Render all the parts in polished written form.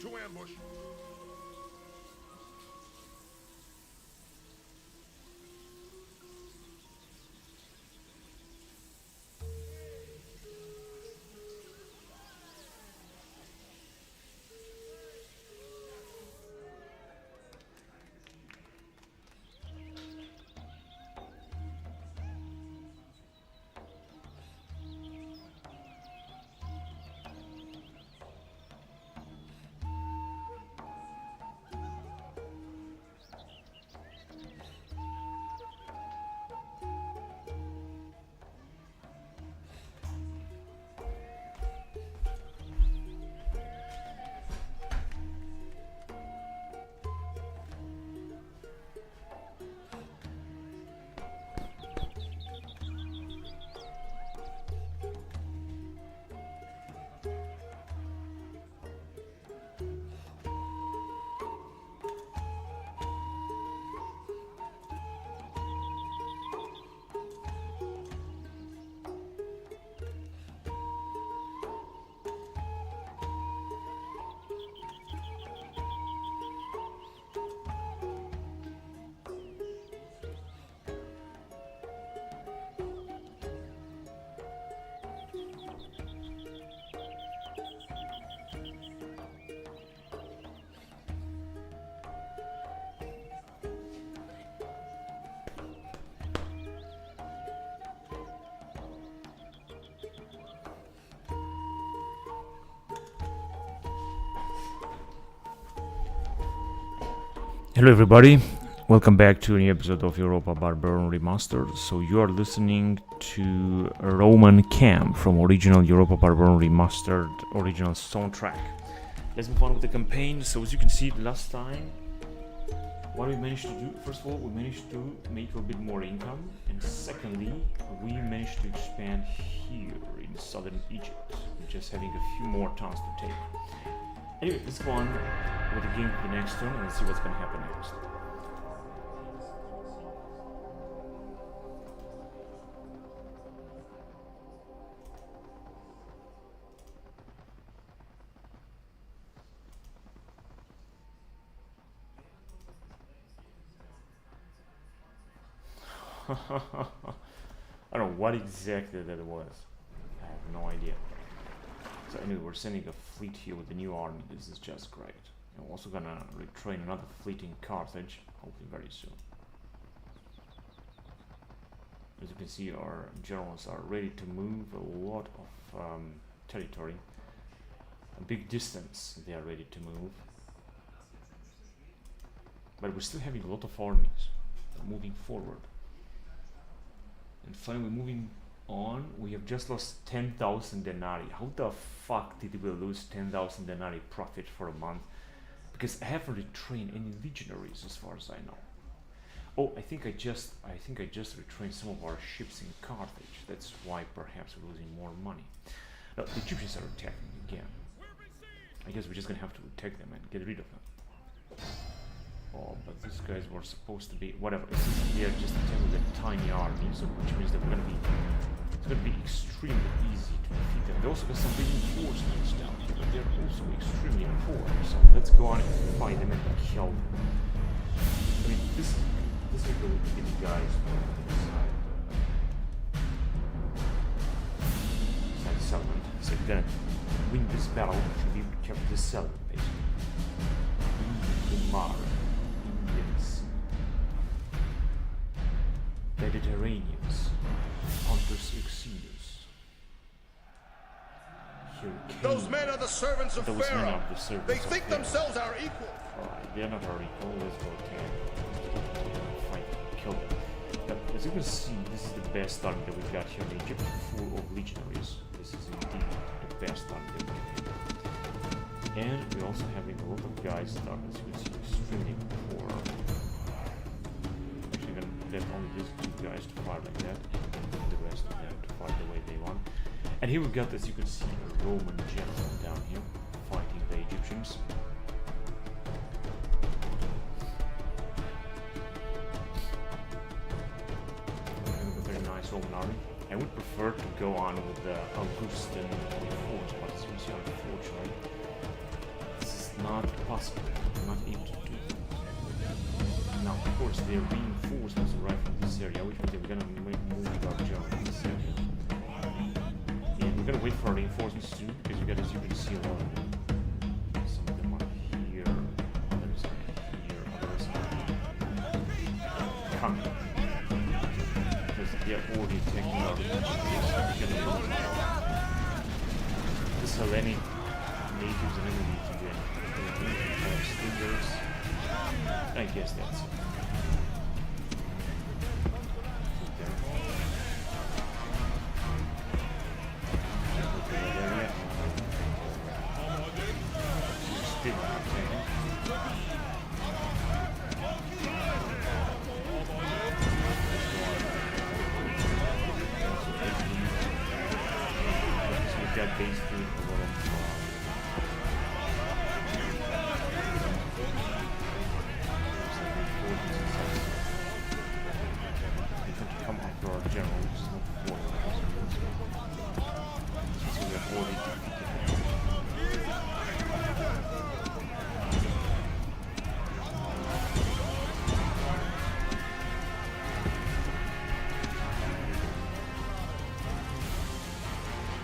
to ambush. Hello everybody, welcome back to a new episode of Europa Barbarorum Remastered. So you are listening to a Roman Camp from original Europa Barbarorum Remastered original soundtrack. Let's move on with the campaign. So as you can see last time, what we managed to do, first of all, we managed to make a bit more income, and secondly, we managed to expand here in southern Egypt, just having a few more towns to take. Anyway, let's go on with the game for the next turn and let's see what's going to happen next. I don't know what exactly that was. I have no idea. So anyway, we're sending a fleet here with the new army. This is just great. And we're also gonna retrain another fleet in Carthage, hopefully very soon. As you can see, our generals are ready to move a lot of territory. A big distance they are ready to move. But we're still having a lot of armies moving forward. And finally moving on, we have just lost 10,000 denarii. How the fuck did we lose 10,000 denarii profit for a month? Because I haven't retrained any legionaries as far as I know. Oh, I think I just retrained some of our ships in Carthage. That's why perhaps we're losing more money. Now, the Egyptians are attacking again. I guess we're just gonna have to attack them and get rid of them. Oh, but these guys were supposed to be whatever. They are just attacking with a tiny army, so which means that it's gonna be extremely easy to defeat them. They also got some reinforcements down here, but they're also extremely important. So let's go on and fight them and kill them. I mean, this is going to be the guys on the side settlement. So if you're gonna win this battle, you should be able to capture this settlement basically. Indians, Mediterraneans, Pontus Exodus. Those men are the servants of Pharaoh. They think themselves our equal. Alright, they're not our equal. Let's go attack. Fight, kill them. Now, as you can see, this is the best army that we've got here in Egypt, full of legionaries. This is indeed the best army that we can have. And we're also having a lot of guys that are, as you can see, extremely poor. Actually, gonna let only these two guys to fight like that, and the rest of them to fight the way they want. And here we've got, as you can see, a Roman general down here fighting the Egyptians. We're having a very nice Roman army. I would prefer to go on with the Augustan force, but as you can see, unfortunately, not possible. I'm not able to do it. Now, of course, their reinforcements arrive from this area, which means we're gonna move our general in this area. And we're gonna wait for our reinforcements too, because you guys, as you can see, a lot of them. Some of them are here, others are here, others are coming. Because they're already taking our positions. This Hellenic natives and enemies again. Stickers. I guess that's it.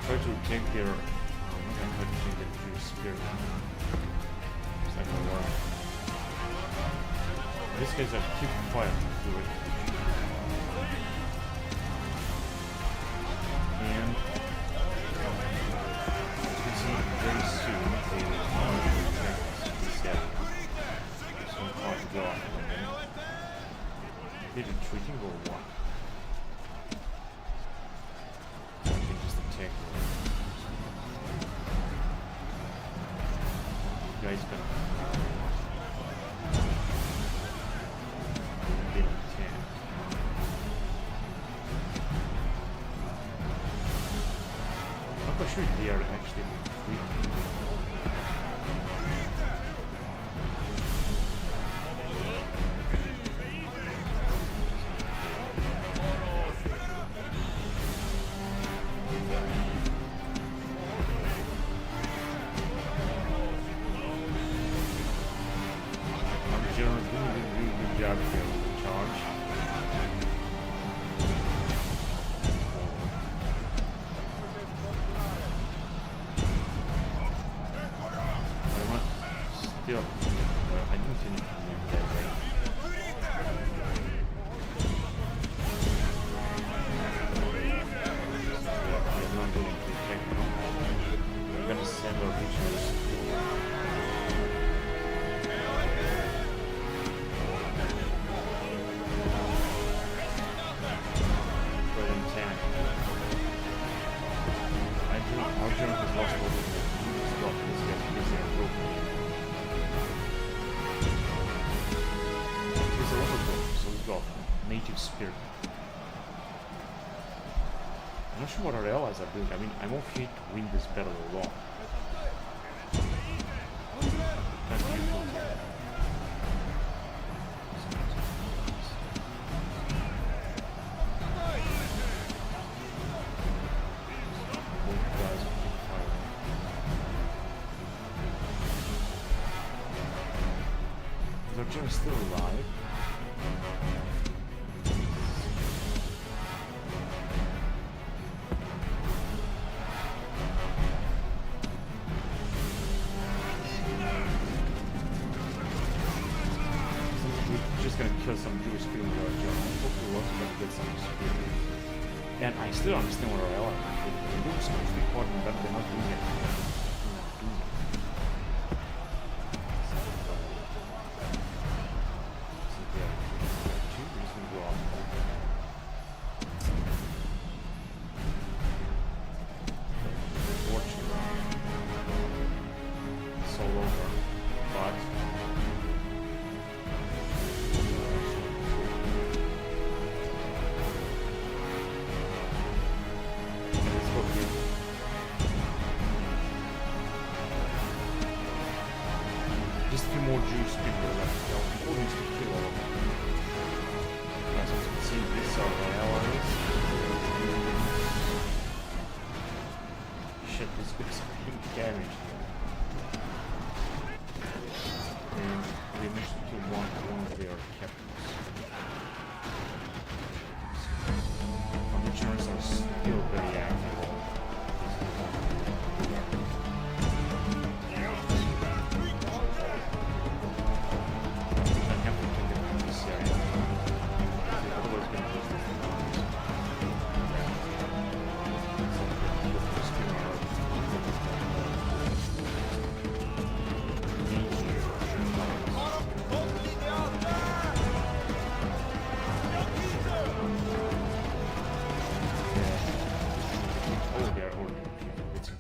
Try to take their Jewish spirit. It's not gonna work. These guys are keep quiet to do it. And as you can see, very soon they will come to protect this area. So hard to go after them. Are they retreating or what? Guy's gonna get him 10. I'm not sure they are actually free. Still, I didn't see anything that way. We're not going to protect them. We're going to send our legions. Go and tank. Our general has lost all of them. He's got this guy. He's in Europa. So we've got native spirit. I'm not sure what our allies are doing. I mean, I'm okay to win this battle alone. Can't use it. Both guys are keep firing. Is our general still alive? Kill some Jewish people in our general. Hopefully we're also going to get some experience. And I still understand what our allies are doing. They're doing so much recording, but they're not doing it. Just a few more Jewish people left. Now, people needs to kill all of them. As you can see, these are our allies. Shit, this bit's being damaged.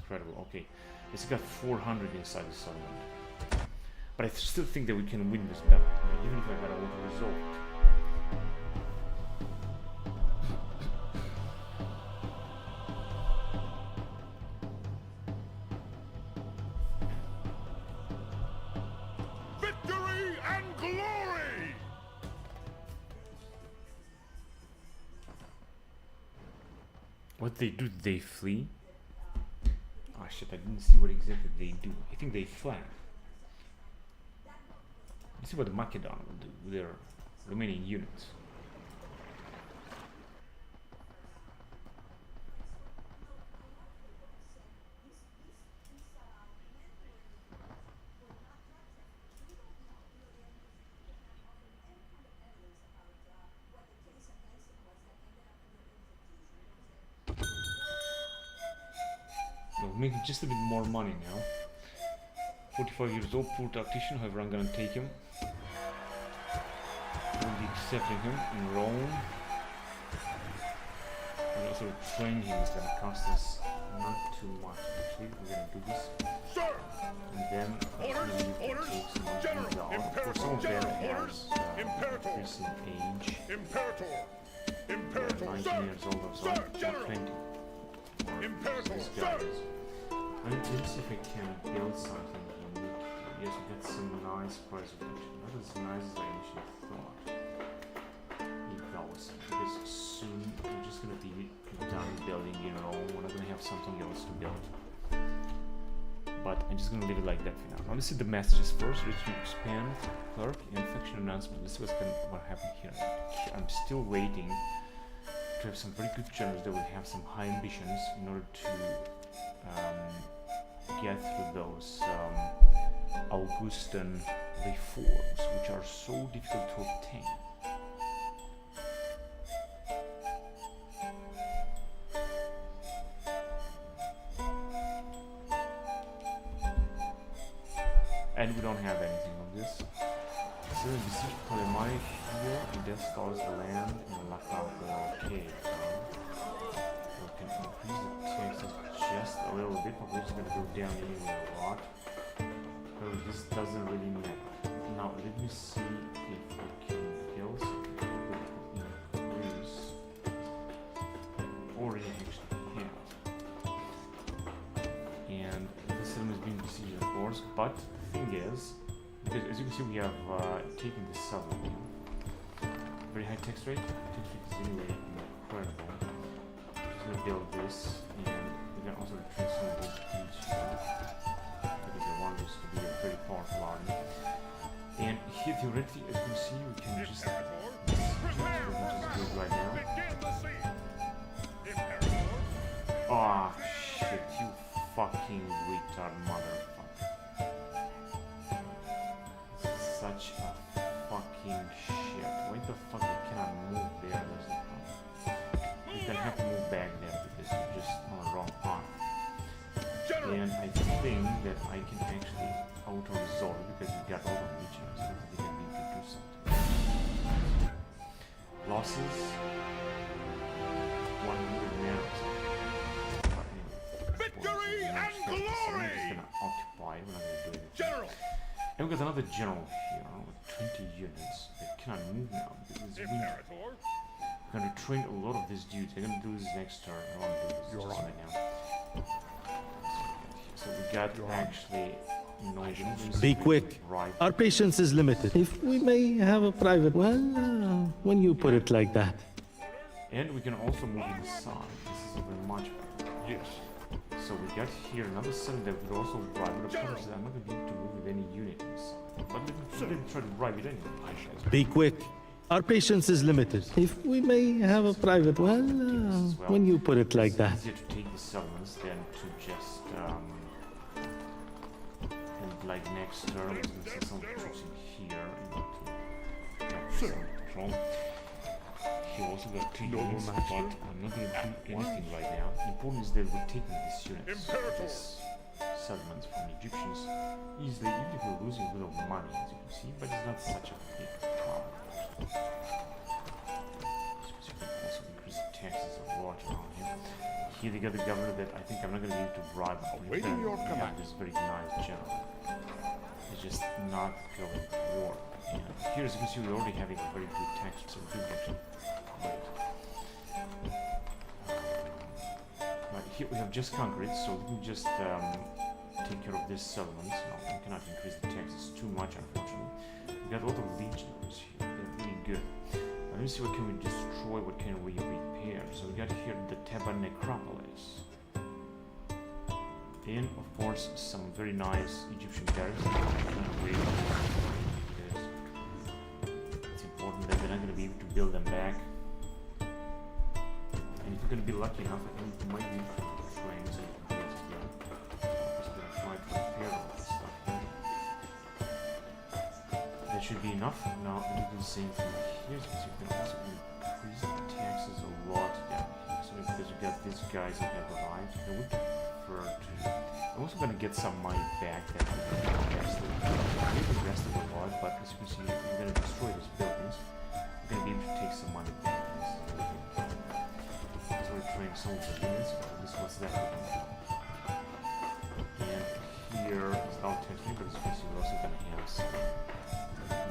incredible. Okay, it's got 400 inside the settlement. But I still think that we can win this battle, even if I got a auto resolve. Victory and glory! What they do? They flee? Ah shit, I didn't see what exactly they do. I think they flank. Let's see what the Macedon will do with their remaining units. We'll make just a bit more money now. 45 years old, poor tactician, however I'm gonna take him. We'll be accepting him in Rome. We'll also train him, it's gonna cost us not too much actually. We're gonna do this. Sir! And then Orders, orders, General, for some of them General, has Imperator, increasing age. Imperator, Imperator, 19 sir! years old or so, Sir, or General! 20. Imperator, This sir! guy is. I need to see if I can build something unique. Yes, we got some nice price reduction. Not as nice as I initially thought. Because soon we're just gonna be done building in Rome. We're not gonna have something else to build. But I'm just gonna leave it like that for now. Now let's see the messages first. Reach to expand, clerk, infection announcement. Let's see what happened here. I'm still waiting to have some very good generals that will have some high ambitions in order to get through those Augustan reforms, which are so difficult to obtain. And we don't have anything of this. So the besieged Ptolemaic here, and that scars the land and lock out the okay. We can increase the taxes just a little bit, but we're just gonna go down anyway a lot. Because this doesn't really matter. Now let me see if we can build something that we increase. Already actually have. And this system is being besieged of course, but the thing is, because as you can see we have taken this settlement. Very high tax rate. Tax rate is anyway incredible. Just gonna build this, and we can also retrace some of these dudes here because I want this to be a very powerful army. And here theoretically, as you can see, we can just do it right now. Ah, shit! You fucking retard motherfucker! Such a fucking shit. Why the fuck you cannot move there? There's the problem. You can have to move back there because you're just on the wrong path. And I think that I can actually auto-resolve because we got all the regions. I think I need to do something. Losses 100 now. Victory and glory! I'm just gonna occupy, we're not gonna do anything. General! And we got another general here with 20 units that cannot move now because it's winter. We're gonna train a lot of these dudes. I'm gonna do this next turn. I want to do this just right now. So we got actually no units. Be quick. Right. Our patience is limited. If we may have a private... Well, when you put it like that. And we can also move inside. This is even much better. Yes. So we got here another cell that would also bribe. But the problem is that I'm not going to be able to move with any unit inside. But let me try to bribe it anyway. Be quick. Our patience is limited. If we may have a private... Well, when you put it like that. It's easier to take the settlements than to just... and like next turn, we're going to send some troops in here. And to control. He also got 2 units, but I'm not going to do anything right now. The important is that we're taking these units, these settlements from the Egyptians easily, even if we're losing a bit of money, as you can see, but it's not such a big problem. So you can also increase the taxes taxes a lot around here. Here they got the governor that I think I'm not going to be able to bribe. Awaiting your command. This very nice general. It's just not going to work. And here, as you can see, we're already having a very good tax, so we do actually wait. Right, here we have just conquered, so we can just take care of this settlements. No, we cannot increase the taxes too much, unfortunately. We got a lot of legionaries here. They're really good. Let me see what can we destroy, what can we repair. So we got here the Theban necropolis. And of course some very nice Egyptian garrisons. It's important that we're not going to be able to build them back. And if you're going to be lucky enough, I think you might be trying to build as well. I'm just going to try to repair all that stuff. That should be enough. Now we do the same thing here. So you can also increase the taxes a lot down here. So because we got these guys that have arrived, I would prefer to. I'm also going to get some money back that we invested. We've invested a lot, but as you can see, we're going to destroy these buildings. We're going to be able to take some money back. So we're trying some of the units. This what's that looking like. And here is our texture, but as you can see, we're also going to have some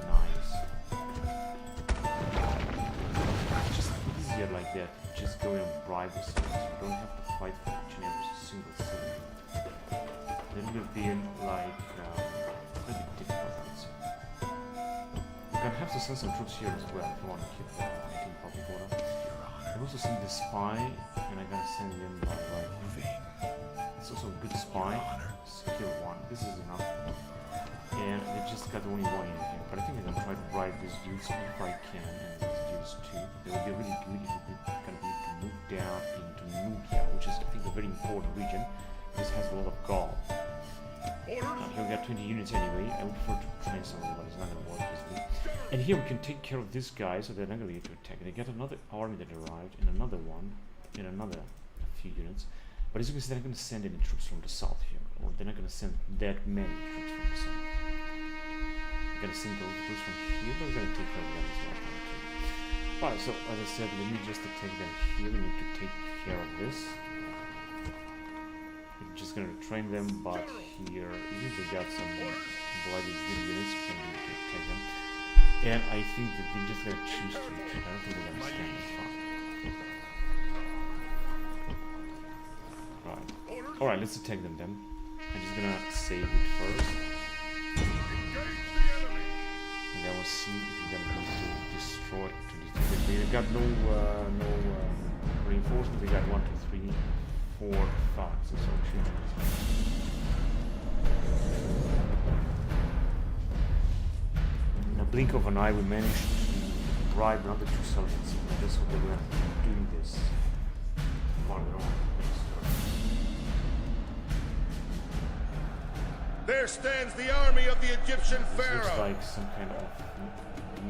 nice. Just easier like that. Just go and bribe the cities. You don't have to fight for each and every single city. Then it will be like pretty difficult, I would say. We're gonna have to send some troops here as well if you want to keep making public order. I've also sent the spy, and I'm gonna send him by right here. It's also a good spy. Skill 1. This is enough. And they just got only one in here. But I think I'm gonna try to bribe these dudes if I can, and these dudes too. They would be really good if we can be able to move down into Nubia, which is I think a very important region. This has a lot of gold. Here we got 20 units anyway. I would prefer to train someone, but it's not going to work easily. And here we can take care of this guy, so they're not going to be able to attack. They got another army that arrived, and another one, and another few units. But as you can see, they're not going to send any troops from the south here, or they're not going to send that many troops from the south. They're going to send those troops from here, but we're going to take care of them as well. Alright, so as I said, we need just to take them here. We need to take care of this. We're just gonna train them, but here, even if they got some bloody good units, we can really take them. And I think that they're just gonna choose to retreat. I don't think they're gonna stand that far. Right. Alright, let's attack them then. I'm just gonna save it first. And then we'll see if we're gonna be able to destroy it. They got no reinforcement, they got 1, 2, 3, 4, 5, so in a blink of an eye we managed to bribe another 2 soldiers. Just hope they were doing this farther on. There stands the army of the Egyptian This pharaoh. looks like some kind of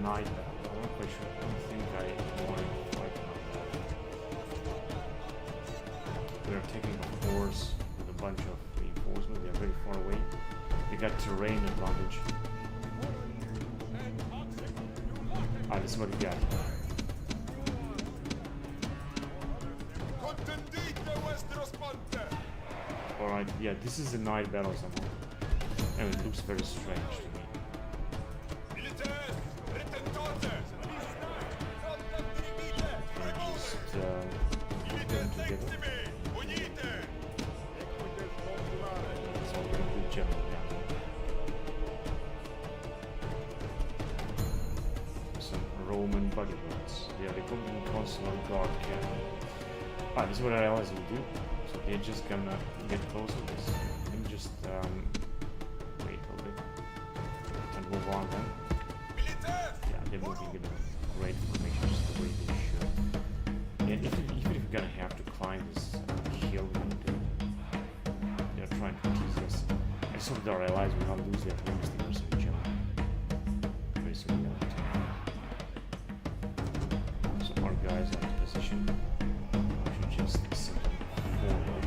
night battle. I'm not quite sure. I don't think I want to fight on that. We're taking a force with a bunch of reinforcements. They are very far away. They got terrain advantage. Ah, this is what we got. Alright, yeah, this is a night battle somehow. And it looks very strange to me. Put them together. It's all very good general down there. Some Roman bodyguards. They are Republican Consular Guard Cavalry. Ah, this is what I always will do. So they're just gonna get closer to this. Let me just wait a little bit and move on then. Yeah, they're moving in a great formation, just the way they should. And even if we're gonna have to climb this hill, they're trying to tease us. I just hope that our allies will not lose their homes in general. Very soon we're gonna attack. So our guys are in position. We should just send them forward.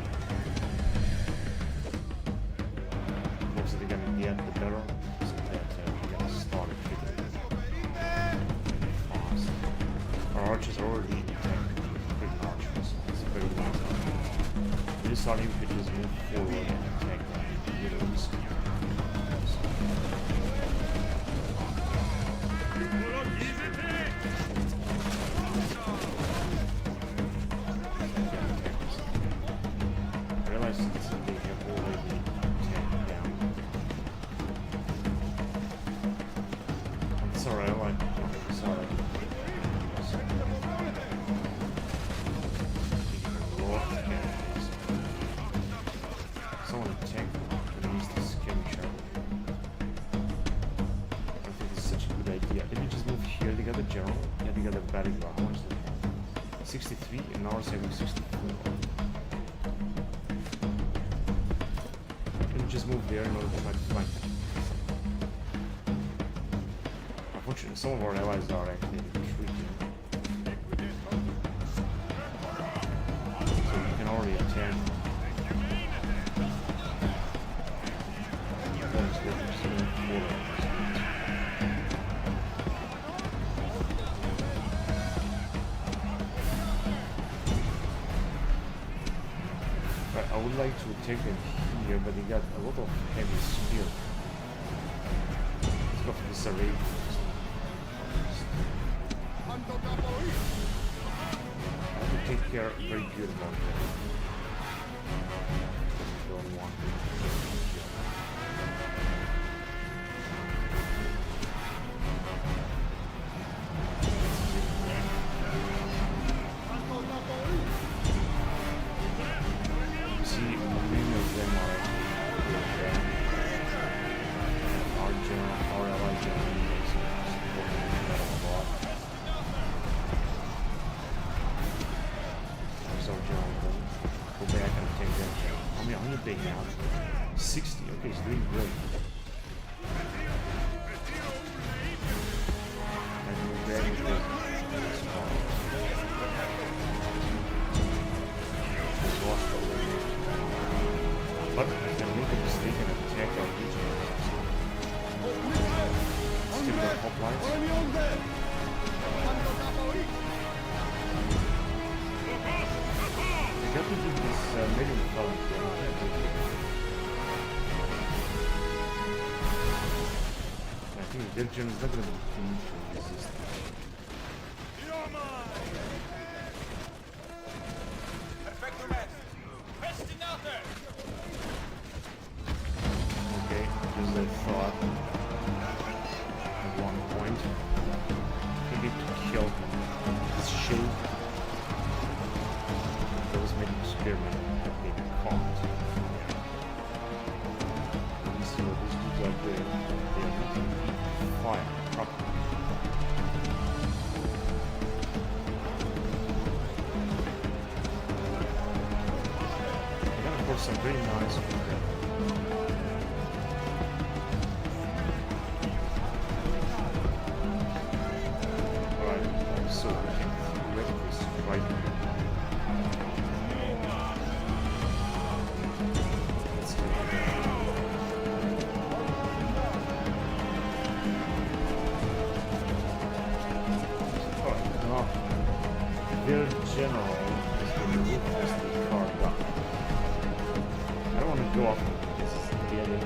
The closer they're gonna get, the better. So that we're gonna start pretty fast. Our archers are already attacked pretty much. this army we could just move forward and attack them. I realize that they have already attacked down. I'm sorry, I like sorry. Someone attacked them and used the skirmisher. I think this is such a good idea. Let me just move here. They got the general. Yeah, they got the battle. How much do they have? 63 and ours having 64. Let me just move there in order to try to flank them. Unfortunately, some of our allies are actually retreating. So you can already attack. I would like to attack them here, but they got a lot of heavy spear. Let's go for this array. I have to take care very good about them. Don't want to. Big now. 60. Okay, he's doing great. And we're ready with this. But I can make a mistake and attack our region. Still got hoplites. I got to do this medium column. I think the Division is not going to be resistant. Okay, just I thought at one point we need to kill him. His shield. Those made experiment have been caught. Let me see what these dudes are doing. They are making fire properly. They got, of course, some very nice people there. Alright, so we can theoretically strike them. Their general is going to ruthlessly carved up. I don't want to go off this is the end.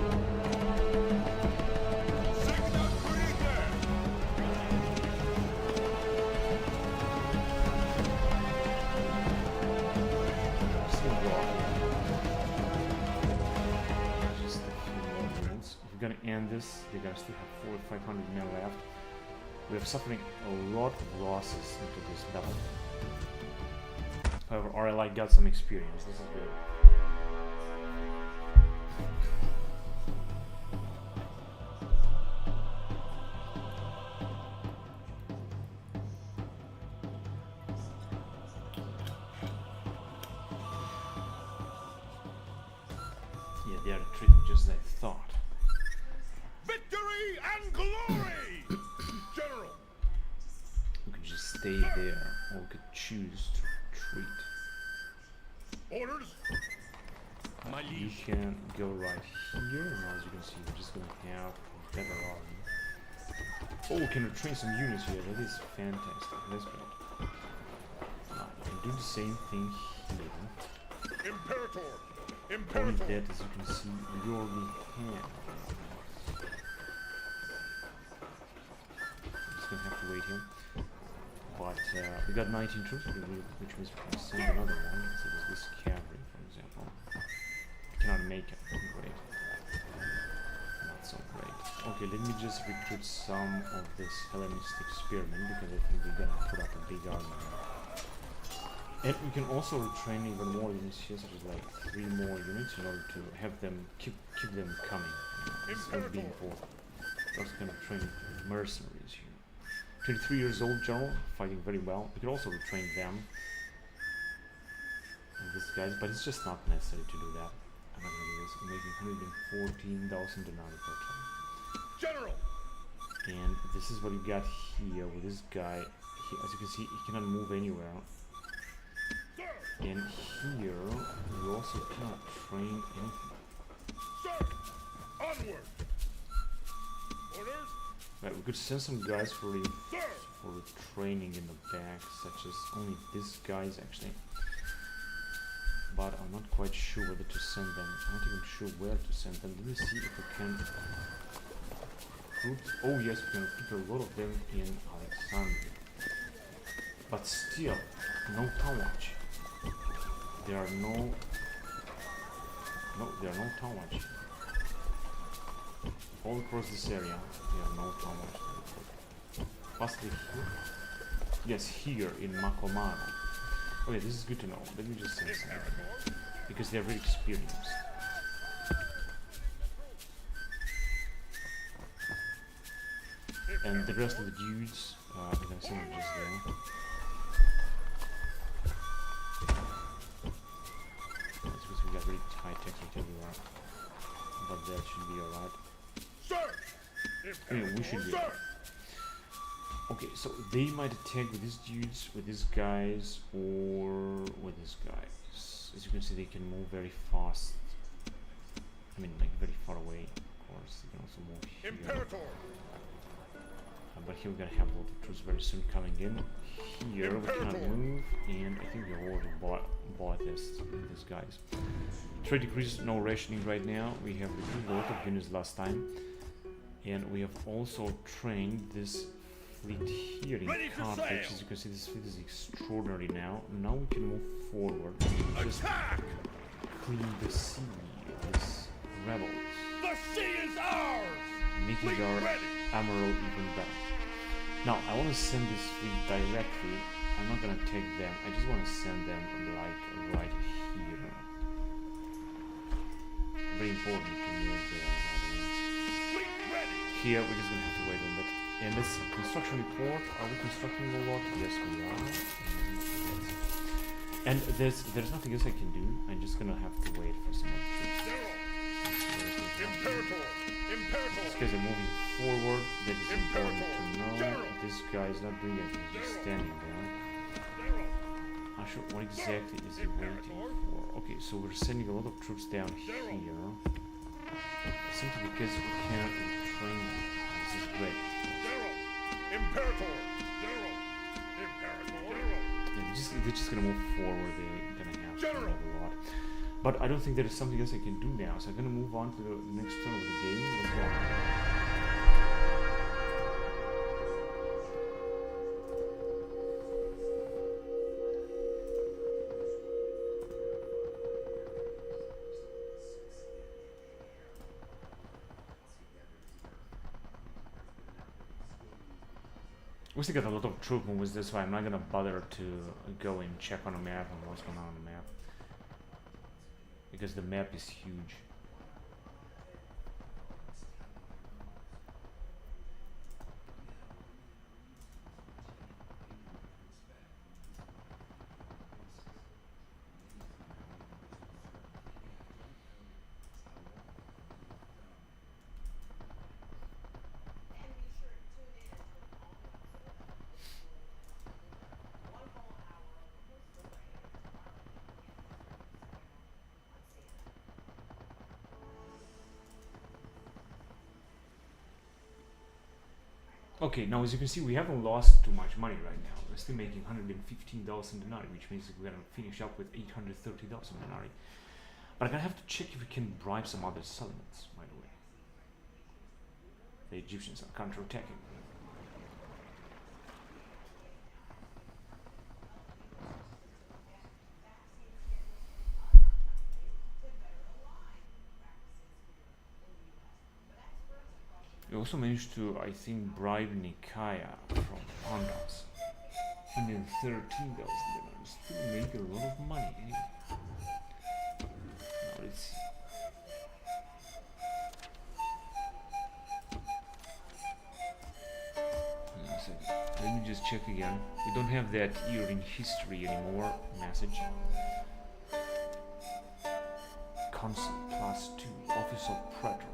Just gonna go off. Just a few more minutes. If we're gonna end this, they're gonna still have 400 or 500 men left. We are suffering a lot of losses into this battle. However, our ally got some experience. This is good. Yeah, they are retreating just as I thought. Victory and glory! General! We could just stay there, or we could choose to retreat. Orders! You can go right here, and as you can see, we're just going to have Barbarorum. Oh, we can retrain some units here. That is fantastic. That's good. You can do the same thing here. Imperator! Only Imperator! that, as you can see, we already have. Just gonna have to wait here. But we got 19 troops, which means we can send another one. So there's this cavalry, for example. Cannot make it. Great. Not so great. Okay, let me just recruit some of this Hellenistic spearmen because I think we're gonna put up a big army. And we can also retrain even more units here, such as like 3 more units in order to have them keep them coming. This would be important. We're also gonna train mercenaries here. 23 years old general, fighting very well. We could also retrain them. And these guys, but it's just not necessary to do that. I'm not gonna do this. I'm making 114,000 denarii per turn. General! And this is what we got here with this guy. As you can see, he cannot move anywhere. Sir! And here, we also cannot train anything. Sir! Onward! Orders? Right, we could send some guys for Sir! training in the back, such as only these guys actually. But I'm not quite sure whether to send them. I'm not even sure where to send them. Let me see if we can recruit. Oh yes, we can recruit a lot of them in Alexandria. But still, no town watch. There are no town watch. All across this area, there are no town watch. Possibly here? Yes, here in Makomara. Okay, this is good to know. Let me just send some. Because they're very experienced. And the rest of the dudes, we're gonna send them just there. It's because we got really high texture everywhere. But that should be alright. Sir! Anyway, we should be alright. Okay, so they might attack with these dudes, with these guys, or with these guys. As you can see, they can move very fast. I mean, like very far away, of course. They can also move here. Imperator! But here we're gonna have a lot of troops very soon coming in. Here we cannot move, and I think we already bought these guys. Trade decreases, no rationing right now. We have recruited a lot of units last time, and we have also trained this fleet here in Carthage. As you can see, this fleet is extraordinary now. Now we can move forward and just clean the sea of these rebels. The sea is ours! Making our Emerald even better. Now, I want to send this fleet directly. I'm not gonna take them. I just want to send them like right here. Very important to move there. Here, we're just gonna have to wait a bit. And this construction report. Are we constructing a lot? Yes, we are. And there's nothing else I can do. I'm just gonna have to wait for some more troops. Imperator! Imperator! These guys are moving forward. That is important to know. This guy is not doing anything. He's just standing there. Not sure what exactly is he waiting for. Okay, so we're sending a lot of troops down here. Simply because we can't train them. This is great. Imperator! They're just gonna move forward. They're gonna have to move a lot. But I don't think there is something else I can do now, so I'm gonna move on to the next turn of the game. Let's go. We still got a lot of troop movements, that's why I'm not gonna bother to go and check on the map and what's going on the map. Because the map is huge. Okay, now as you can see, we haven't lost too much money right now. We're still making 115,000 denarii, which means we're gonna finish up with 830,000 denarii. But I'm gonna have to check if we can bribe some other settlements, by the way. The Egyptians are counter-attacking. We also managed to, I think, bribe Nicaea from Pontus. 113,000 denarii. Still make a lot of money. Now let's see. Let me just check again. We don't have that year in history anymore message. Consul +2, office of praetor.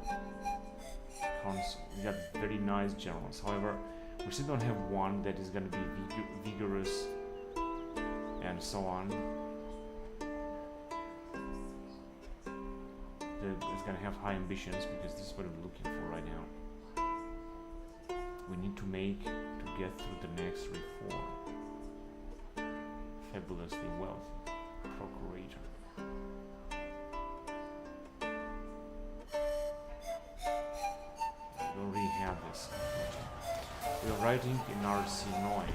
Consul. We got very nice generals. However, we still don't have one that is going to be vigorous and so on. That is going to have high ambitions, because this is what I'm looking for right now. We need to get through the next reform. Fabulously wealthy. Procurator. We already have this. We are writing in our Sinoi.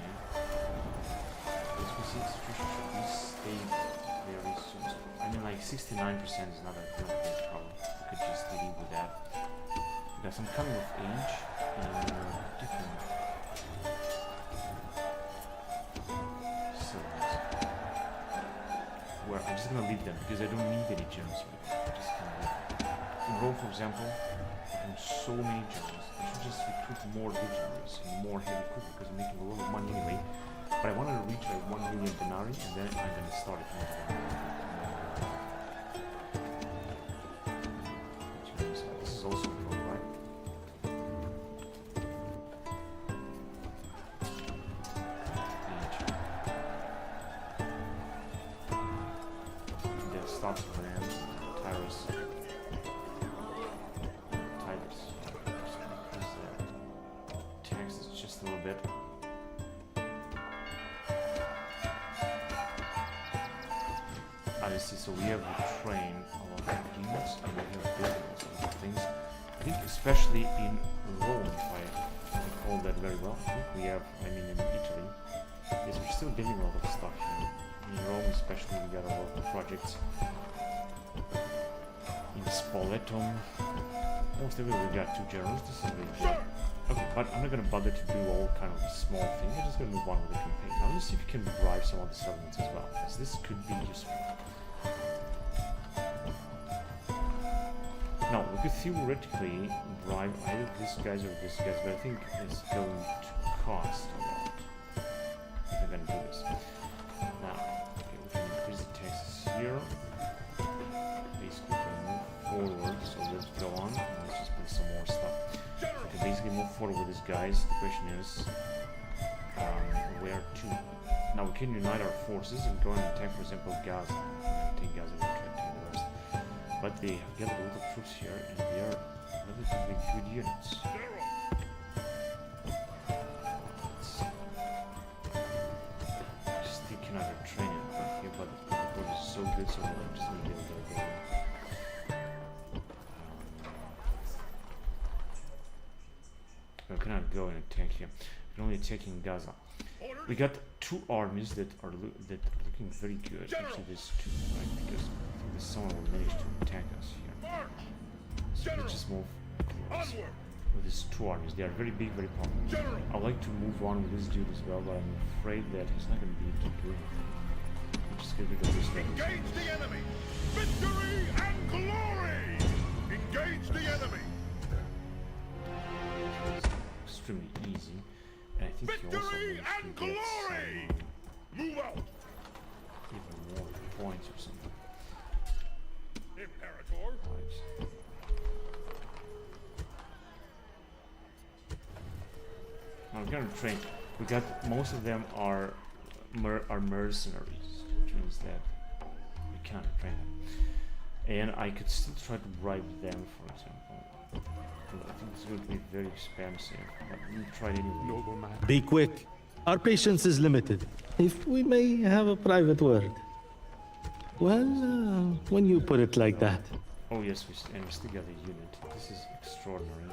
As we see, institution should be stable very soon. So, I mean, like 69% is not a big problem. We could just leave with that. We got some coming of age and different settlements. Where I'm just gonna leave them because I don't need any gems. I'm just gonna leave them. In Rome, for example, so many generals. I should just recruit more good generals and more heavy equipment because I'm making a lot of money anyway. But I wanted to reach like 1 million denarii, and then I'm gonna start it. This is also wrong, right? That stops for them. Tyrus. Just a little bit. Obviously, so we have to train a lot of demons and we have buildings and other things. I think especially in Rome, if I recall that very well. I think we have, I mean in Italy, yes, we're still building a lot of stuff here. In Rome especially, we got a lot of projects. In Spoletum, most everywhere we got 2 generals. This is really good. Okay, but I'm not gonna bother to do all kind of small things. I'm just gonna move on with the campaign. Now let's see if we can bribe some of the settlements as well, because this could be useful. Now, we could theoretically bribe either this guys or this guys, but I think it's going to cost a lot if we're gonna do this. Now, okay, we can increase the taxes here. Basically, we can move forward, so let's go on. Let's just put some more stuff. We can basically move forward with these guys. The question is, where to? Now we can unite our forces and go and attack, for example, Gaza. Take Gaza and try to take the rest. But they get a lot of troops here, and they are relatively good units. Just they cannot train it, but here, but the board is so good, so I'm just gonna get it going. We cannot go and attack here. We can only attack in Gaza. We got 2 armies that are looking very good. Actually, there's 2, right? Because I think there's someone will manage to attack us here. So let's just move with these 2 armies. They are very big, very powerful. I'd like to move on with this dude as well, but I'm afraid that he's not going to be able to do anything. I'm just going to go this way. Engage the enemy! Victory and glory! Engage the enemy! Extremely easy, and I think he also Victory managed and to get glory! Move out! even more points or something. Imperator! Now we're gonna train. We got most of them are mercenaries, which means that we cannot train them. And I could still try to bribe them, for example. But I think it's going to be very expensive. But we'll try it anyway. Noble man. Be quick. Our patience is limited. If we may have a private word. Well, when you put it like that. Oh yes, and we still got a unit. This is extraordinary.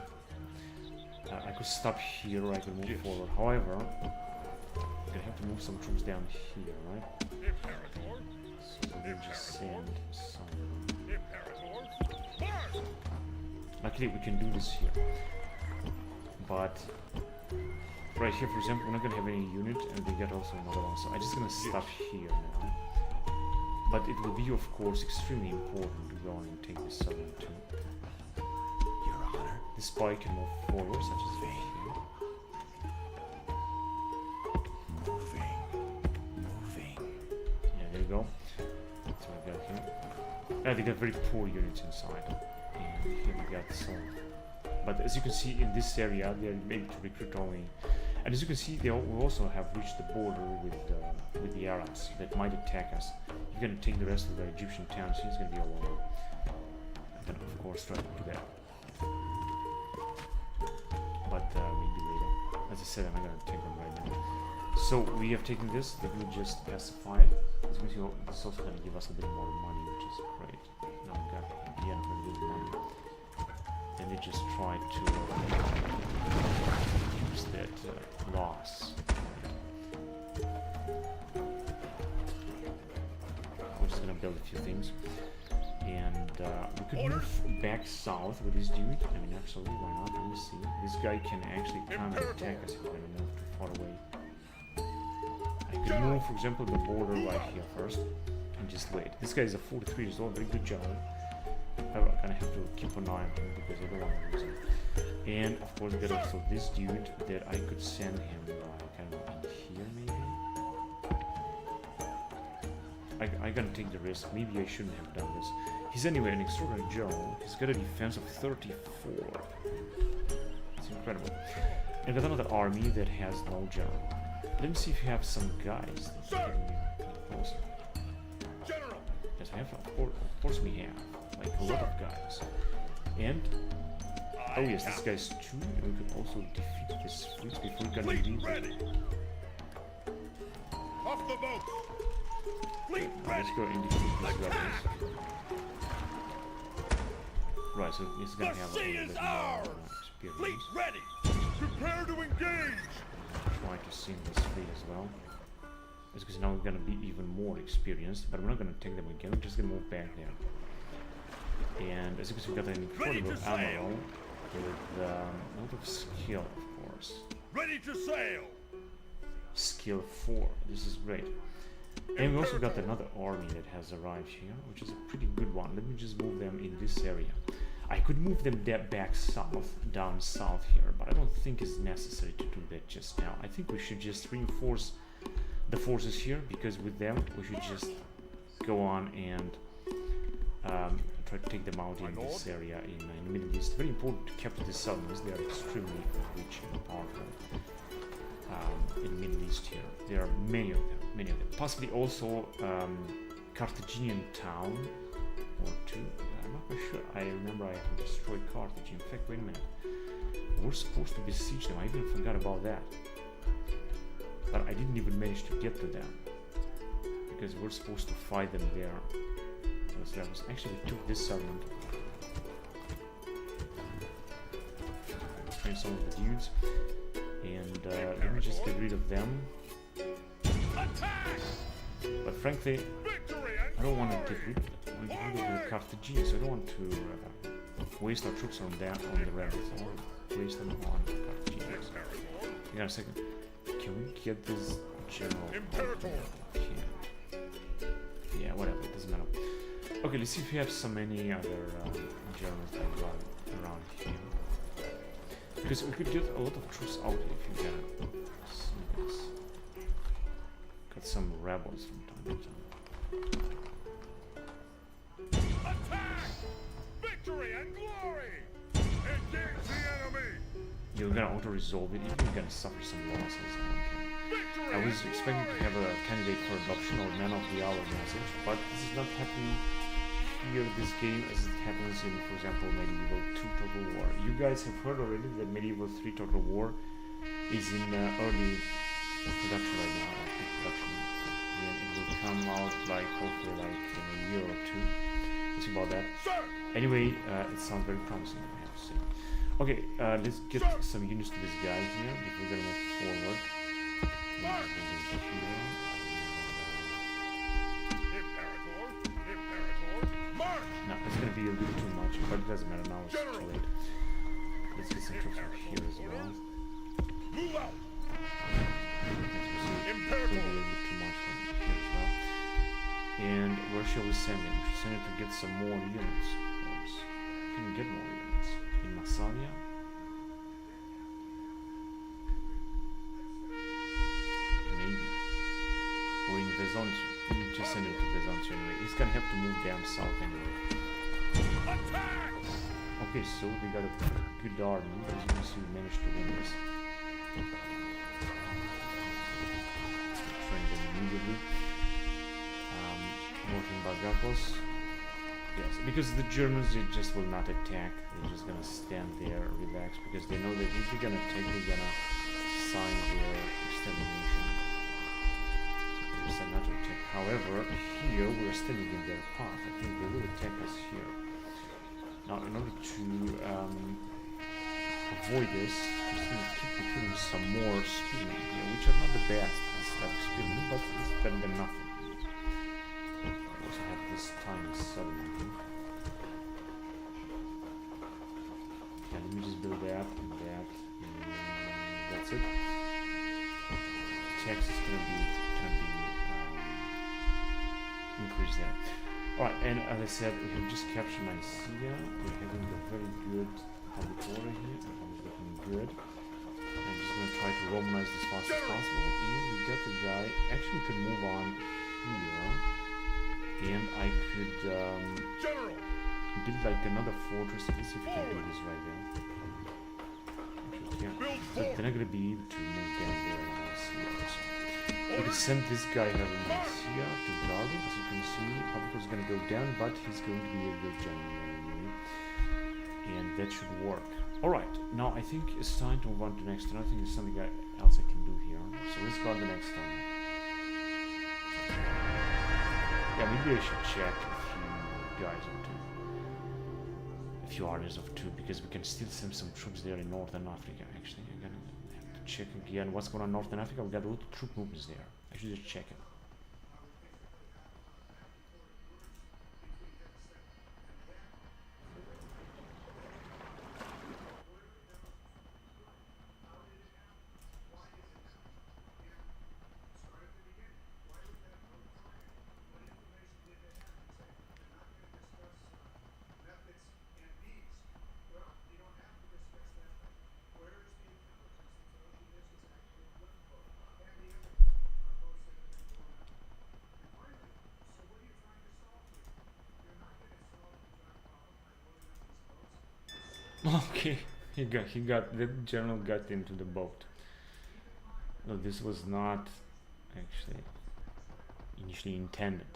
I could stop here, or I could move forward. However, I'm gonna have to move some troops down here, right? Imperator. So we'll just send some. Imperator. Luckily, we can do this here. But right here, for example, we're not gonna have any unit, and we got also another one. So I'm just gonna stop here now. But it will be, of course, extremely important to go and take this southern too. Your Honor. This spy can move forward, such as right here. Moving. Yeah, there you go. That's what we got here. They got very poor units inside. And here we got some. But as you can see in this area, they are able to recruit only. And as you can see, we also have reached the border with the Arabs that might attack us. You're gonna take the rest of the Egyptian towns. He's gonna be alone. I'm gonna, of course, try to do that. But maybe later. As I said, I'm not gonna take them right now. So we have taken this. Let me just pacify it. As you can see, this is also gonna give us a bit more money, which is great. Now we got the end of the money. And they just try to use that loss. We're just gonna build a few things. And we could move back south with this dude. I mean, absolutely, why not? Let me see. This guy can actually come and attack us if we're gonna move too far away. I could move, for example, the border right here first. And just wait. This guy is a 43 years old, very good general. I'm gonna have to keep an eye on him because I don't want to lose him. And of course, there's also this dude that I could send him kind of in here, maybe. I'm gonna take the risk. Maybe I shouldn't have done this. He's anyway an extraordinary general. He's got a defense of 34. It's incredible. And got another army that has no general. Let me see if you have some guys that can be closer. General. Yes, I have. Of course, we have. Like a lot of guys. And oh yes, this guy's two, and we could also defeat this fleet before we can leave. Ready. Off the boat. Fleet ready. Let's go and defeat these rebels. Right, so he's gonna have a little bit more Fleet experience. ready. Prepare to engage. Try to sink this fleet as well. It's because now we're gonna be even more experienced, but we're not gonna take them again. We're just gonna move back there. And as you can see, we got an incredible admiral with a lot of skill, of course. Ready to sail. Skill 4. This is great. And we also got another army that has arrived here, which is a pretty good one. Let me just move them in this area. I could move them back south, down south here, but I don't think it's necessary to do that just now. I think we should just reinforce the forces here, because with them we should just go on and try to take them out in this area in the Middle East. Very important to capture the settlements. They are extremely rich and powerful in the Middle East here. There are many of them, Possibly also Carthaginian town or two. I'm not quite sure. I remember I have destroyed Carthage. In fact, wait a minute. We're supposed to besiege them. I even forgot about that. But I didn't even manage to get to them because we're supposed to fight them there. Actually, we took this settlement. Train some of the dudes, and let me just get rid of them. But frankly, I don't want to get rid of them. I want to get rid of the Carthaginians, so I don't want to waste our troops on that, on the rebels. I want to waste them on Carthaginians. Hang on a second. Can we get this general? Imperatores. Yeah, whatever. It doesn't matter. Okay, let's see if we have so many other generals that run around here. Because we could get a lot of troops out if you can see this. Got some rebels from time to time. Attack! Victory and glory! Engage the enemy! You're gonna auto-resolve it, even if you're gonna suffer some losses. I don't care. Victory! I was expecting to have a candidate for adoption or man of the hour message, but this is not happening here this game as it happens in, for example, Medieval 2 Total War. You guys have heard already that Medieval 3 Total War is in early production right now, pre-production, and it will come out like hopefully like in a year or two. We'll see about that. Anyway, it sounds very promising, I have to say. Okay, let's get some units to this guy here if we're gonna move forward. No, it's gonna be a little too much, but it doesn't matter now, it's too late. Let's get some troops over here as well. Move out. It will be a little too much from here as well. And where shall we send him? We should send him to get some more units, of course. Can we get more units? In Massalia? Maybe. Or in Vezoncio. We just send him to Vezoncio anyway. He's gonna have to move down south anyway. Attack! Okay, so we got a good army. As you can see, we managed to win this. Train them immediately. Working Bagapos. Yes, because the Germans, they just will not attack. They're just gonna stand there, relax, because they know that if they're gonna attack, they're gonna sign their extermination. So they decide not to attack. However, here we're standing in their path. I think they will attack us here. Now, in order to avoid this, I'm just gonna keep recruiting some more spearmen here, which are not the best, this type of spearmen, but it's better than nothing. I have this tiny southern. Yeah, let me just build that and that, and that's it. Tax is gonna be increased there. Alright, and as I said, we have just captured Nicaea. We're having a very good Habitore here. Everything's looking good. I'm just gonna try to Romanize this as fast as possible. And we got the guy. Actually, we could move on here. And I could build like another fortress. Let's see if we can do this right there. Actually, so they're not gonna be able to move down there in Nicaea also. We could send this guy here in Nicaea to Garden. As you can see, Habitore is gonna go down, but he's going to be a good general anyway. And that should work. Alright, now I think it's time to move on to the next turn. I think there's something else I can do here. So let's go on the next turn. Yeah, maybe I should check a few guys or two. A few armies of two, because we can still send some troops there in Northern Africa, actually. I'm gonna have to check again what's going on in Northern Africa. We got a lot of troop movements there. I should just check it. Okay, the general got into the boat. No, this was not actually initially intended.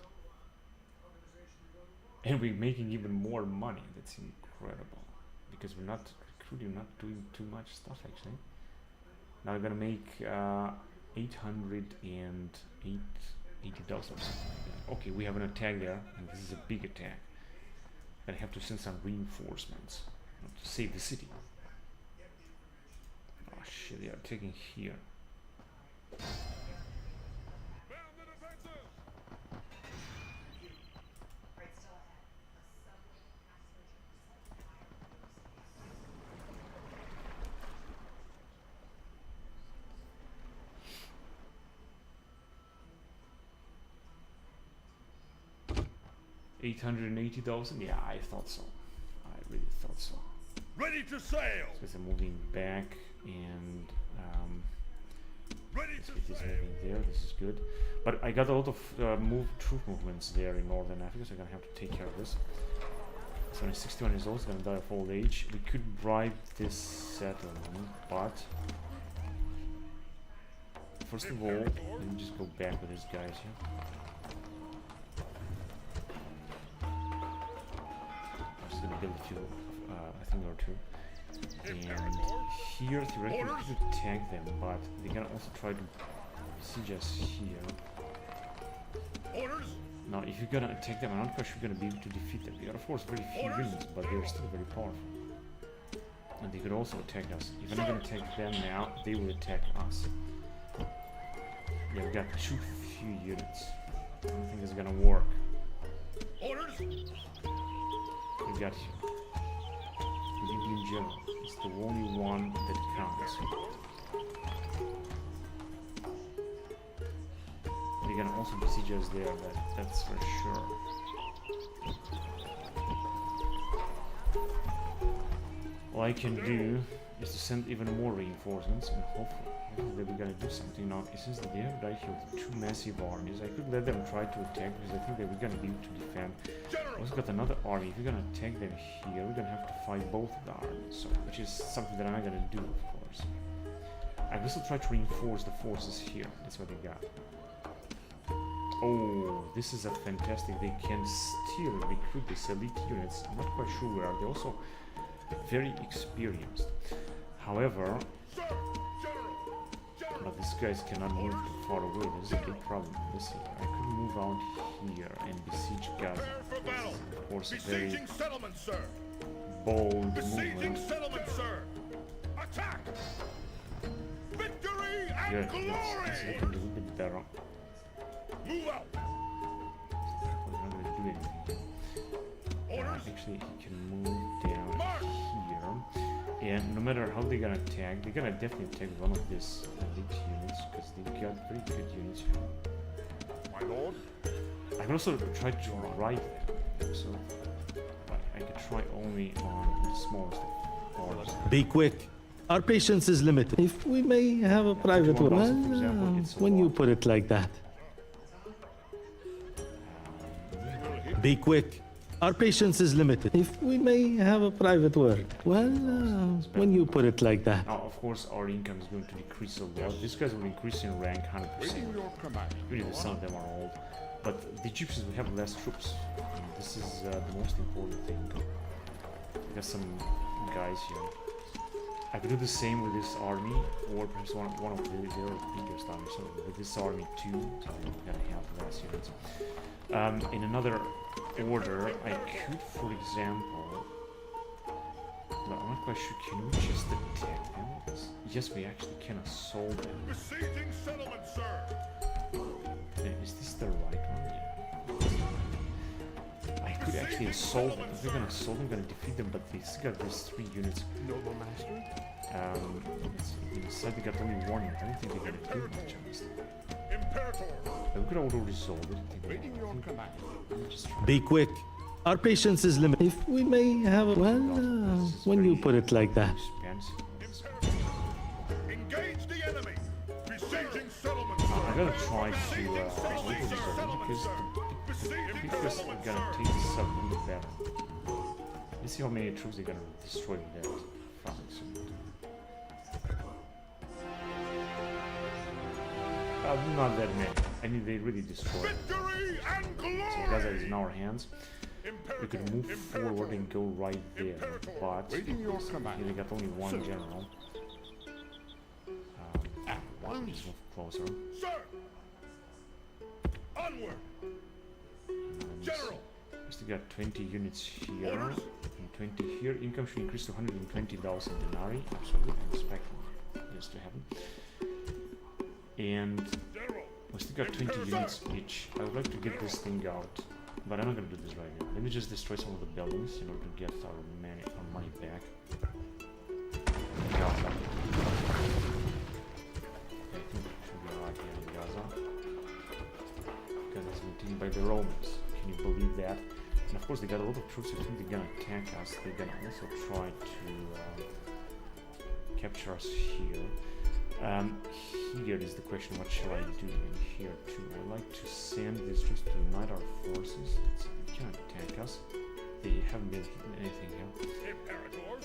And we're making even more money. That's incredible. Because we're not recruiting, not doing too much stuff actually. Now we're gonna make 880,000. Okay, we have an attack there, and this is a big attack. I have to send some reinforcements to save the city. Oh shit, they are taking here. $880,000? Yeah, I thought so. I really thought so. Ready to sail. So I'm moving back, and Ready this to bit is sail. moving there. This is good. But I got a lot of troop movements there in Northern Africa, so I'm gonna have to take care of this. So when he's 61 years old, he's gonna die of old age. We could bribe this settlement, but first of all, let me just go back with these guys here. build a few, I think or two. And here, theoretically, we could attack them, but they can also try to siege us here. Orders. Now, if you're gonna attack them, I'm not quite sure you're gonna be able to defeat them. They are, of course, very few units, but they're still very powerful. And they could also attack us. If I'm not gonna attack them now, they will attack us. Yeah, we got too few units. I don't think it's gonna work. Orders. We got Libyan General. It's the only one that counts. They're gonna also besiege us there, that's for sure. All I can do is to send even more reinforcements and hopefully that we're gonna do something. Now, since they have right here with two massive armies, I could let them try to attack because I think that we're gonna be able to defend. We also got another army. If we're gonna attack them here, we're gonna have to fight both of the armies, so, which is something that I'm not gonna do, of course. I will still try to reinforce the forces here. That's what they got. Oh, this is a fantastic. They can still recruit these elite units. I'm not quite sure where. They're also very experienced. However, but these guys cannot move too far away. This is a big problem. Listen, I could move out here and besiege Gaza. Of course, a very bold movement. Attack! Victory and Good. glory! It's looking a little bit better. Move out! We're not going to do anything. Actually, he can move down here. And no matter how they're gonna attack, they're gonna definitely attack one of these elite units because they got very good units here. My lord. I can also try to ride them, so but I can try only on the smallest of orders. Be quick. Our patience is limited. If we may have a private word. 21,000, for example, it's a When you lot. put it like that. Be quick. Our patience is limited. If we may have a private word. Well, when you put it like that. Now, of course, our income is going to decrease a lot. These guys will increase in rank 100%. Really, some of them are old. But the Egyptians will have less troops. And this is the most important thing. We got some guys here. I could do the same with this army, or perhaps one of their biggest armies. So with this army too, so I'm gonna have less units. In another order, I could, for example, but I'm not quite sure, can we just attack them? Yes, we actually can assault them. Besieging settlement, sir. Is this the right one? Yeah. I could actually assault them. If we're gonna assault them, we're gonna defeat them, but they still got these 3 units. Noble master? Inside they got only 1 unit. I don't think they're gonna do much, honestly. Imperator. We could auto-resolve it. Waiting your command. Be quick. Our patience is limited. If we may have a... Well, when you put it like that. Expensive. Engage the enemy. Besieging settlement, I sir. gotta try to auto-resolve it because the because we're gonna take this up really better. Let's see how many troops they're gonna destroy with that fucking suit. Not that many. I mean, they really destroyed it. Victory and So glory. Gaza is in our hands. We could move forward and go right there, but Waiting your command. they got only 1 general. At once. Let's move closer. Sir. Onward. General. We still got 20 units here and 20 here. Income should increase to 120,000 denarii. Absolutely, I'm expecting this to happen. And General. we still got 20 units each. I would like to get this thing out, but I'm not gonna do this right now. Let me just destroy some of the buildings in order to get our money back. Gaza. I think it should be right here in Gaza. Because it's been taken by the Romans. Can you believe that? And of course they got a lot of troops. I think they're gonna attack us. They're gonna also try to capture us here. Here is the question, what shall I do in here too? I'd like to send these troops to unite our forces. They cannot attack us. They haven't been hitting anything here. Imperators.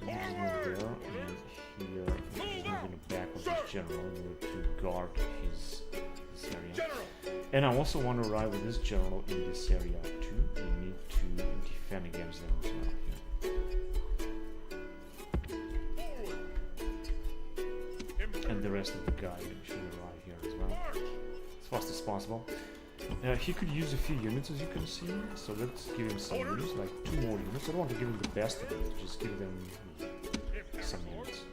Move there, and here, just move in the back of this general in order to guard this area. General. And I also want to ride with this general in this area too. We need to defend against them as well here. rest of the guy should arrive here as well, as fast as possible. He could use a few units, as you can see, so let's give him some units, like 2 more units. I don't want to give him the best of it, just give them some units.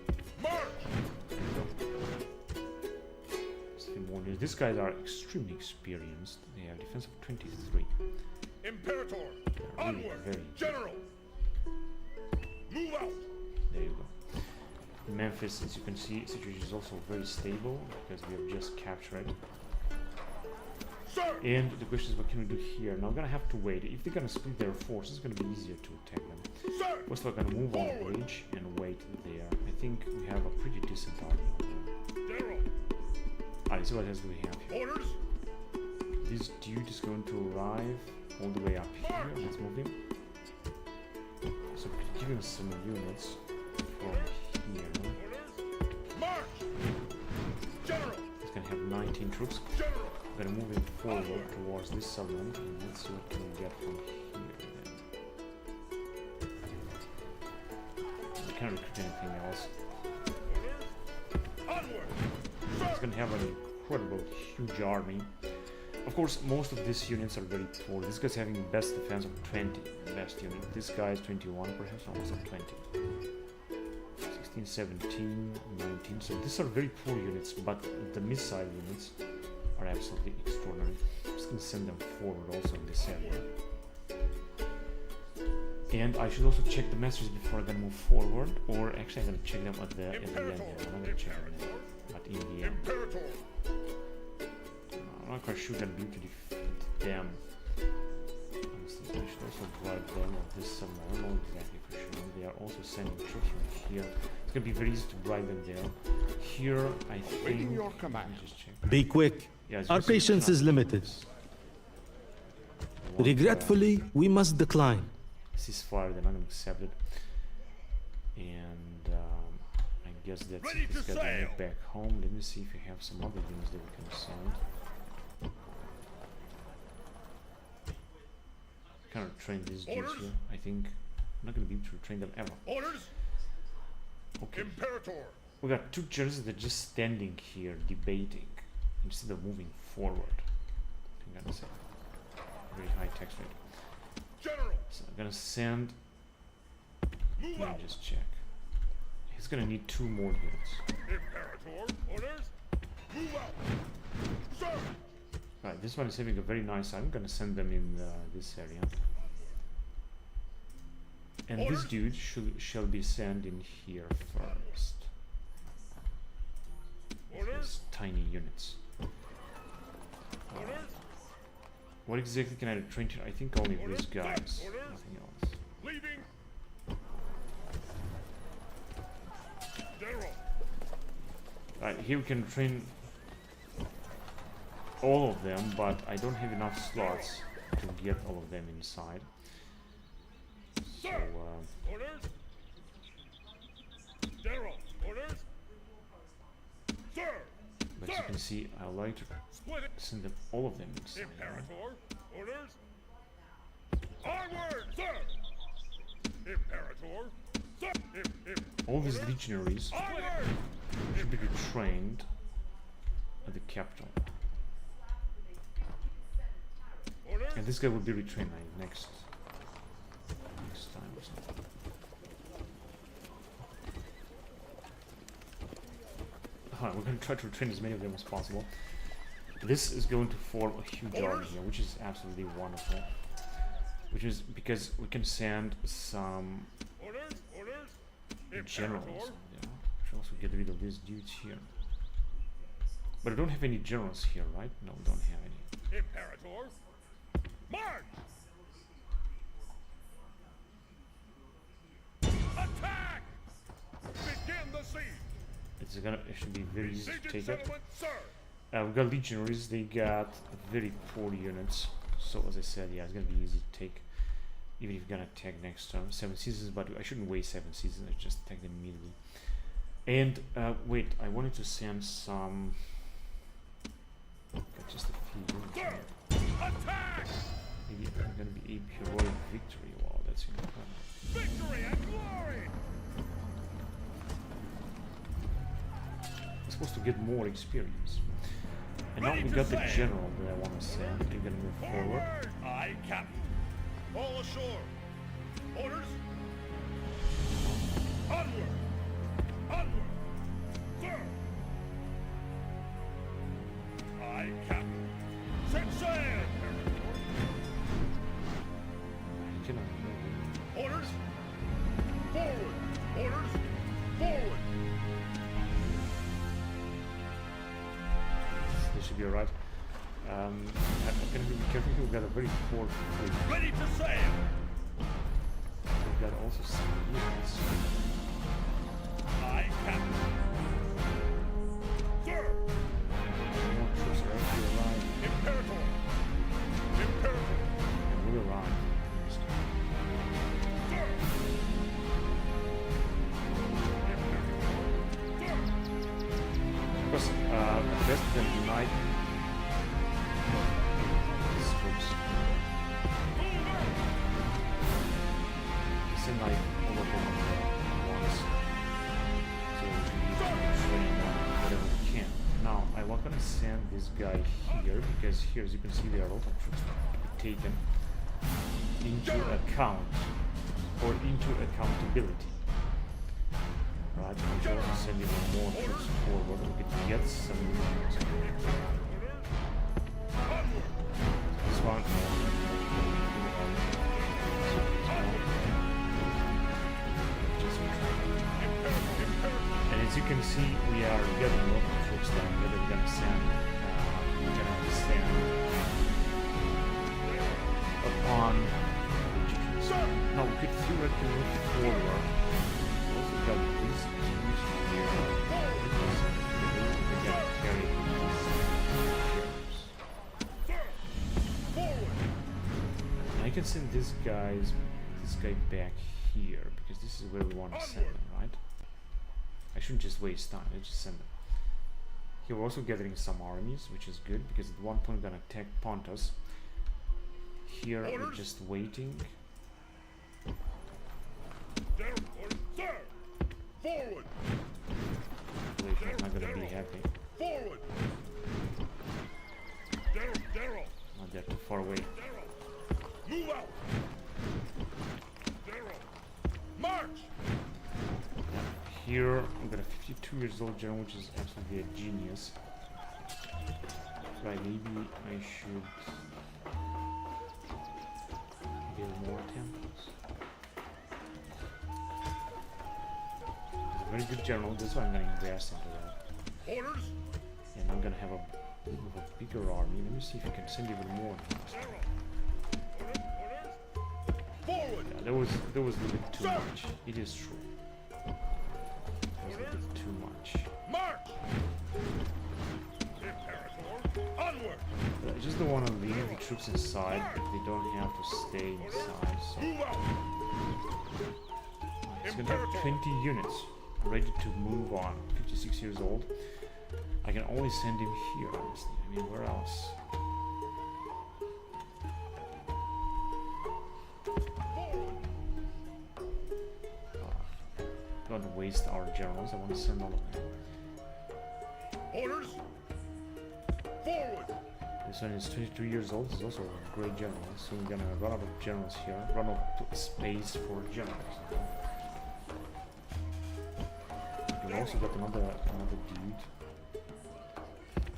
Just a few more units. These guys are extremely experienced. They have defense of 23. Imperator, Really onward, very General. Move out. There you go. In Memphis, as you can see, situation is also very stable because we have just captured it. Sir. And the question is, what can we do here? Now I'm gonna have to wait. If they're gonna split their forces, it's gonna be easier to attack them. Sir. First of all, I'm gonna move on bridge and wait there. I think we have a pretty decent army. General. Alright, so what else do we have here? Orders. This dude is going to arrive all the way up here. Let's move him. So we could give him some units from here. Orders. March. General. He's gonna have 19 troops. General. We're gonna move him forward towards this settlement, and let's see what can we get from here. We can't recruit anything else. Orders. Onward. He's gonna have an incredible, huge army. Of course, most of these units are very poor. This guy's having best defense of 20, best unit. This guy is 21, perhaps almost at 20. 16, 17, 19. So these are very poor units, but the missile units are absolutely extraordinary. I'm just gonna send them forward also in this area. And I should also check the messages before I'm gonna move forward, or actually I'm gonna check them at the end. I'm not gonna check them now, but in the end. Imperator. I'm not quite sure that we to defeat them. Honestly, I should also drive them at this somewhere. I don't know exactly for sure. They are also sending troops from here. It's gonna be very easy to drive them there. Here, I think. Waiting your Let command. me just check. Be quick. Yeah, as you Our can see, patience is limited. I want, Regretfully, we must decline. ceasefire, they're not gonna accept it. And I guess that's Ready it. Let's to get them sail. back home. Let me see if we have some other units that we can send. Can't train these dudes Orders. here. I think I'm not gonna be able to train them ever. Orders. Okay. Imperator. We got 2 generals that are just standing here debating instead of moving forward. I'm gonna say very high tax rate. General. So I'm gonna send. Move Let out. me just check. He's gonna need 2 more units. Imperator. Orders. Move out. Sir. Right, this one is having a very nice. I'm gonna send them in this area. And Orders. this dude shall be sent in here first. Orders. His tiny units. Orders. What exactly can I train here? I think only these guys. Orders. Nothing else. Leaving. General. Right, here we can train all of them, but I don't have enough slots to get all of them inside. So, Sir. Orders. General. Orders. Sir. but as you can see, I like to Split it. send them all of them inside. Imperator. Orders. Onward, sir. Imperator. Sir. All these legionaries Onward. should be retrained at the capital. Orders. And this guy will be retrained like next time or something. We're going to try to retrain as many of them as possible. This is going to form a huge army here, which is absolutely wonderful. Which is because we can send some Orders. Orders. generals. Imperator. Yeah, we should also get rid of these dudes here. But I don't have any generals here, right? No, we don't have any. Imperator. March. Attack. Begin the siege. It should be very easy to Siege take it. settlement, sir. We've got legionaries, they got very poor units. So as I said, yeah, it's gonna be easy to take. Even if you're gonna attack next turn. 7 seasons, but I shouldn't waste 7 seasons, I just attack them immediately. And wait, I wanted to send some. Got just a few units. Sir. here. Attack. Maybe I'm gonna be a heroic victory. Wow, that's incredible. Victory and glory. supposed to get more experience. And now we got the general that I want to send. We're gonna move forward. Aye, Captain. All ashore. Orders. Onward. Onward. Sir. Aye, Captain. Set sail. I cannot move. Orders. Forward. Orders. Forward. This should be alright. I'm gonna be careful here. We've got a very poor fleet. Ready to sail. We've got also some units. Aye, Captain. Sir. More troops are actually arriving. Imperator. Imperator. And will arrive. Sir. Imperator. Sir. Of course, at best we can unite these troops. Send like all of them at once. So we can train whatever we can. Now, I'm not gonna send this guy here because here, as you can see, there are a lot of troops that have to be taken into account or into accountability. Right, I'm sure to send even more troops forward. We could get some units. This one. And as you can see, we are getting a lot of troops down here that we're gonna send. We're gonna send upon. No, we could theoretically move forward. We also got these troops here. Because we're gonna carry these troops. And I can send this guy back here because this is where we want to send them, right? I shouldn't just waste time. Let's just send them. Here we're also gathering some armies, which is good because at one point we're gonna attack Pontus. Here we're just waiting. Sir. Forward. He's not gonna be happy. Forward. Daryl. Oh, they're too far away. Daryl. Move out. Daryl. March. Here we've got a 52 years old general, which is absolutely a genius. Right, maybe I should build more temples. He's a very good general. This one I'm gonna invest into that. Orders. And I'm gonna have a bit of a bigger army. Let me see if I can send even more. Daryl. Orders. Forward. Yeah, that was a little bit too much. It is true. That was a little bit too much. March. Imperator. Onward. But I just don't want to leave the troops inside if they don't have to stay inside. So Move out. he's gonna have 20 units ready to move on. 56 years old. I can only send him here, honestly. I mean, where else? Don't waste our generals. I want to send all of them. Orders. Forward. This one is 22 years old. He's also a great general. So we're gonna run out of generals here. Run out of space for generals. We've also got another dude.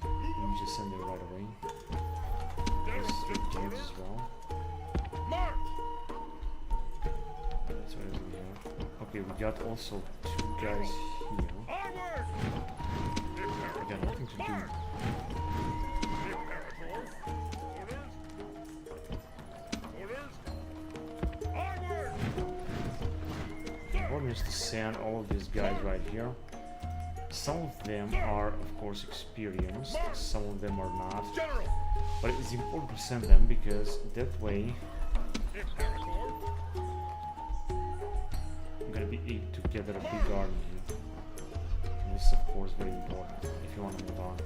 Let me just send him right away. There's the dudes as well. March. That's what we have. Okay, we got also two guys here. Onward. I got nothing to do. Imperator. Orders. Onward. The important is to send all of these guys right here. Some of them are, of course, experienced. Some of them are not. General. But it's important to send them because that way Imperator. I'm gonna be able to gather a big army. And this is, of course, very important if you want to move on.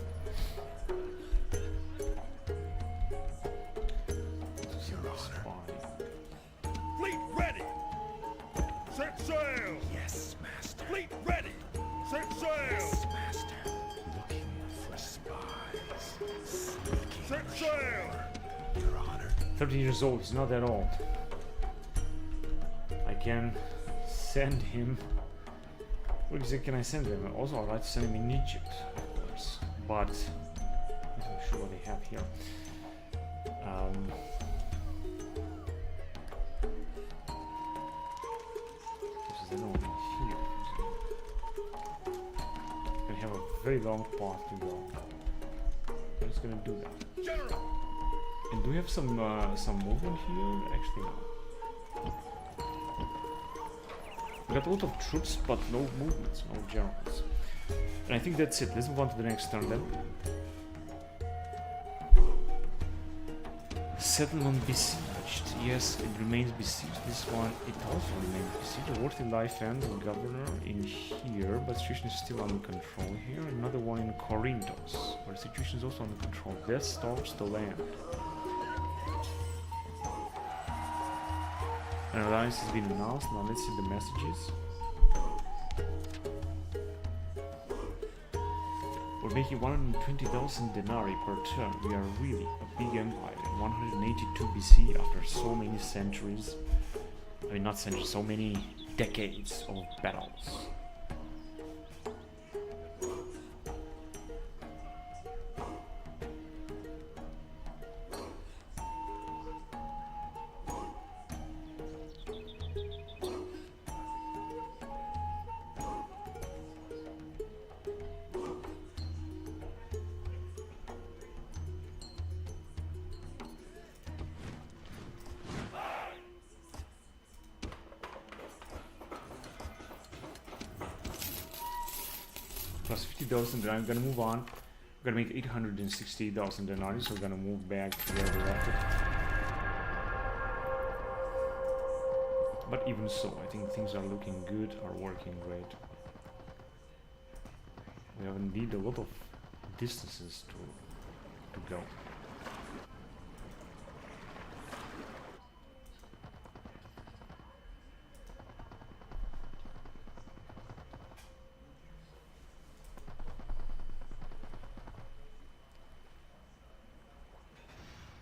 Your Honor. Fleet ready. Set sail. Yes, Master. Fleet ready. Set sail. Yes, Master. 13 years old, he's not that old. I can send him. What exactly can I send him? Also, I'd like to send him in Egypt, of course. But I'm not sure what they have here. This is another one here. Gonna have a very long path to go. I'm just gonna do that. General! And do we have some movement here? Actually, no. We got a lot of troops, but no movements, no generals. And I think that's it. Let's move on to the next turn then. Settlement besieged. Yes, it remains besieged. This one, it also remains besieged. A worthy life and governor in here, but the situation is still under control here. Another one in Corinthos, where the situation is also under control. That stops the land. An alliance has been announced. Now let's see the messages. We're making 120,000 denarii per turn. We are really a big empire. In 182 BC, after so many centuries, I mean not centuries, so many decades of battles. Plus 50,000, then I'm gonna move on. We're gonna make 860,000 denarii, so we're gonna move back to where we left it. But even so, I think things are looking good, are working great. We have indeed a lot of distances to go.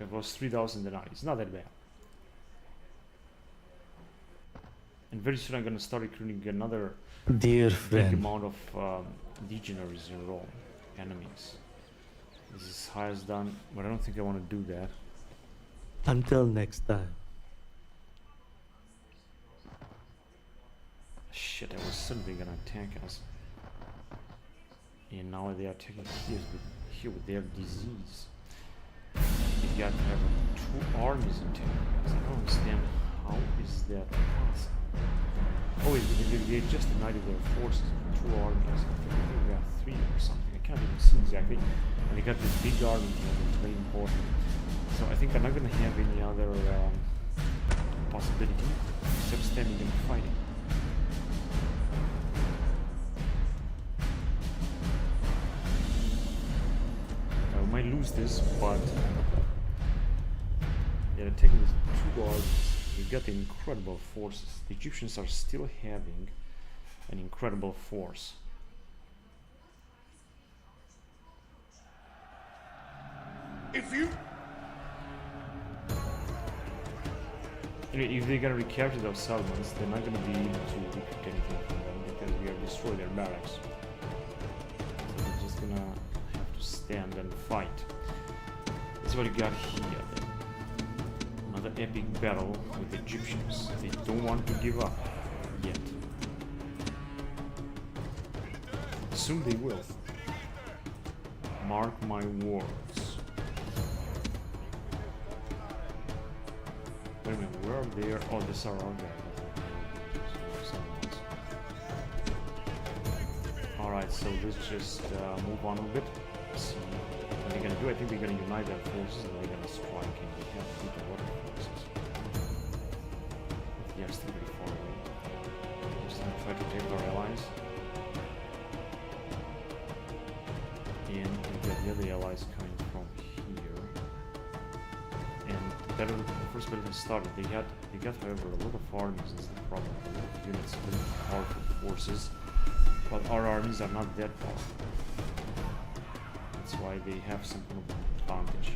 It was 3,000 denarii. It's not that bad. And very soon I'm gonna start recruiting another Dear big friend, amount of legionaries in Rome, enemies. This is highest done, but I don't think I want to do that. until next time. Shit, I was suddenly gonna attack us. And now they are attacking here with their disease. You got to have 2 armies attacking us. I don't understand how is that possible. Oh, they just united their forces in 2 armies. I think we got 3 or something. I can't even see exactly. And they got this big army here that's very important. So I think I'm not gonna have any other possibility except standing and fighting. I might lose this, but they're taking these 2 armies. We've got incredible forces. The Egyptians are still having an incredible force. If you... If they're gonna recapture those settlements, they're not gonna be able to recruit anything from them because we have destroyed their barracks. So they're just gonna have to stand and fight. That's what you got here then. Another epic battle with the Egyptians. They don't want to give up yet. Soon they will. Mark my words. Wait a minute, where are they? Oh, these are our guys. Alright, so let's just move on a bit. See what they're gonna do. I think they're gonna unite their forces and they're gonna strike, and they have a bit of water forces. But they are still very far away. Just gonna try to take our allies. And we got the other allies coming from here. And the first battle has started. They got, however, a lot of armies. Is the problem. A lot of units, very powerful forces, but our armies are not that powerful. That's why they have some kind of advantage.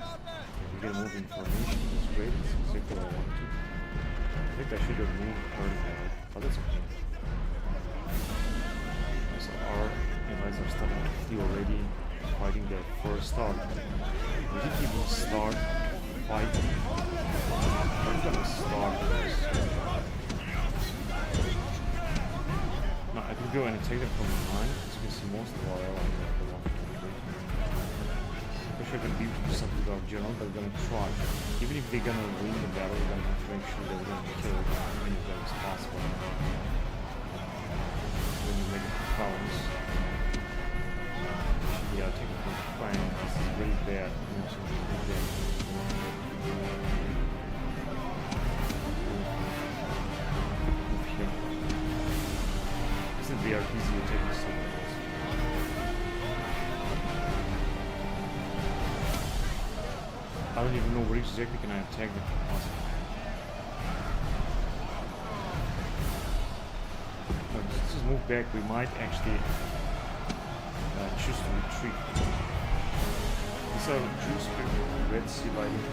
We get moving formation, that's great, that's exactly what I want to. I think I should have moved earlier, but that's okay. So our allies are starting to feel already fighting their first start. We didn't even start fighting. We're gonna start this. Now I can go and take them from behind, as you can see most of our allies are the ones I'm sure gonna be something with our general, but we're gonna try. Even if they're gonna win the battle, we're gonna have to make sure that we're gonna kill as many of them as possible. When you make it balance. Yeah, I'll take it from the flank. This is really bad. Move here. Isn't it very easy to take this somewhere else? I don't even know where exactly can I attack them. Awesome. Let's just move back. We might actually choose to retreat. These are Jews with Red Sea lighting.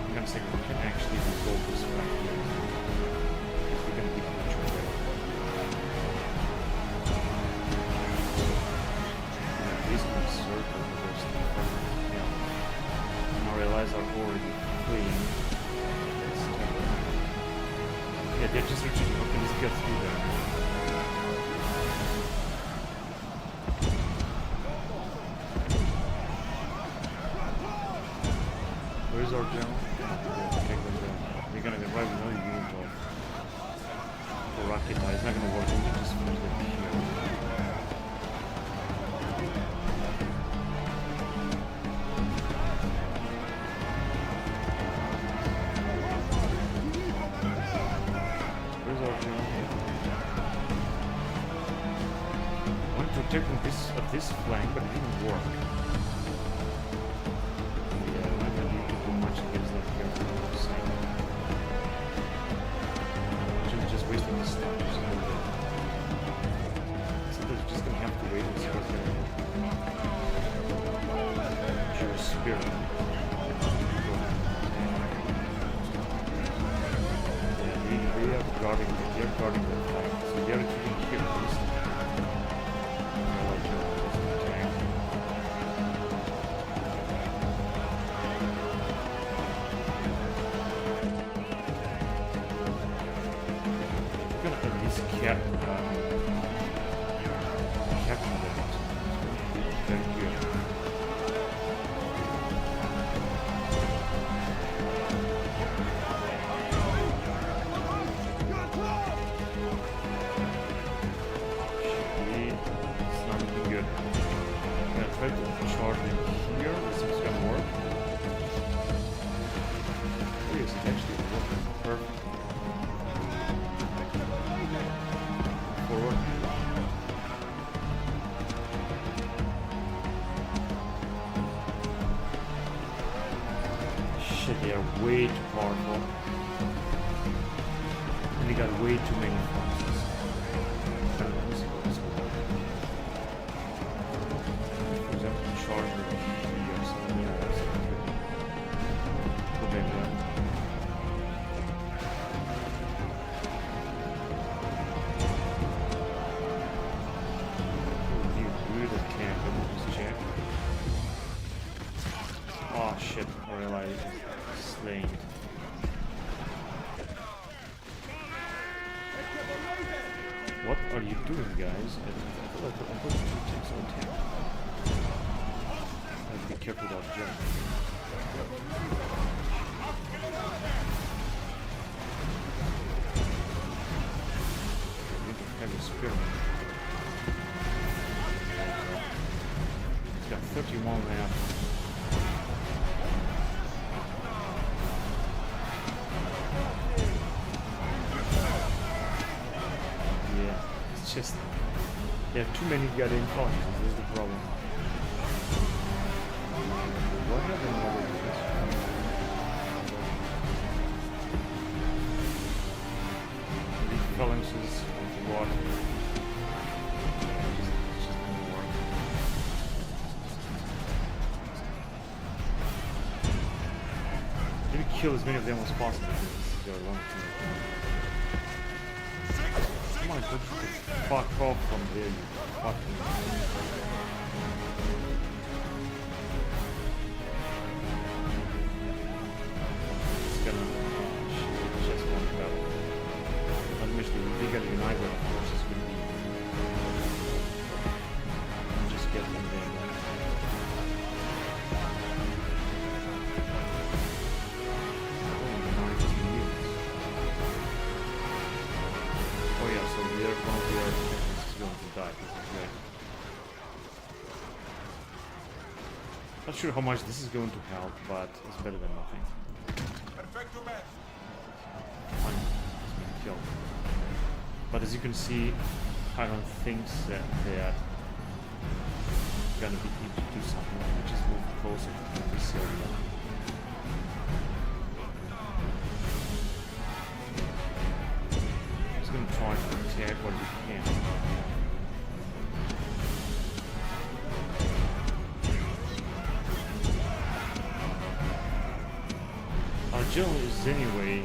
I'm gonna say we can actually resolve this right here. We can keep the trade there. Basically circle the rest of the fight. Yeah. Our allies are already fleeing. Yeah, they're just retreating. Okay, let's get through there. Where's our general? Take them down. They're gonna get right with another unit of rocket. It's not gonna work. We can just finish them here. Where's our general? I wanted to protect them this flank, but it didn't work. Just wasting this time. So they're just gonna have to wait and see what's gonna happen. Pure spirit. Yeah, they are guarding the flag. So they are keeping here at least. They are way too powerful. And they got way too many forces. For example, charge with here or something. Yeah, that's go back there. Weird camp, let me just check. Oh shit, I realized. Slain. What are you doing, guys? I feel like I'm going to take some attack. I have to be careful about jump. I need to have a spearman. It's got 31 now. Just, yeah, too many goddamn colonies, this is the problem. What happened over this? These phalanxes of what? It's just gonna work. kill as many of them as possible. This is their long term. Come on, fuck off from there, you fucking. It's gonna just one battle. Not much the bigger the United forces will be. Just get them there. Oh yeah, so one of the air defenses is going to die. This is great. Not sure how much this is going to help, but it's better than nothing. One has been killed. But as you can see, Iron thinks that they're gonna be able to do something, which is move closer to this area. Just gonna try to attack what we can. Our general is anyway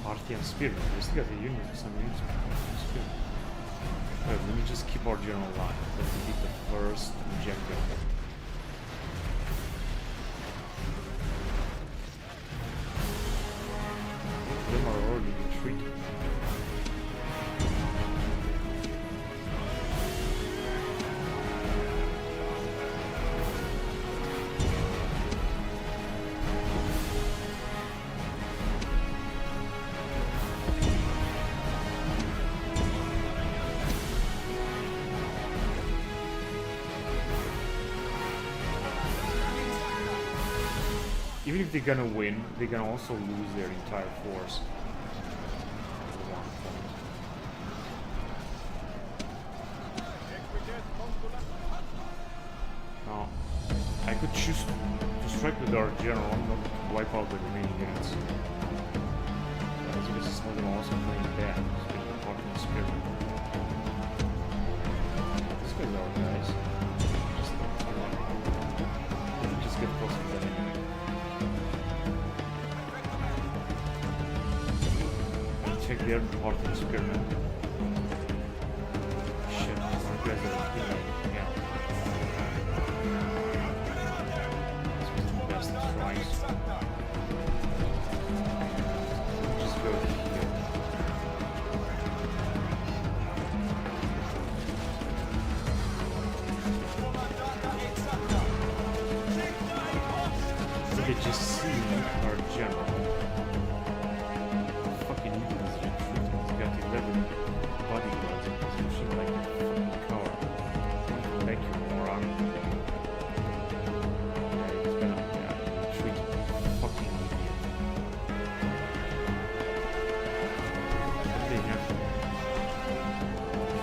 Parthian Spirit. We still got the Union for some reason. Spirit. Wait, let me just keep our general alive. Let's defeat the first objective. Them are already retreating. Even if they're gonna win, they're gonna also lose their entire force. At one point. Now, I could choose to strike with our general, not to wipe out the remaining units. But as you can see, some of them are also playing bad, especially the Parthian Spirit. These guys are guys. Just get close to that enemy. Check the Parthian experiment. Shit, these guys are killing everything else. This was the best tries. Just go here. Look at just see our general. Fucking evil is retreating. He's got 11 bodyguards in position like a fucking coward. Thank you, moron. Yeah, he's gonna retreat. Fucking idiot. What do they have?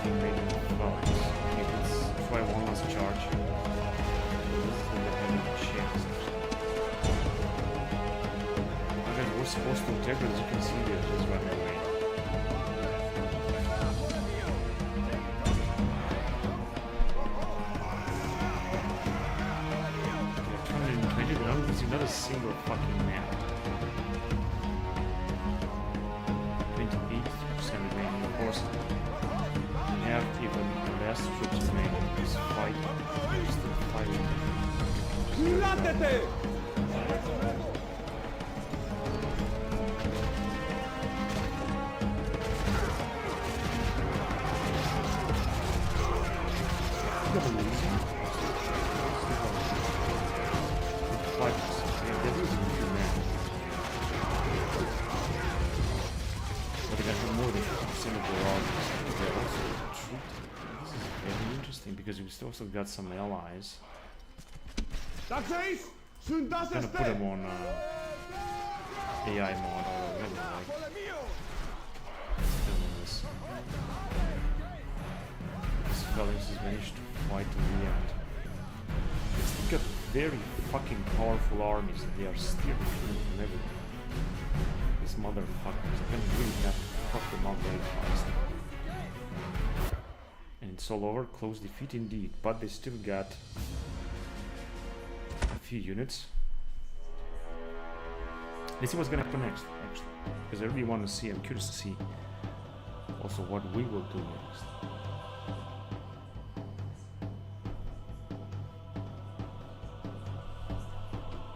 Invading foes. Okay, let's try one last charge. This is the having a chance. We're supposed to attack, but as you can see, they're just running away. Yeah, 220, but I don't see not a single fucking map. 28% remaining, of course. We have even less troops remaining. This fight is still fighting. Because we still also got some allies. I'm gonna put them on AI mod or whatever, like this. This Phalanx has managed to fight to the end. It's got very fucking powerful armies and they are still retreating from everything. This these motherfuckers. I'm gonna really have to fuck them up very fast. And it's all over. Close defeat indeed. But they still got a few units. Let's see what's gonna happen next, actually. Because I really want to see, I'm curious to see also what we will do next.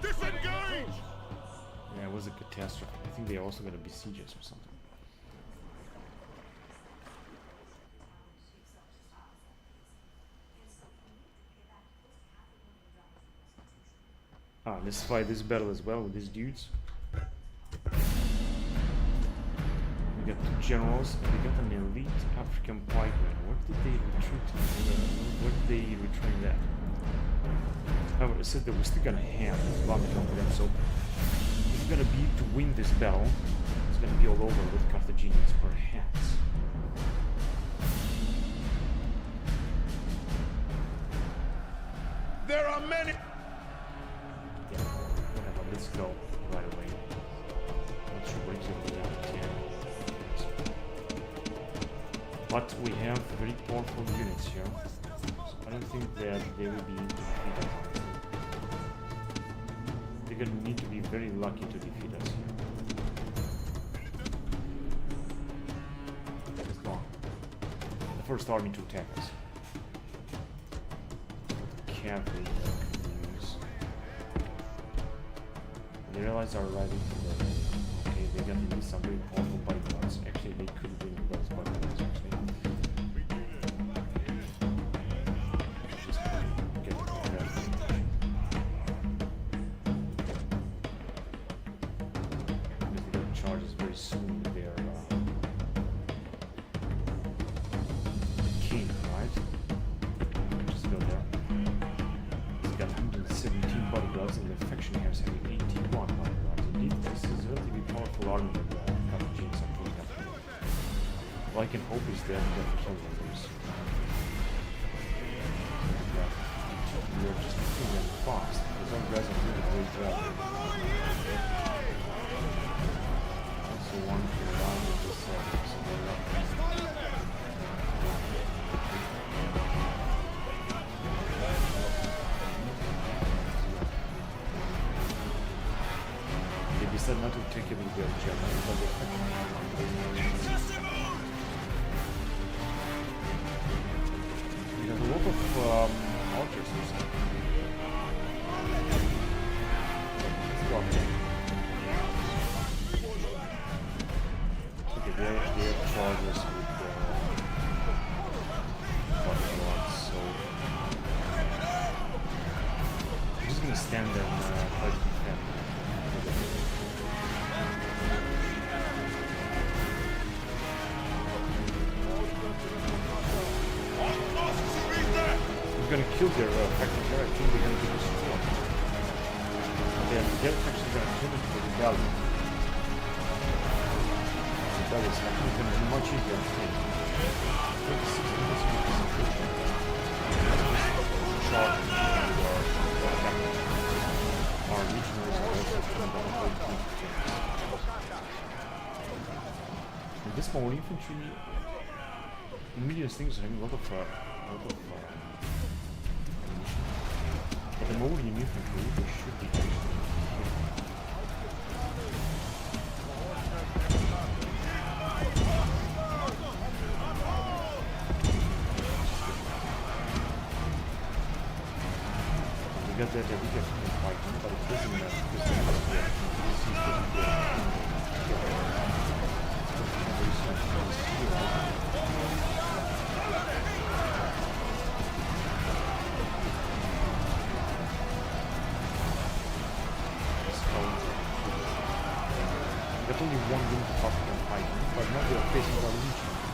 Disengage! Yeah, it was a catastrophe. I think they're also gonna besiege us or something. Ah, let's fight this battle as well with these dudes. We got two generals, and we got an elite African pikeman. Where did they retreat? Where did they retrain that? However, it said that we're still gonna have this long jump for them, so it's gonna be to win this battle. It's gonna be all over with Carthaginians, perhaps. There are many. Yeah, whatever, let's go right away. Not sure what exactly happened here. But we have very powerful units here. So I don't think that they will be able to defeat us. They're gonna need to be very lucky to defeat us here. Let's go on. The first army to attack us. Cavalry. They realize are arriving today. Okay, they got to use some very powerful bodyguards. Actually, they could win with those bodyguards, actually. Just get prepared. Because they got charges very soon with their king, right? Just go there. He's got 117 bodyguards and the faction here is having 81 bodyguards. Indeed, this is a relatively powerful army that the Carthaginians are putting up. All I can hope is that we don't kill them loose. We are just killing them fast, because our guys are doing a great job. Also want to align with this They decided not to take it with their Germany, but they we have a lot of archers or something. Let's go up there. Okay, they have charges with bodyguards, so I'm just gonna stand there and try to defend. We're gonna kill their faction here. I think they're gonna do this as well. Their faction is gonna kill it for the bellow. The bellow is gonna be much easier to take. 26 minutes with this equation. Charge our legionaries are also coming down very quickly. And this small infantry, medium things are having a lot of but the Mongolian infantry, they should be actually we got that we got fighting, but it doesn't matter because we have got only one unit of African fighting, but now they are facing our legionaries.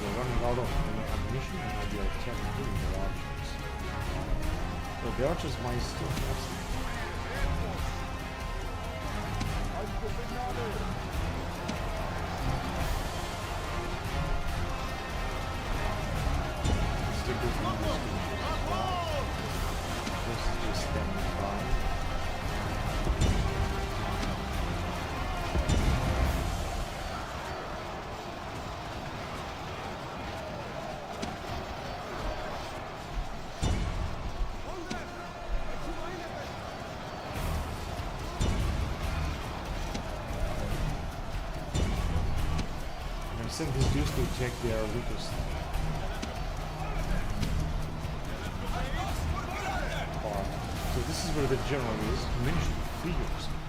They're running out of ammunition and now they are attacking the archers. So the archers might still have some. This is just standing by. Send these dudes to check their weakest part. So this is where the general is. He managed to free yourself.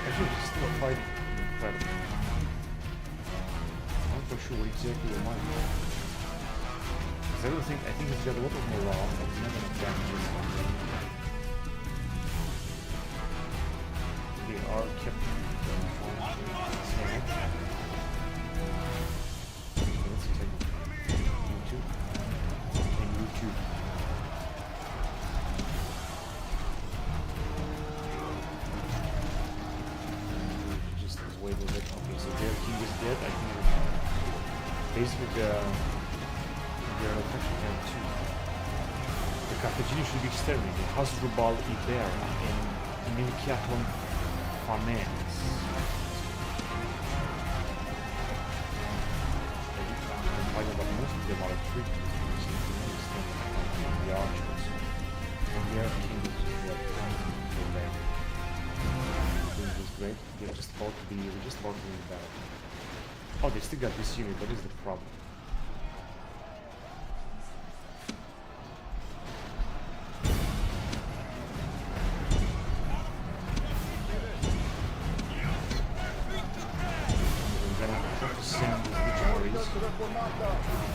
Actually, he's still fighting. Incredible. I'm not for sure what exactly it might be. Because I think he's got a lot of morale, but he's not gonna damage it. They are kept let's check YouTube and YouTube. Just wait a bit. Okay, so their king is dead. I think basically their affection have two. The Carthaginians should be exterminated. Hasdrubal Ibera and Milkiaton Farmans. I know that most of them are treated the archers. And the other king is just what doing this great. They're just about to be in battle. Oh, they still got this unit. What is the problem?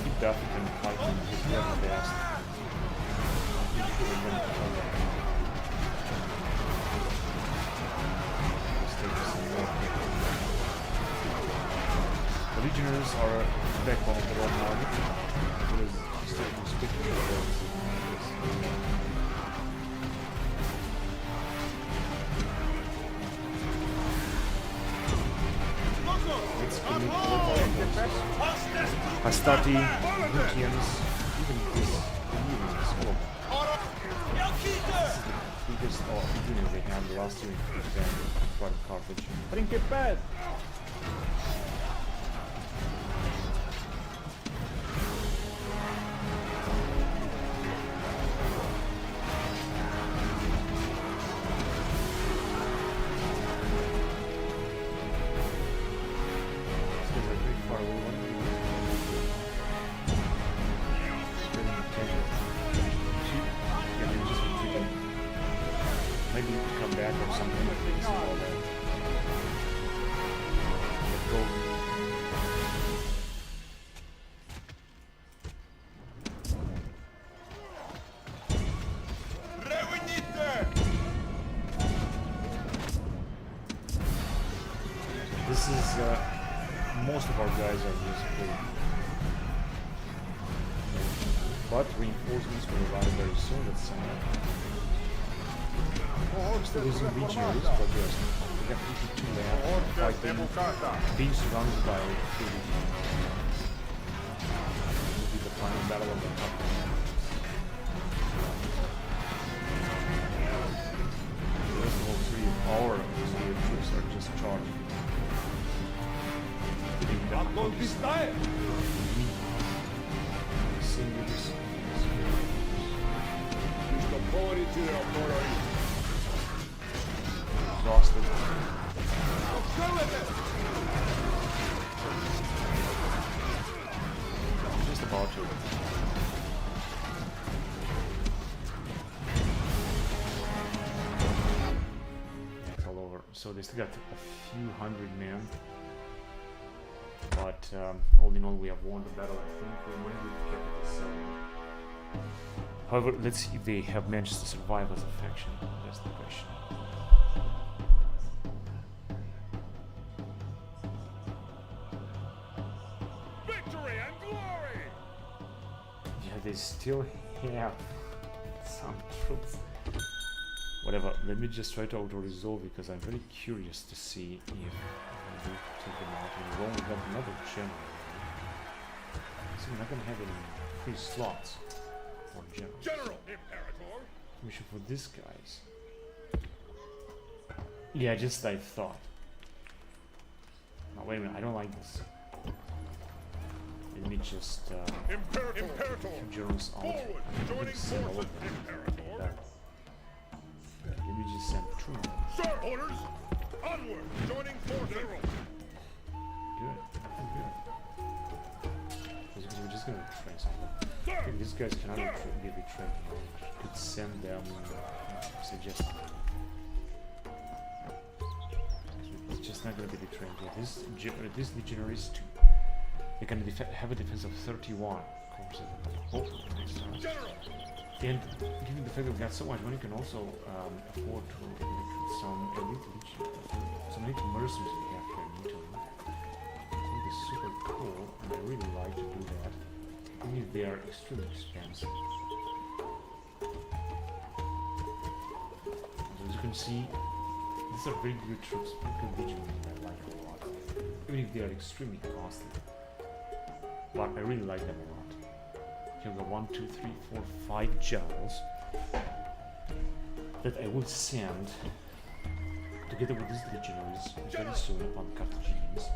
Keep that and fight him his level best. The legionnaires are the backbone of the Roman army. It is still speaking of the Hastati, Lucians, even this Illyrians. This is the biggest unit they had the last year in front of Carthage. Principes! This is, most of our guys are basically, but reinforcements will arrive very soon. That's still losing legionaries, but yes, we have 52 left fighting, being surrounded by 3 legionaries. This will be the final battle of the top. The rest of all 3 of our troops are just charging. Exhausted. Just about to. It's all over. So they still got a few hundred men. But all in all, we have won the battle. I think we might have kept this. However, let's see if they have managed to survive as a faction. That's the question. Victory and glory! Yeah, they still have some troops. Whatever. Let me just try to auto-resolve because I'm very curious to see if to do, take them out. And we've only got another general. So we're not gonna have any free slots for generals. General Imperator. Mission for these guys. Yeah, just I thought. No, wait a minute, I don't like this. Let me just Imperator. keep generals out. Forward. I'm gonna Joining send all forces. of them Imperator. back. Let me just send 2 more. Sir, orders. Onward. Joining forces. General. Good. Good. Because we're just gonna train something. Sir. Okay, these guys cannot be betrayed. Could send them suggest. It's just not gonna be betrayed. Yeah, these legionaries too. They can have a defense of 31. Of course, hopefully next time. General. And given the fact that we've got so much money, you can also afford to recruit some elite legion, some elite mercenaries we have here in Italy. I think it's super cool, and I really like to do that. Even if they are extremely expensive. So as you can see, these are very good troops, very good legion that I like a lot. Even if they are extremely costly. But I really like them a lot. Here we go 1, 2, 3, 4, 5 generals that I will send together with these legionaries very soon upon Carthaginians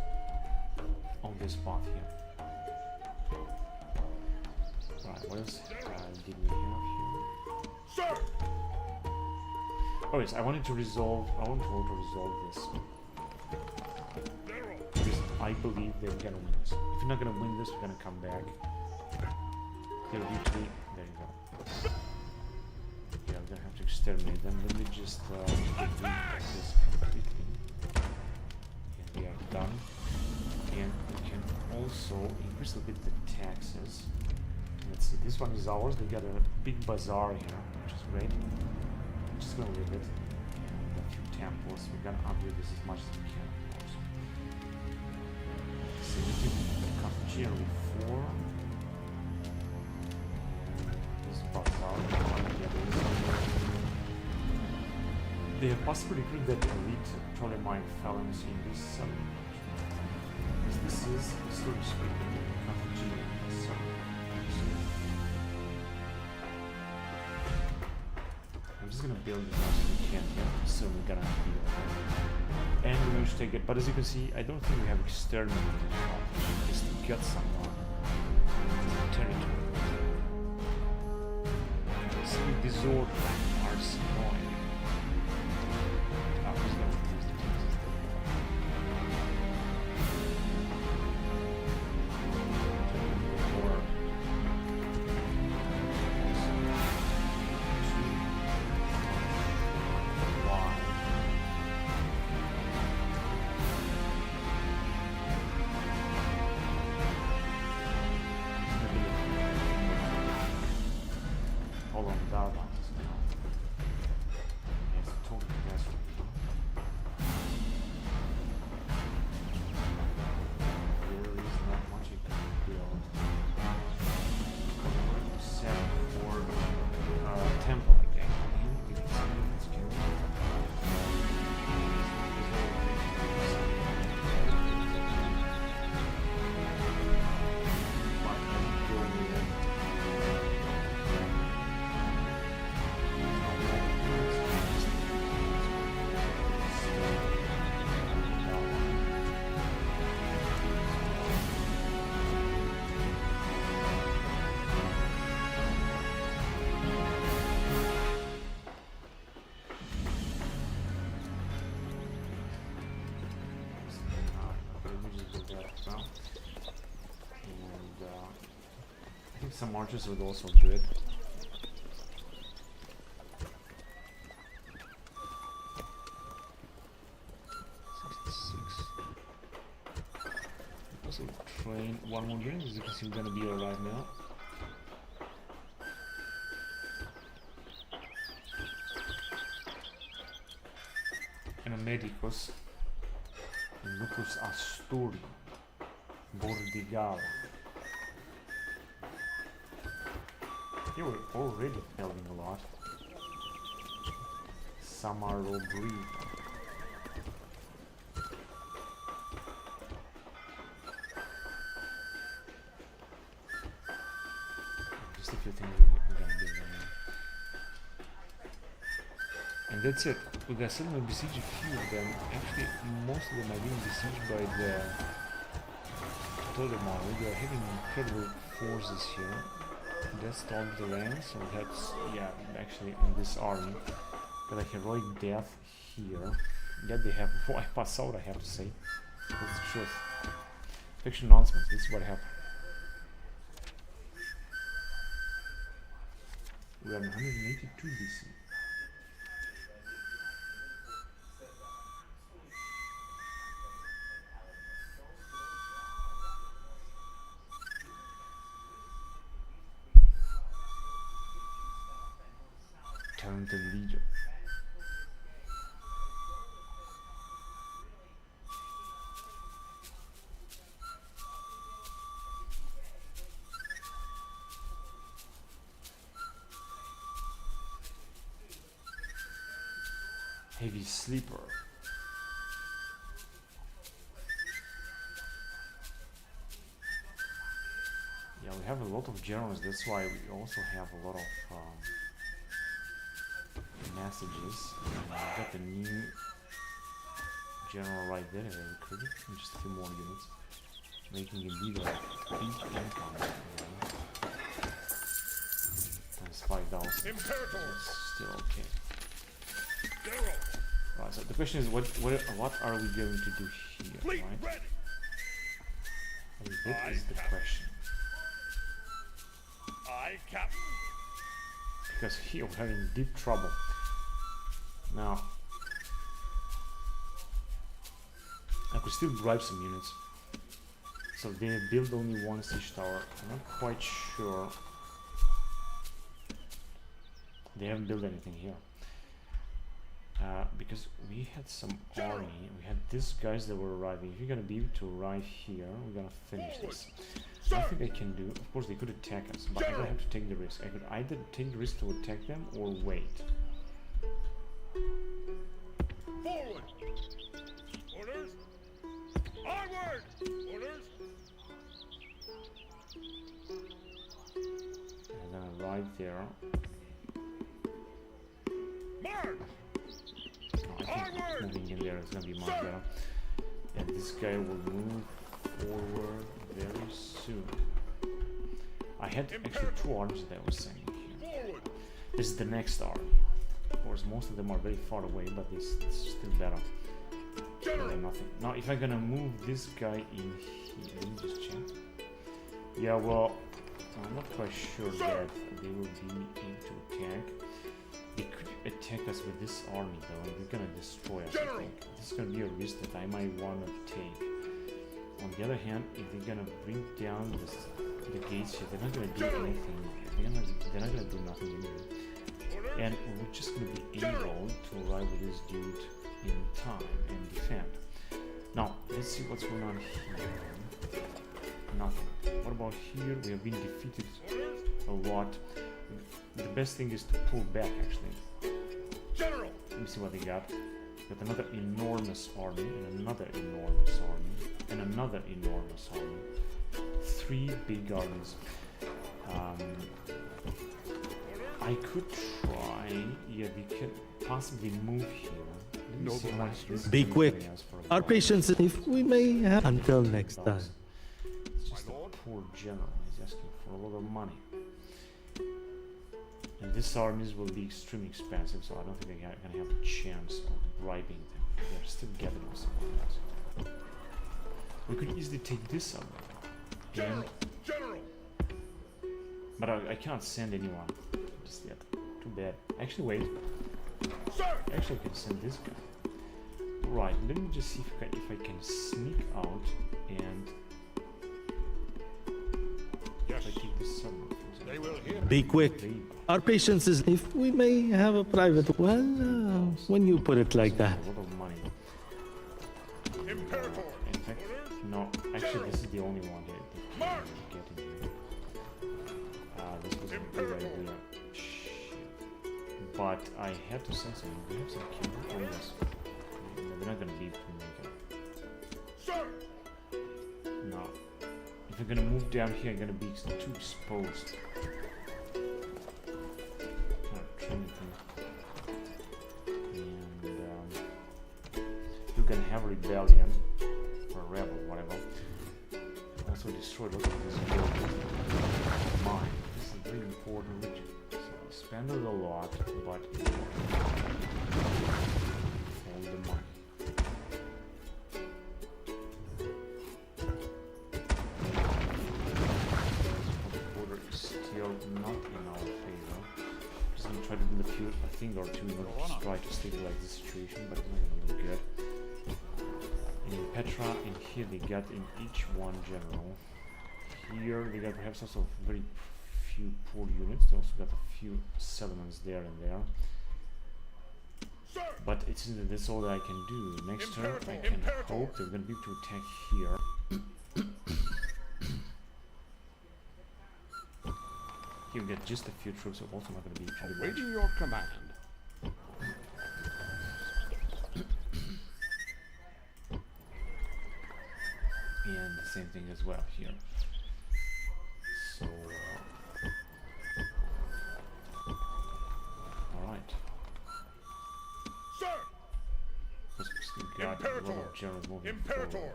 on this path here. Right, what else did we have here? Sir. Oh yes, I want to auto-resolve this. General. Because I believe they're gonna win this. If you're not gonna win this, we're gonna come back. Clear victory. There you go. Yeah, we're gonna have to exterminate them. Let me just delete this completely. And we are done. And we can also increase a bit the taxes. Let's see, this one is ours. We got a big bazaar here, which is great. I'm just gonna leave it. And a few temples. We're gonna upgrade this as much as we can, of course. So we can Carthaginian reform. This bazaar. They have possibly recruited that elite Ptolemaic phalanx in this settlement. This is, historically speaking, Carthaginian settlement. I'm just gonna build as much as we can here, so we're gonna build. And we're going to take it, but as you can see, I don't think we have exterminated just to get someone territory. See, disorder are annoying. Oh, he's gonna use the taxes. Or hold on, that one is now. Yes, totally that's right. There is not much you can build. Set for temple again. We can see this some archers would also do it. Also train one more game, as you can see we're gonna be alive now. And a Medicus, and Lucus Asturium, Bordigala. Here we're already building a lot. Samaro Breed. that's it. We got suddenly besiege a few of them. Actually, most of them are being besieged by the Totemon. We are having incredible forces here. That's all the land, so that's, yeah, actually in this army. Got a heroic death here. Yeah, they have wiped us out, I have to say. That's the truth. Fiction announcements, this is what happened. We are 182 BC. Talented leader. Heavy sleeper. Yeah, we have a lot of generals, that's why we also have a lot of messages. And I've got the new general right there, I recruited, and just a few more units. Making indeed a big income. Times 5,000. Imperatores. Still okay. General. Right, so the question is, what are we going to do here, Fleet right? ready. That is the question. Aye, Captain. Because here we're having deep trouble. Now, I could still bribe some units. So they build only one siege tower. I'm not quite sure. They haven't built anything here. Because we had some army, we had these guys that were arriving. If you're gonna be able to arrive here, we're gonna finish this. I think I can do, of course they could attack us, but I don't have to take the risk. I could either take the risk to attack them or wait. Forward. Orders. Onward. Orders. And then arrive there. March. I think moving in there is gonna be much better. And this guy will move forward very soon. I had actually two armies that I was sending here. Forward. This is the next army. Of course, most of them are very far away, but it's still better than nothing. Now, if I'm gonna move this guy in here, let me just check. Yeah, well, I'm not quite sure that they will be able to attack. They could attack us with this army though, and they're gonna destroy us, I think. This is gonna be a risk that I might wanna take. On the other hand, if they're gonna bring down the gates here, they're not gonna do anything. They're not gonna do nothing anyway. And we're just gonna be able to arrive with this dude in time and defend. Now, let's see what's going on here. Nothing. What about here? We have been defeated a lot. The best thing is to pull back, actually. General. Let me see what they got. Got another enormous army, and another enormous army, and another enormous army. 3 big armies. I could try. Yeah, we could possibly move here. Noble master. Be quick. Our patience, if we may have until next time. It's just a poor general. He's asking for a lot of money. And these armies will be extremely expensive, so I don't think they're gonna have a chance of bribing them. They're still gathering some armies. We could easily take this army. And, General. but I cannot send anyone just yet. Too bad. Actually, wait. Sir. Actually, I can send this guy. Right, let me just see if I can sneak out and Yes. if I take this summer. They will hear. Be quick. Our patience is, if we may have a private, well, when you put it like that. A lot of money. Imperator. In fact, no, actually this is the only one that March. I'm getting here. This was a good idea. Shit. But I had to send some. We have some cameras. They're not gonna be able to make it. Sir. No. If I'm gonna move down here, I'm gonna be too exposed. Can't try anything. gonna have a rebellion or a rebel, whatever. Also destroy lots of this building. Mine. This is a very important region. So we spend it a lot, but it's all the money. The border is still not in our favor. Just gonna try to build a few, a thing or two in order to try to stabilize the situation, but it's not gonna look good. In Petra, in here they got in each one general. Here they got perhaps also very few poor units. They also got a few settlements there and there. Sir! But it's that's all that I can do. Next turn I can hope they're gonna be able to attack here. Here we got just a few troops, so also not gonna be able to do much. Awaiting your command. And the same thing as well here. So, alright. Sir! We still got a lot of generals moving Imperator! forward.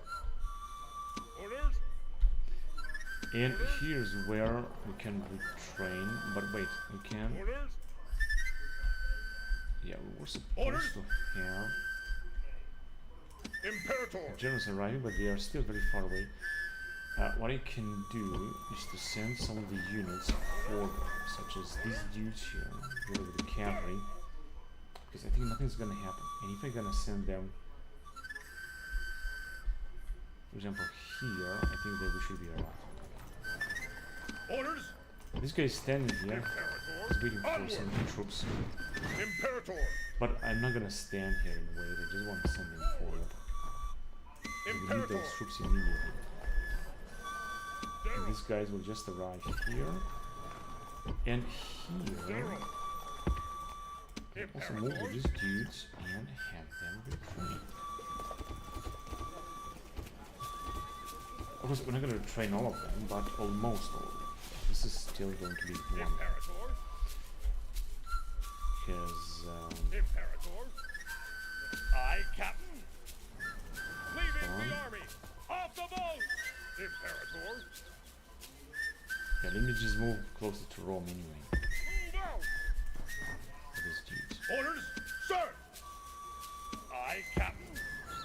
Orders? And here's where we can retrain, but wait, we can. Orders? Yeah, we were supposed to have Imperator! generals arriving, but they are still very far away. What I can do is to send some of the units forward, such as these dudes here, with the cavalry, because I think nothing's gonna happen. And if I'm gonna send them, for example, here, I think that we should be alright. Orders? This guy is standing here, Imperator! he's waiting for Onward! some troops, Imperator! but I'm not gonna stand here and wait. I just want to send them forward. We need Imperator! those troops immediately. And General! these guys will just arrive here and here. General! Also move with these dudes and have them retrain. Of course, we're not going to train all of them, but almost all of them. This is still going to be one. Imperator! Because, Imperator! Aye, Captain! Leaving Fine. the army! Off the boat! Imperator! yeah, let me just move closer to Rome anyway. Move out! For these dudes. Orders? Sir! Aye, Captain!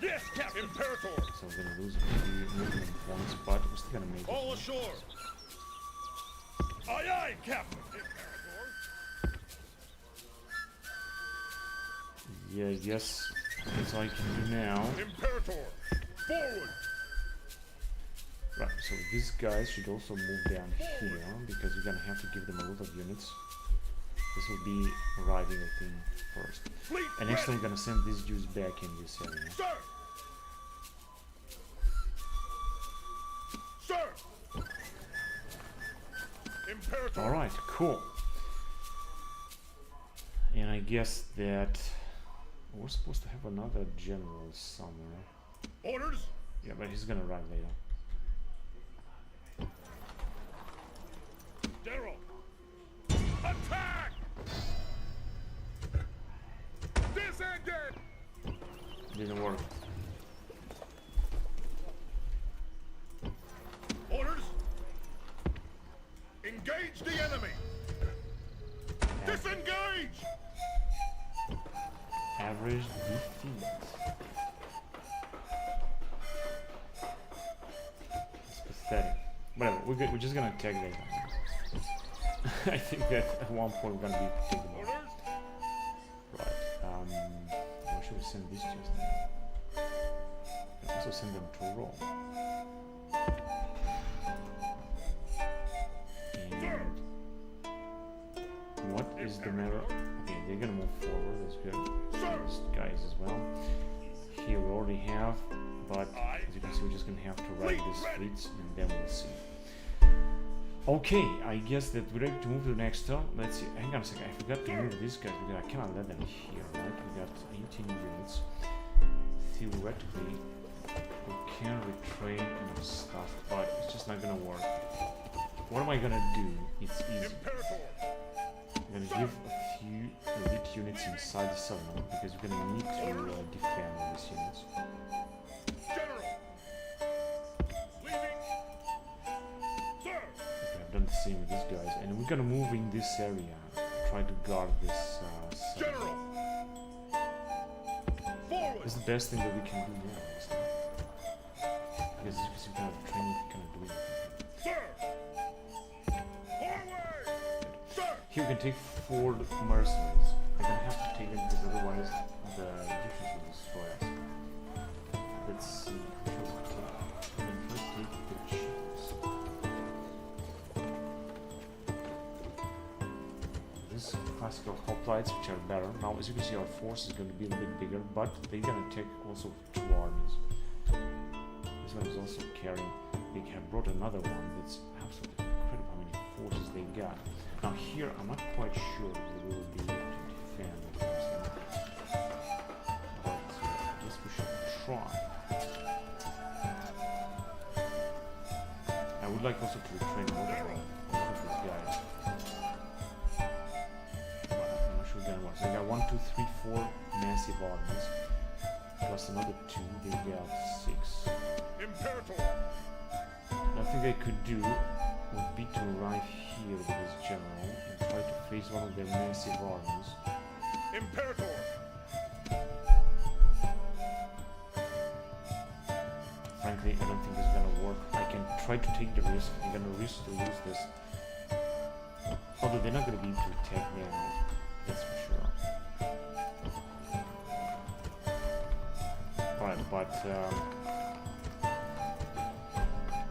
Yes, Captain! Imperator! So we're going to lose a few movement points, but we're still going to make All it. ashore! Aye, aye, Captain! Imperator! Yeah, I guess that's all I can do now. Imperator! Forward! Right, so these guys should also move down here, because we're gonna have to give them a lot of units. This will be arriving, I think, first. Fleet And next time ready. we're gonna send these Jews back in this area. Sir! Sir! Imperator! Alright, cool. And I guess that we're supposed to have another general somewhere. Orders? Yeah, but he's gonna arrive later. General! Attack! Disengage! Didn't work. Orders? Engage the enemy! Disengage! Average defeat. It's pathetic. Whatever, we're just gonna attack later. I think that at one point we're gonna be taking them. Orders? Right. Where should we send these Jews now? We can also send them to Rome. And what is the matter? Okay, they're gonna move forward. That's good. These guys as well. Here we already have, but as you can see, we're just gonna have to ride these fleets, and then we'll see. Okay, I guess that we're ready to move to the next turn. Let's see. Hang on a second. I forgot to move these guys because I cannot let them here, right? We got 18 units. Theoretically, we can retrain and stuff, but it's just not gonna work. What am I gonna do? It's easy. Imperator! I'm gonna give a few elite units inside the settlement because we're gonna need to defend all these units. General! Leaving! Sir! Okay, I've done the same with these guys, and we're gonna move in this area, try to guard this settlement. General! Forward! It's the best thing that we can do now, isn't it? Because we can have training, we can do it. Sir! Forward! Sir! Here we can take 4 mercenaries. I'm gonna have to take them because otherwise the Egyptians will destroy us. Let's see. Shall we take? I'm gonna try to take the chiefs. This classical hoplites, which are better. Now, as you can see, our force is going to be a little bit bigger, but they're gonna take also 2 armies. This one is also carrying. They have brought another one. That's absolutely incredible how many forces they got. Now here, I'm not quite sure if they will be able to defend against them, but I guess we should try. I would like also to train a lot of these guys, but I'm not sure we're gonna work. So I got 1, 2, 3, 4 massive armies, plus another 2. They got 6. Imperator! I think I could do would be to arrive here with this general and try to face one of their massive armies. Imperator! Frankly, I don't think it's gonna work. I can try to take the risk. I'm gonna risk to lose this. Although they're not gonna be able to attack now, that's for sure. Right, but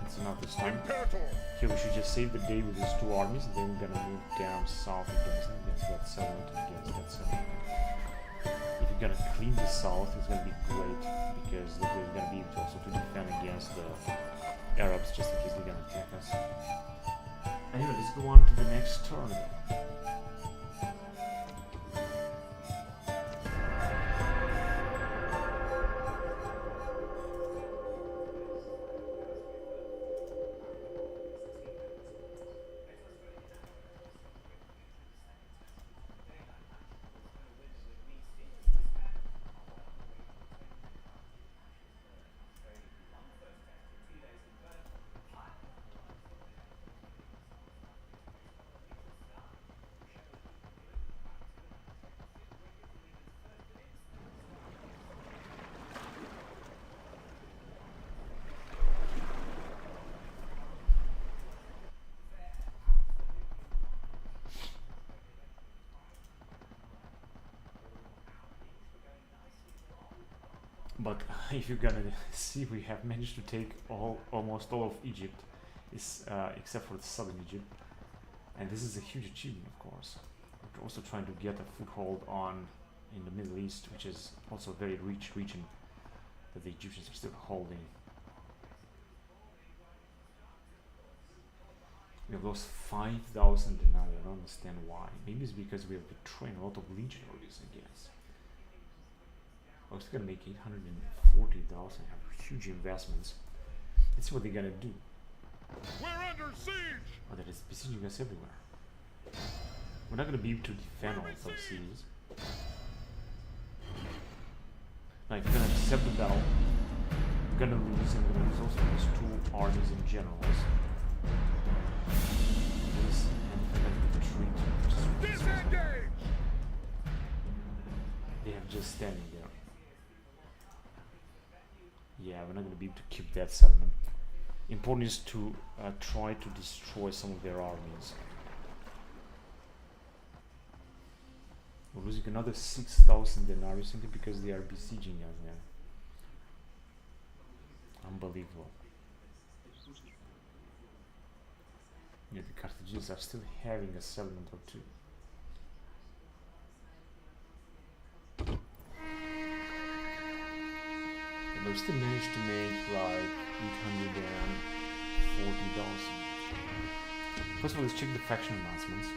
it's enough this time. Imperator! Here we should just save the day with these 2 armies, and then we're gonna move down south against that settlement, If you're gonna clean the south, it's gonna be great, because we're gonna be able to also to defend against the Arabs, just in case they're gonna attack us. Anyway, let's go on to the next turn then. But if you're gonna see, we have managed to take almost all of Egypt, except for the southern Egypt, and this is a huge achievement, of course. We're also trying to get a foothold in the Middle East, which is also a very rich region that the Egyptians are still holding. We have lost 5,000 denarii. I don't understand why. Maybe it's because we have to train a lot of legionaries, I guess. I was gonna make 840,000, have huge investments. Let's see what they're gonna do. We're under siege! Oh, that is besieging us everywhere. We're not gonna be able to defend all those seas. Now, if you're gonna accept the battle, we're gonna lose, and we're gonna lose also these 2 armies in generals. This, and if we're gonna retreat, Disengage! they have just standing there. Yeah, we're not going to be able to keep that settlement. Important is to try to destroy some of their armies. We're losing another 6,000 denarii simply because they are besieging us now. Unbelievable. Yeah, the Carthaginians are still having a settlement or 2. And we still managed to make like 840,000. First of all, let's check the faction announcements.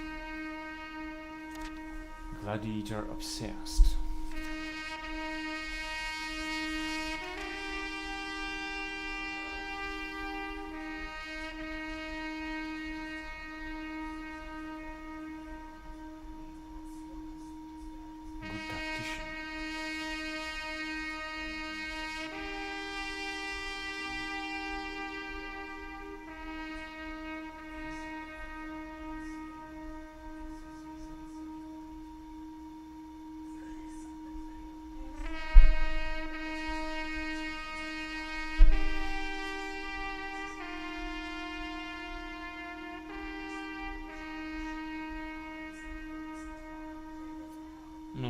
Gladiator obsessed.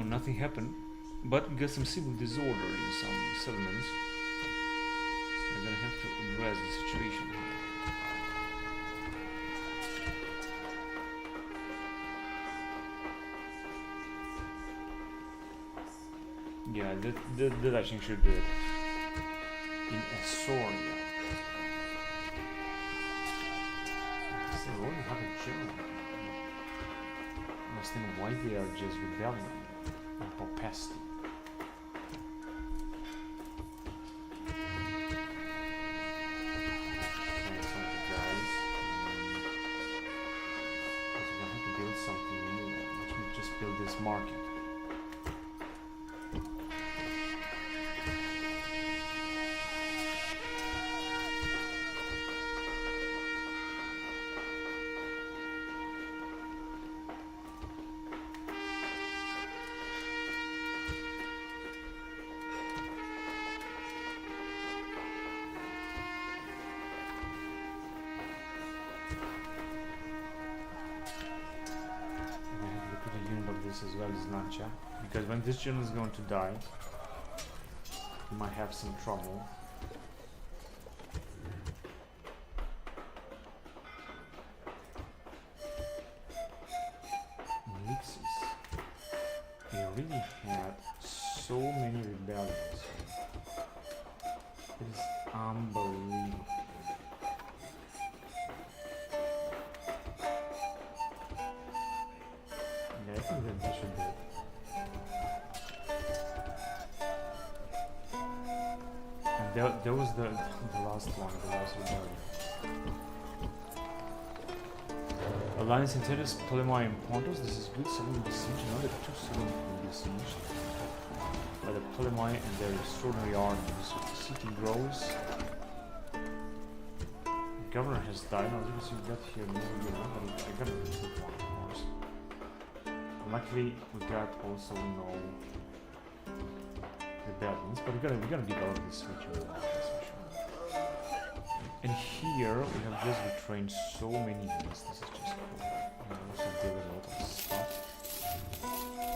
No, nothing happened. But we got some civil disorder in some settlements. We're gonna have to address the situation here. Yeah, that I think should do it. In Asoria. They already have a general. I understand why they are just rebelling and opacity. Something new. Let me just build this market. As well as Lancha, because when this general is going to die, you might have some trouble. Nixis, they really had so many rebellions. It is unbelievable. I think that we should do it. And there was the last one, the last rebellion. Alliance Interis, Ptolemy and Pontus. This is good. Someone besieged. Now that two cities will be besieged by the Ptolemy and their extraordinary armies. So the city grows. The governor has died. Now you can see we got here. I got a good one, of course. Luckily, we got also rebellions, but we're gonna develop this region. And here we have just retrained so many units. This is just cool. We also did a lot of stuff,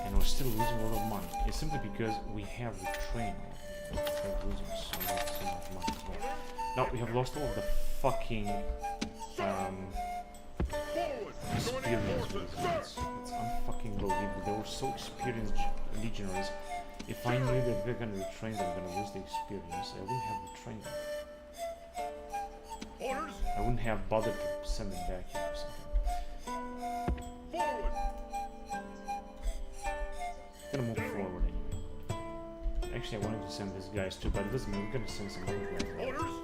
and we're still losing a lot of money. It's simply because we have retrained. We're losing so much money as well. Now we have lost all of the fucking experience with it. It's unfucking believable. They were so experienced legionaries. If I knew that we're gonna retrain them, I'm gonna lose the experience, I wouldn't have retrained them. Orders. I wouldn't have bothered to send them back here or something. Forward. Gonna move forward anyway. Actually, I wanted to send these guys too, but it doesn't mean we're gonna send some other guys. Orders.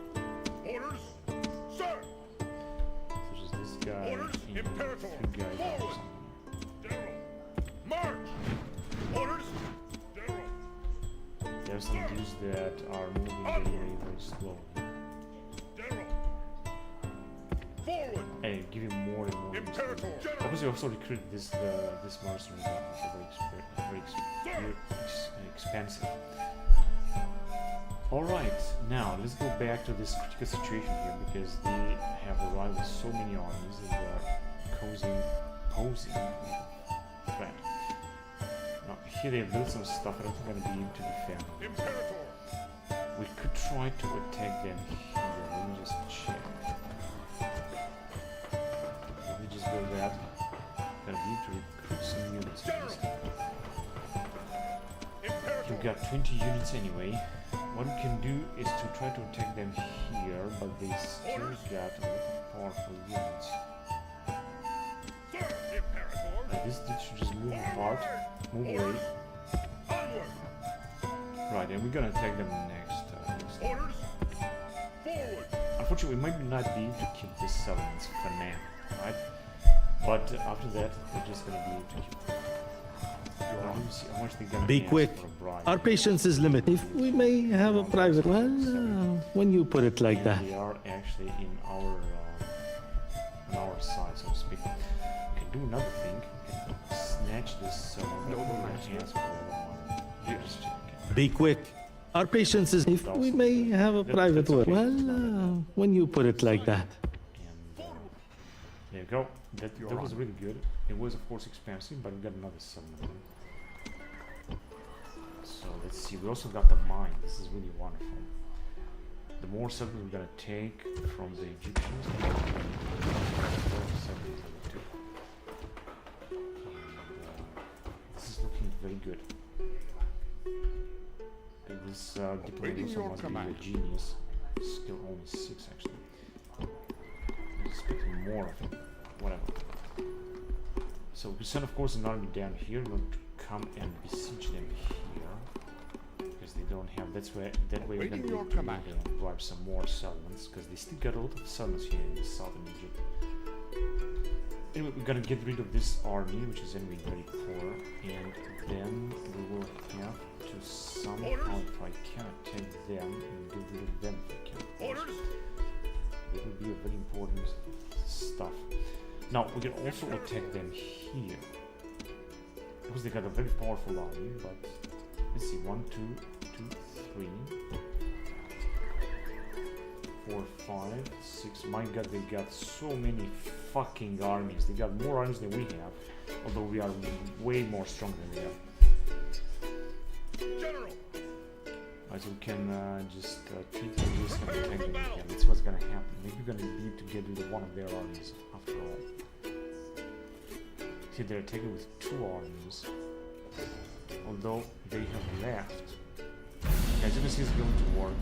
Orders. Sir. Such as this guy. Orders. And Imperators. three guys or Forward. something. General. March. Orders. General. There are some dudes that are moving very slowly. General. Forward. Hey, give him more and more. Imperator. General. Obviously, also recruited this mercenary guy, which is very expensive. Alright, now let's go back to this critical situation here, because they have arrived with so many armies that they are posing a threat. Now, here they have built some stuff I don't think I'm going to be able to defend. Imperator. We could try to attack them here. Let me just check. Let me just go that. Gonna need to recruit some units. We've got 20 units anyway. What we can do is to try to attack them here, but they still got a lot of powerful units. Sir. Imperator. This dude should just move apart, move away. Onward. Right, and we're gonna attack them next. Orders. Forward. Unfortunately, we might not be able to keep this settlements for now, right? But after that, we're just gonna be able to keep them. Let me see how much they're gonna Be ask quick. for a bribe. Our patience is limited. If we may have a private... Well, when you put it like And that. they are actually on our side, so to speak. We can do another thing. We can snatch this hands for all the money. Yes. Be quick. Our patience is... If we may have a private word. Well, when you put it like that. And there you go. That was really good. It was, of course, expensive, but we got another 7 of them. let's see. We also got the mine. This is really wonderful. The more settlements we're gonna take from the Egyptians, the more settlements we took. This is looking very good. This diplomat also must be a genius. Skill only 6 actually. I'm expecting more of it. Whatever. So we send of course an army down here. We're going to come and besiege them here. Because they don't have, that way we're going to be able to bribe some more settlements. Because they still got a lot of settlements here in the southern Egypt. Anyway, we're gonna get rid of this army, which is anyway very poor, and then we will have to somehow, if I can attack them and get rid of them if I can. Orders. It will be a very important stuff. Now we can also attack them here because they got a very powerful army. But let's see, 1, 2, 2, 3, 4, 5, 6. My god, they got so many fucking armies. They got more armies than we have, although we are way more strong than they are. General. So we can just take the risk and attack them again. That's what's gonna happen. Maybe we're gonna need to get rid of one of their armies after all. See, they're attacking with 2 armies, although they have left. As you can see, it's going to work.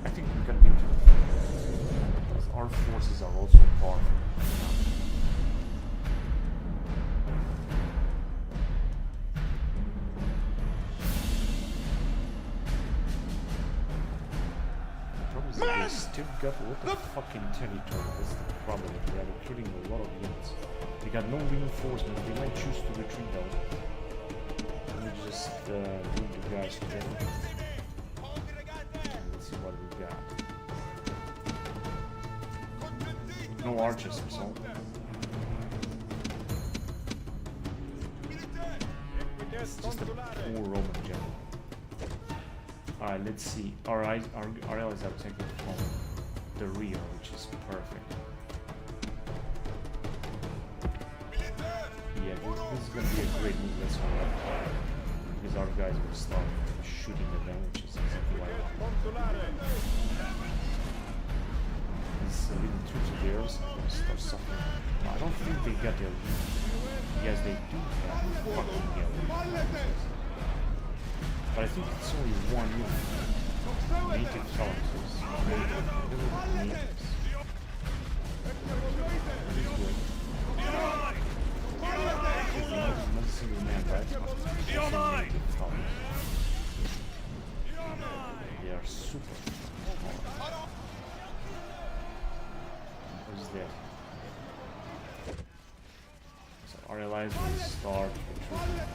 I think we're gonna be able to defend it, because our forces are also powerful. They still got a lot of fucking territory. That's the problem. They are recruiting a lot of units. They got no reinforcements. They might choose to retreat though. Let me just leave the guys here. Let's see what we got. No archers or so. Just a poor Roman general. Alright, let's see. Our allies are attacking from the rear, which is perfect. Yeah, this is going to be a great move, that's all. Because our guys will start shooting at them, which is exactly what I want. These little troops of theirs will start suffering. No, I don't think they got their lead. Yes, they do have fucking gallery. But I think it's only one unit. Native soldiers. Natives. That is good. Not a single man, right? Also native soldiers. They are super powerful. What is that? So our allies will start retreating.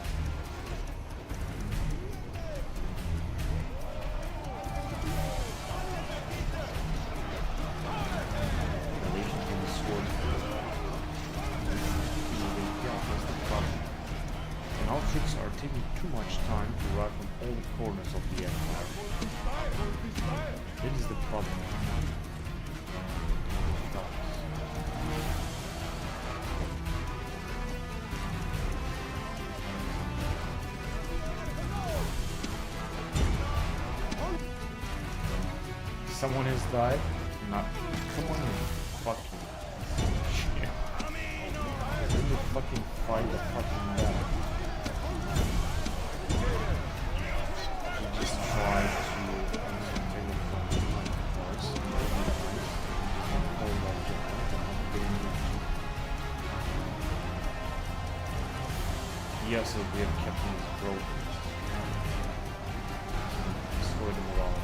Troops are taking too much time to arrive from all the corners of the empire. That is the problem. Someone has died? Not. Come on, fucking shit. Let me fucking fight the fucking battle. Just try to yes, we have kept him broken. Destroy the morale.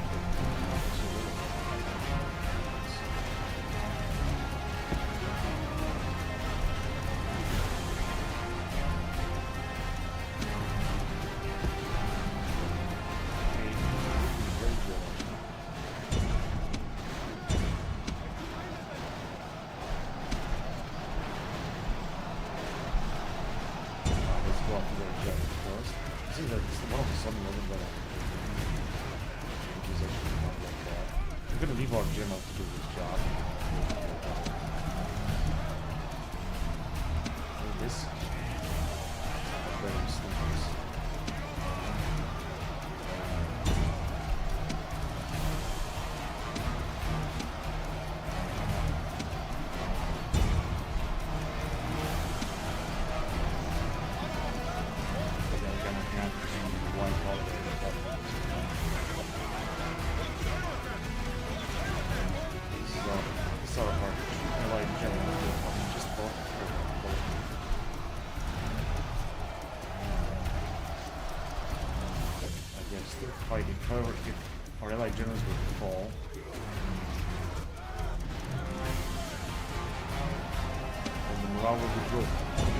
We're gonna leave our general to do his job. Like this. Very sneakers. Our allied generals will fall. And the morale will be good.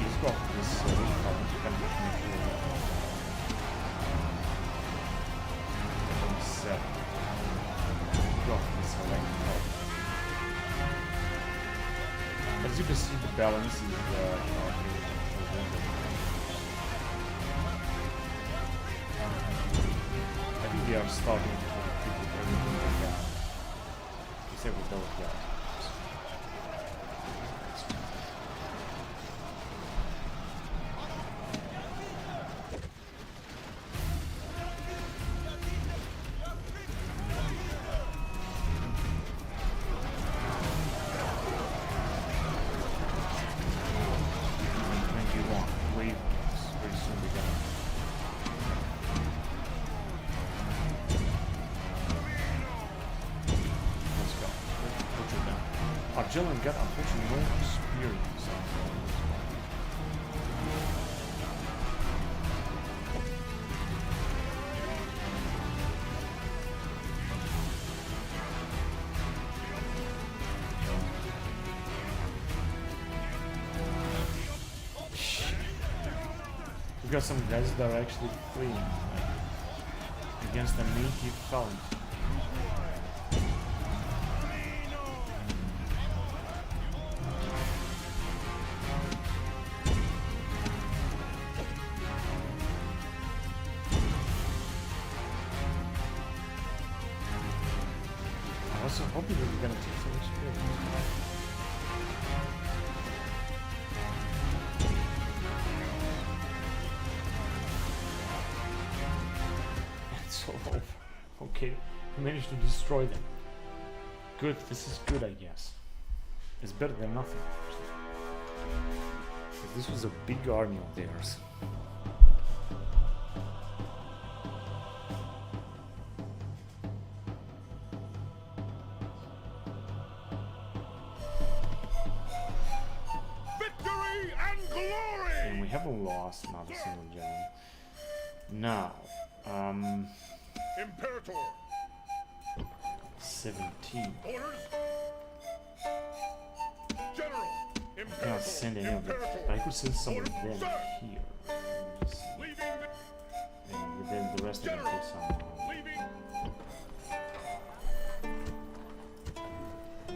He's got this weak problem to kind of make sure that. 7. Got this select help. As you can see, the balance is I think we are starting to compete with everything like that. Except with those guys. Argel got unfortunately no experience. We got some guys that are actually fleeing against the native count. So hoping that we're gonna take some experience. It's all over. Okay, we managed to destroy them. Good, this is good, I guess. It's better than nothing. This was a big army of theirs. Lost not a single general. Now, Imperator. 17. Orders. General. I cannot send any of them, but I could send some of them here. Leaving And then the rest of them take some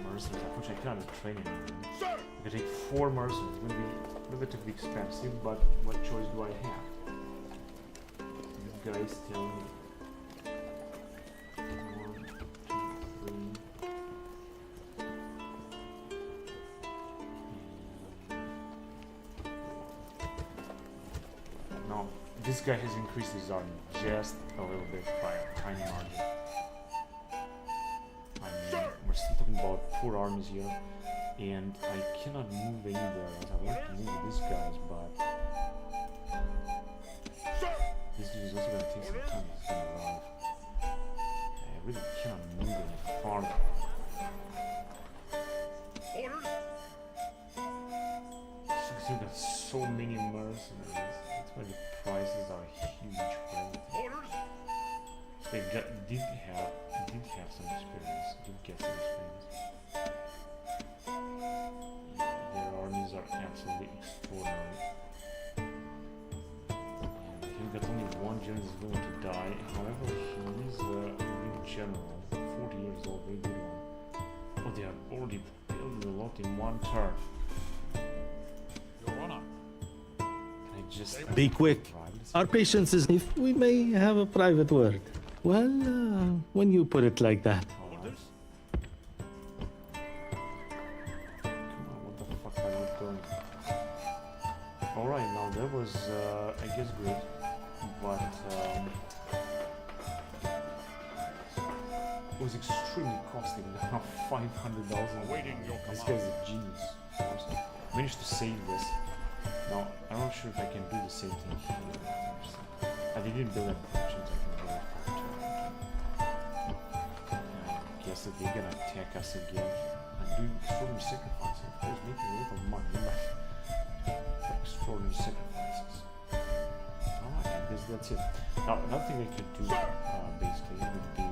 mercenaries. Unfortunately, I cannot train any of them. I could take 4 mercenaries. It's going to be relatively expensive, but what choice do I have? You guys tell me. 1, 2, 3. No, this guy has increased his army just a little bit by a tiny margin. I mean, we're still talking about 4 armies here. And I cannot move any there as I want to move these guys, but this dude is also going to take some time. He's going to arrive. I really cannot move any farther. You got so many mercenaries. That's why the prices are huge for everything. They did have some experience. Did get some experience. Their armies are absolutely extraordinary. And you've got only 1 general is going to die. However, he is a real general, 40 years old, very good one. Oh, they have already built a lot in 1 turn. Your honor. Can I just Be quick. Our patience is... If we may have a private word. Well, when you put it like that. Alright, now that was, I guess, good, but it was extremely costly. Now 500,000. This guy's a genius. Managed to save this. Now, I'm not sure if I can do the same thing here. I didn't build any factions. I can build I guess that they're gonna attack us again. I'm doing extraordinary sacrifices. Of course, making a lot of money, but extraordinary sacrifices. Alright, I guess that's it. Now, another thing I could do, basically, would be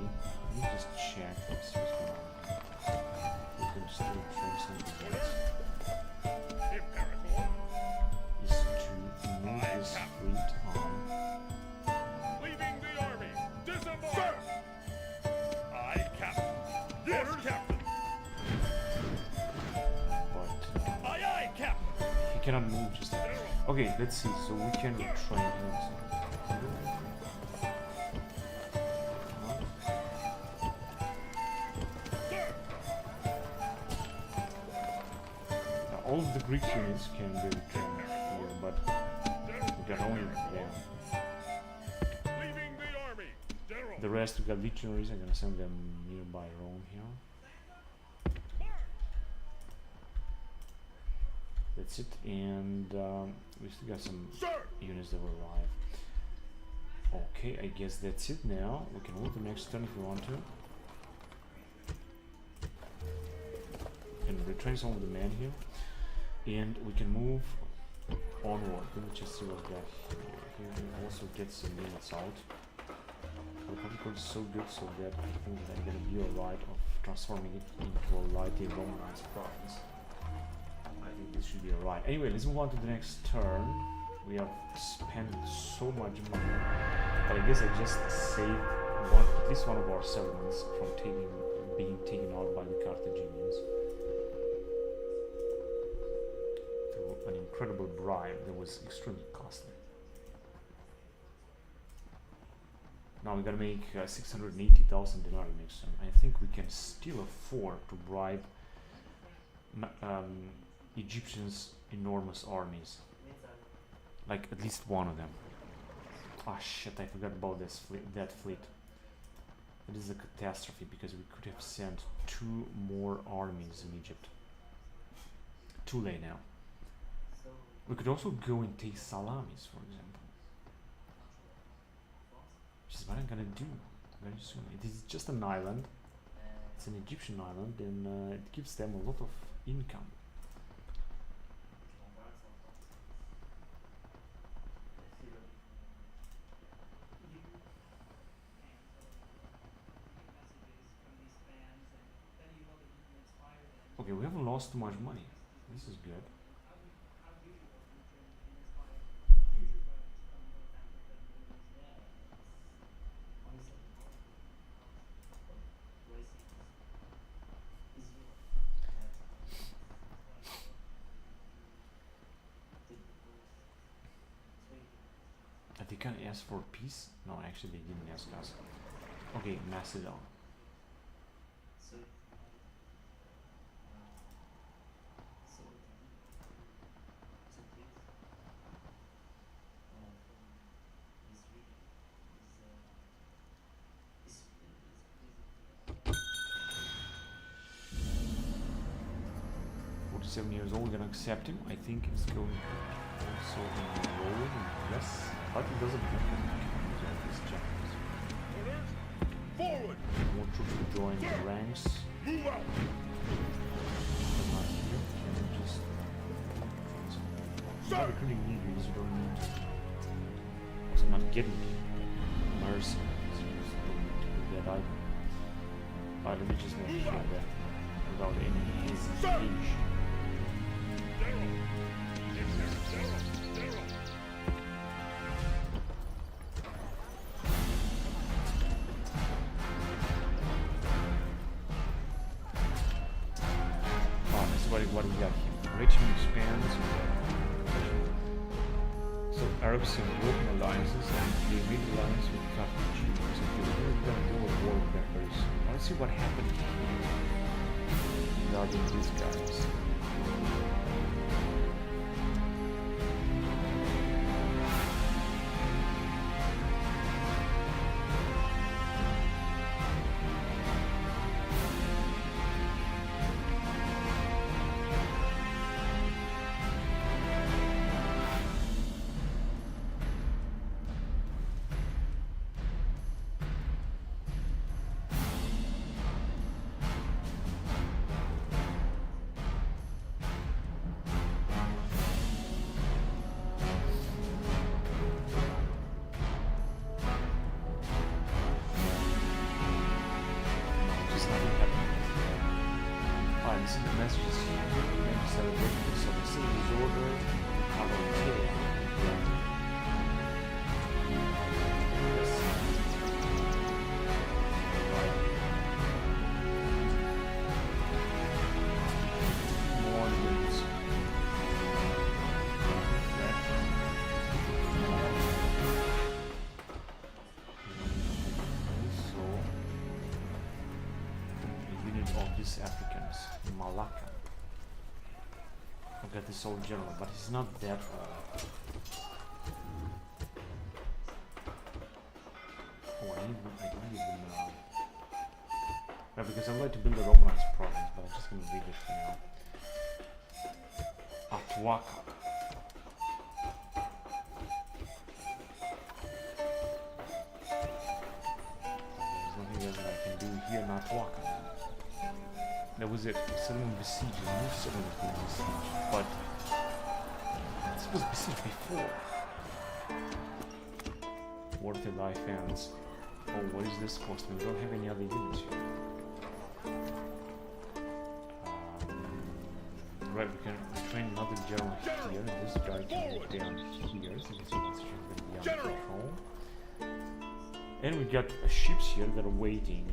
cannot move just yet. Okay, let's see. So we can try and do this. Now, all of the Greek units can be trained here, but we got only Leaving the army. General. the rest. We got legionaries. I'm gonna send them nearby Rome here. That's it, and we still got some units that will arrive. Okay, I guess that's it now. We can move the next turn if we want to. And retrain some of the men here. And we can move onward. Let me just see what we got here. Here we also get some units out. The particle is so good so that I think that I'm gonna be alright of transforming it into a lighty Romanized province. I think this should be alright. Anyway, let's move on to the next turn. We have spent so much money, but I guess I just saved at least one of our settlements from being taken out by the Carthaginians through an incredible bribe that was extremely costly. Now we're gonna make 680,000 denarii next turn. I think we can still afford to bribe Egyptians' enormous armies. Like at least one of them. Ah shit, I forgot about that fleet. It is a catastrophe because we could have sent 2 more armies in Egypt. Too late now. We could also go and take Salamis, for example. Which is what I'm gonna do very soon. It is just an island. It's an Egyptian island, and it gives them a lot of income. Okay, we haven't lost too much money. This is good. They can ask for peace? No, actually they didn't ask us. Okay, Macedon. Years old, gonna accept him. I think it's going also rolling. Yes, but it doesn't matter. These chapters. Forward. More troops to join the ranks. Move out. But not here. Can we just Sir. recruiting leaders? You don't need. Also, I'm not getting mercenaries. You just don't need to do that either. But let me just make sure that without any hesitation. What we got here? Richmond expands. So Arabs have broken alliances and they made alliance with Carthaginians. So we're gonna go to war with them very soon. Let's see what happened regarding these guys. of these Africans, Malacca. I've got this old general, but he's not that old. Oh, I don't even know. Yeah, because I'd like to build a Romanized province, but I'm just gonna leave it for now. Atuaka. There's nothing else that I can do here in Atuaka. That was it. Settlement besieged. I knew settlement was being besieged, but this was besieged before. Worth it, life fans. Oh, what is this costing? We don't have any other units here. Right, we can train another general here, and this guy can move down here, so you can see once he's going to be under control. And we got ships here that are waiting.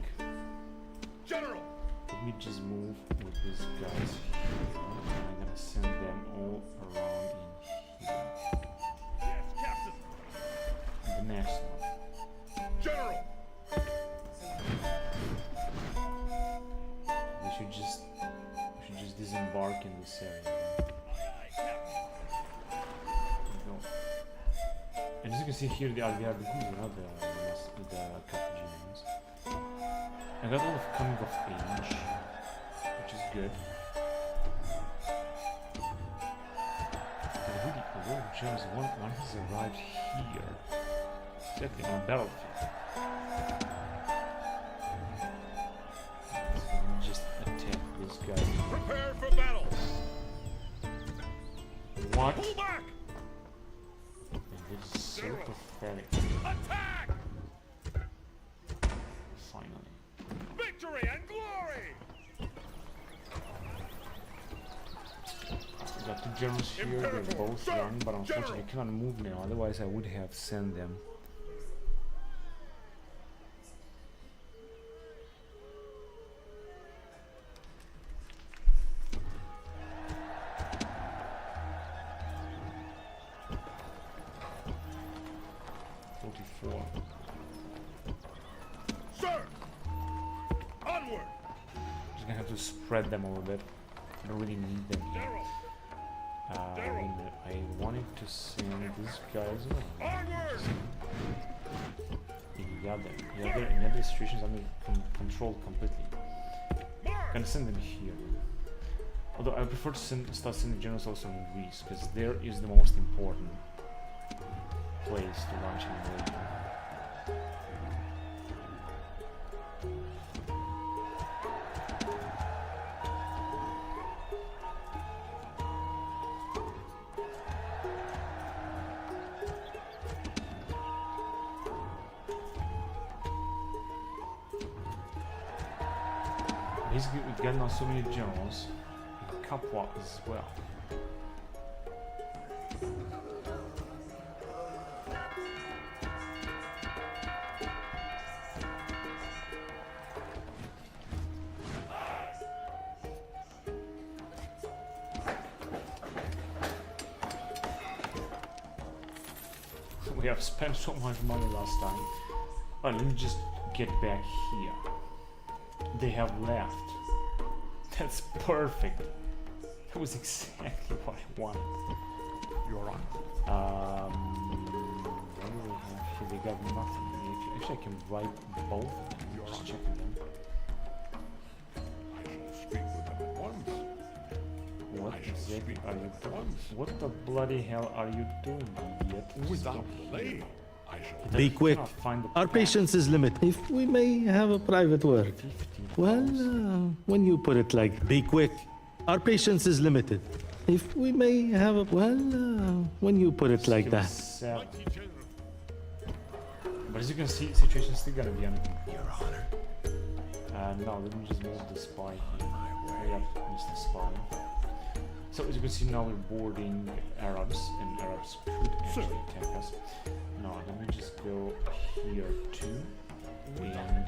General! Let me just move with these guys here, and I'm going to send them all around in here. Yes, Captain! The next one. General! We should just disembark in this area. There we go. And as you can see here, they are the good, not the Carthaginians. I got all of coming of age, which is good. But really, the world gems, one has arrived here, exactly on a battlefield. So let me just attack this guy. Prepare for battle! What? Pull back! This is so pathetic. Attack! Finally. Victory and glory! We got two generals here, they're both Sir, young, but unfortunately General. I cannot move now, otherwise I would have sent them. Sir! Onward! Just gonna have to spread them a little bit. I don't really need them here. General! I wanted to send these guys Onward! in the other situations I'm controlled completely. March! Gonna send them here. Although I prefer to start sending generals also in Greece, because there is the most important place to launch an invasion. Basically, we get now so many generals in Capua as well. We have spent so much money last time. Oh, let me just get back here. They have left. That's perfect. That was exactly what I wanted. You're on. What do we have here? They got nothing. Actually, I can write both of them. Just checking them. I shall speak with them at once. What I shall exactly speak are with you them at doing? once. What the bloody hell are you doing, idiot? Just Without go delay, here. I shall. That Be you quick. cannot find the Our path. patience is limited. If we may have a private word. 15,000. Well, when you put it like, be quick. Our patience is limited. If we may have a, when you put it like Skill that. 7. Mighty General! But as you can see, situation's still gonna be under control. Your Honor. Now let me just move the spy here. Oh, yeah, Mr. Spy. So as you can see now we're boarding Arabs, and Arabs could actually attack us. Now let me just go here too, and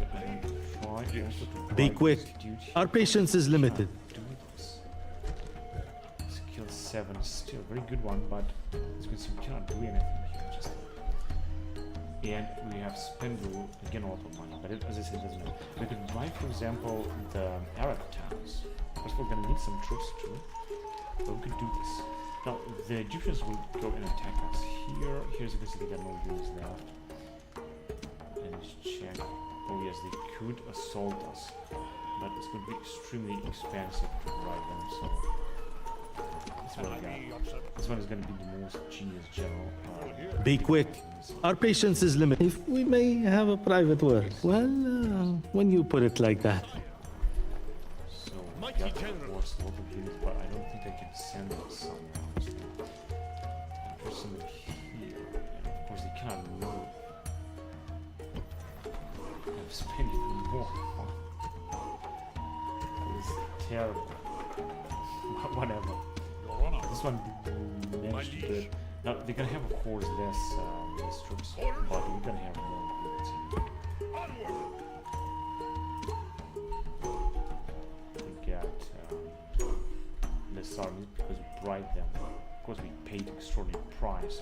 try also to Be bribe quick. this dude here. Our patience is limited. Do this. Skill 7 is still a very good one, but as you can see we cannot do anything here. Just And we have Spindle, again a lot of money, but as I said, it doesn't matter. We could buy, for example, the Arab towns. First we're gonna need some troops too, but we could do this. Now, the Egyptians will go and attack us here. Here's a city, they got no units left. And let's check. Oh yes, they could assault us, but it's going to be extremely expensive to ride them, so... This one is going to be the most genius general. Be quick. Our patience is limited. If we may have a private word. Well, when you put it like that. So, we got of course a lot of units, but I don't think I can send them somewhere, honestly. Put some here, and of course they cannot move. I'm spending more. This is terrible. Whatever. This one managed to do it. Now they're gonna have, of course, less troops, but we're gonna have more units here. We got less armies because we bribed them. Of course, we paid extraordinary price.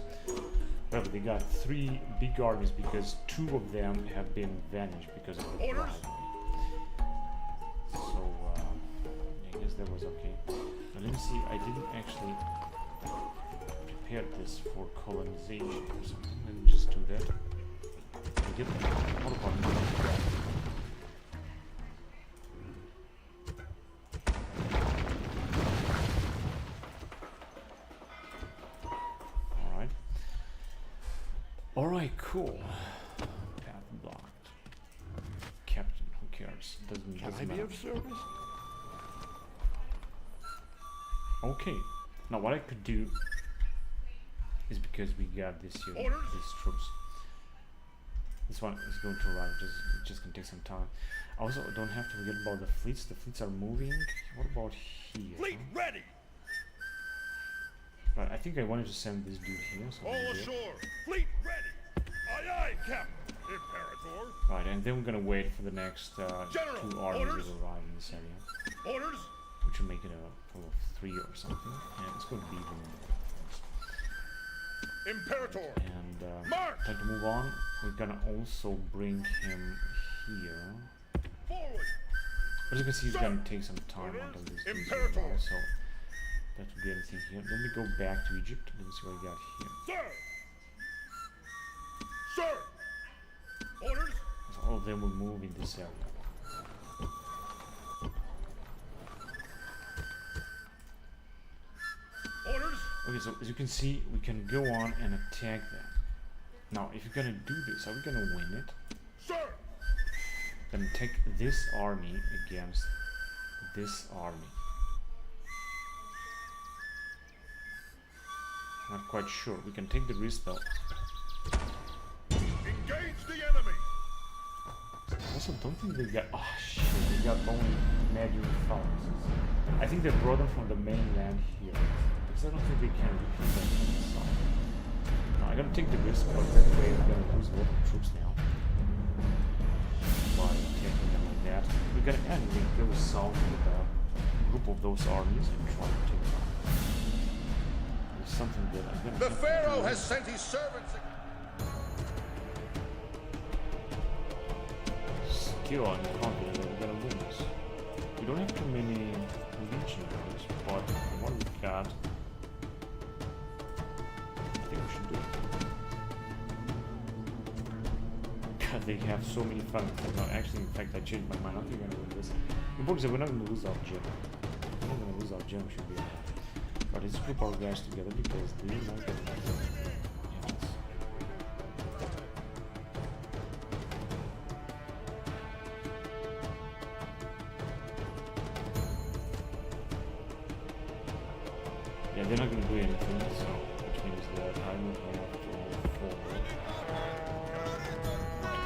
However, they got 3 big armies because 2 of them have been vanished because of the bribe. So I guess that was okay. Now let me see, I didn't actually prepare this for colonization or something. Let me just do that. I get a lot of our money. Alright. Alright, cool. Path blocked. Captain, who cares? Doesn't matter. Of service? Okay, now what I could do is, because we got this here, these troops. This one is going to arrive, just gonna take some time. Also, don't have to forget about the fleets. The fleets are moving. What about here? Fleet ready! Right, I think I wanted to send this dude here. So All ashore! Fleet ready! Aye aye, Captain! Imperator! right, and then we're gonna wait for the next General, 2 armies orders. to arrive in this area. Orders! Which will make it a total of 3 or something. And it's going to be even more. Imperator! And March! time to move on. We're gonna also bring him here. Forward! As you can see, it's Sir! gonna take some time Orders. until this Imperator! arrives, so that would be anything here. Let me go back to Egypt. Let me see what we got here. Sir! Sir! Orders! So all of them will move in this area. Orders! Okay, so as you can see, we can go on and attack them. Now, if you're gonna do this, are we gonna win it? Sir! Then take this army against this army. Not quite sure. We can take the risk though. Engage the enemy! I also don't think they got. Oh shit! They got only Medium Phalanxes. I think they brought them from the mainland here. Because I don't think they can repeat them from the south. Now, I'm gonna take the risk, but that way we're gonna lose a lot of troops now. By attacking them like that. We're gonna end with go south with a group of those armies and try to take them out. There's something that I'm gonna. The Pharaoh has sent his servants. Still, I'm confident that we're gonna win this. We don't have too many legionaries, but the one we got, I think we should do it. God, they have so many fun. No, actually, in fact, I changed my mind. I think we're gonna win this. The important is that we're not gonna lose our gem. We're not gonna lose our gem, should be enough. But let's group our guys together because they might get yes. Yeah, they're not going to do anything, so which means that I will have to move forward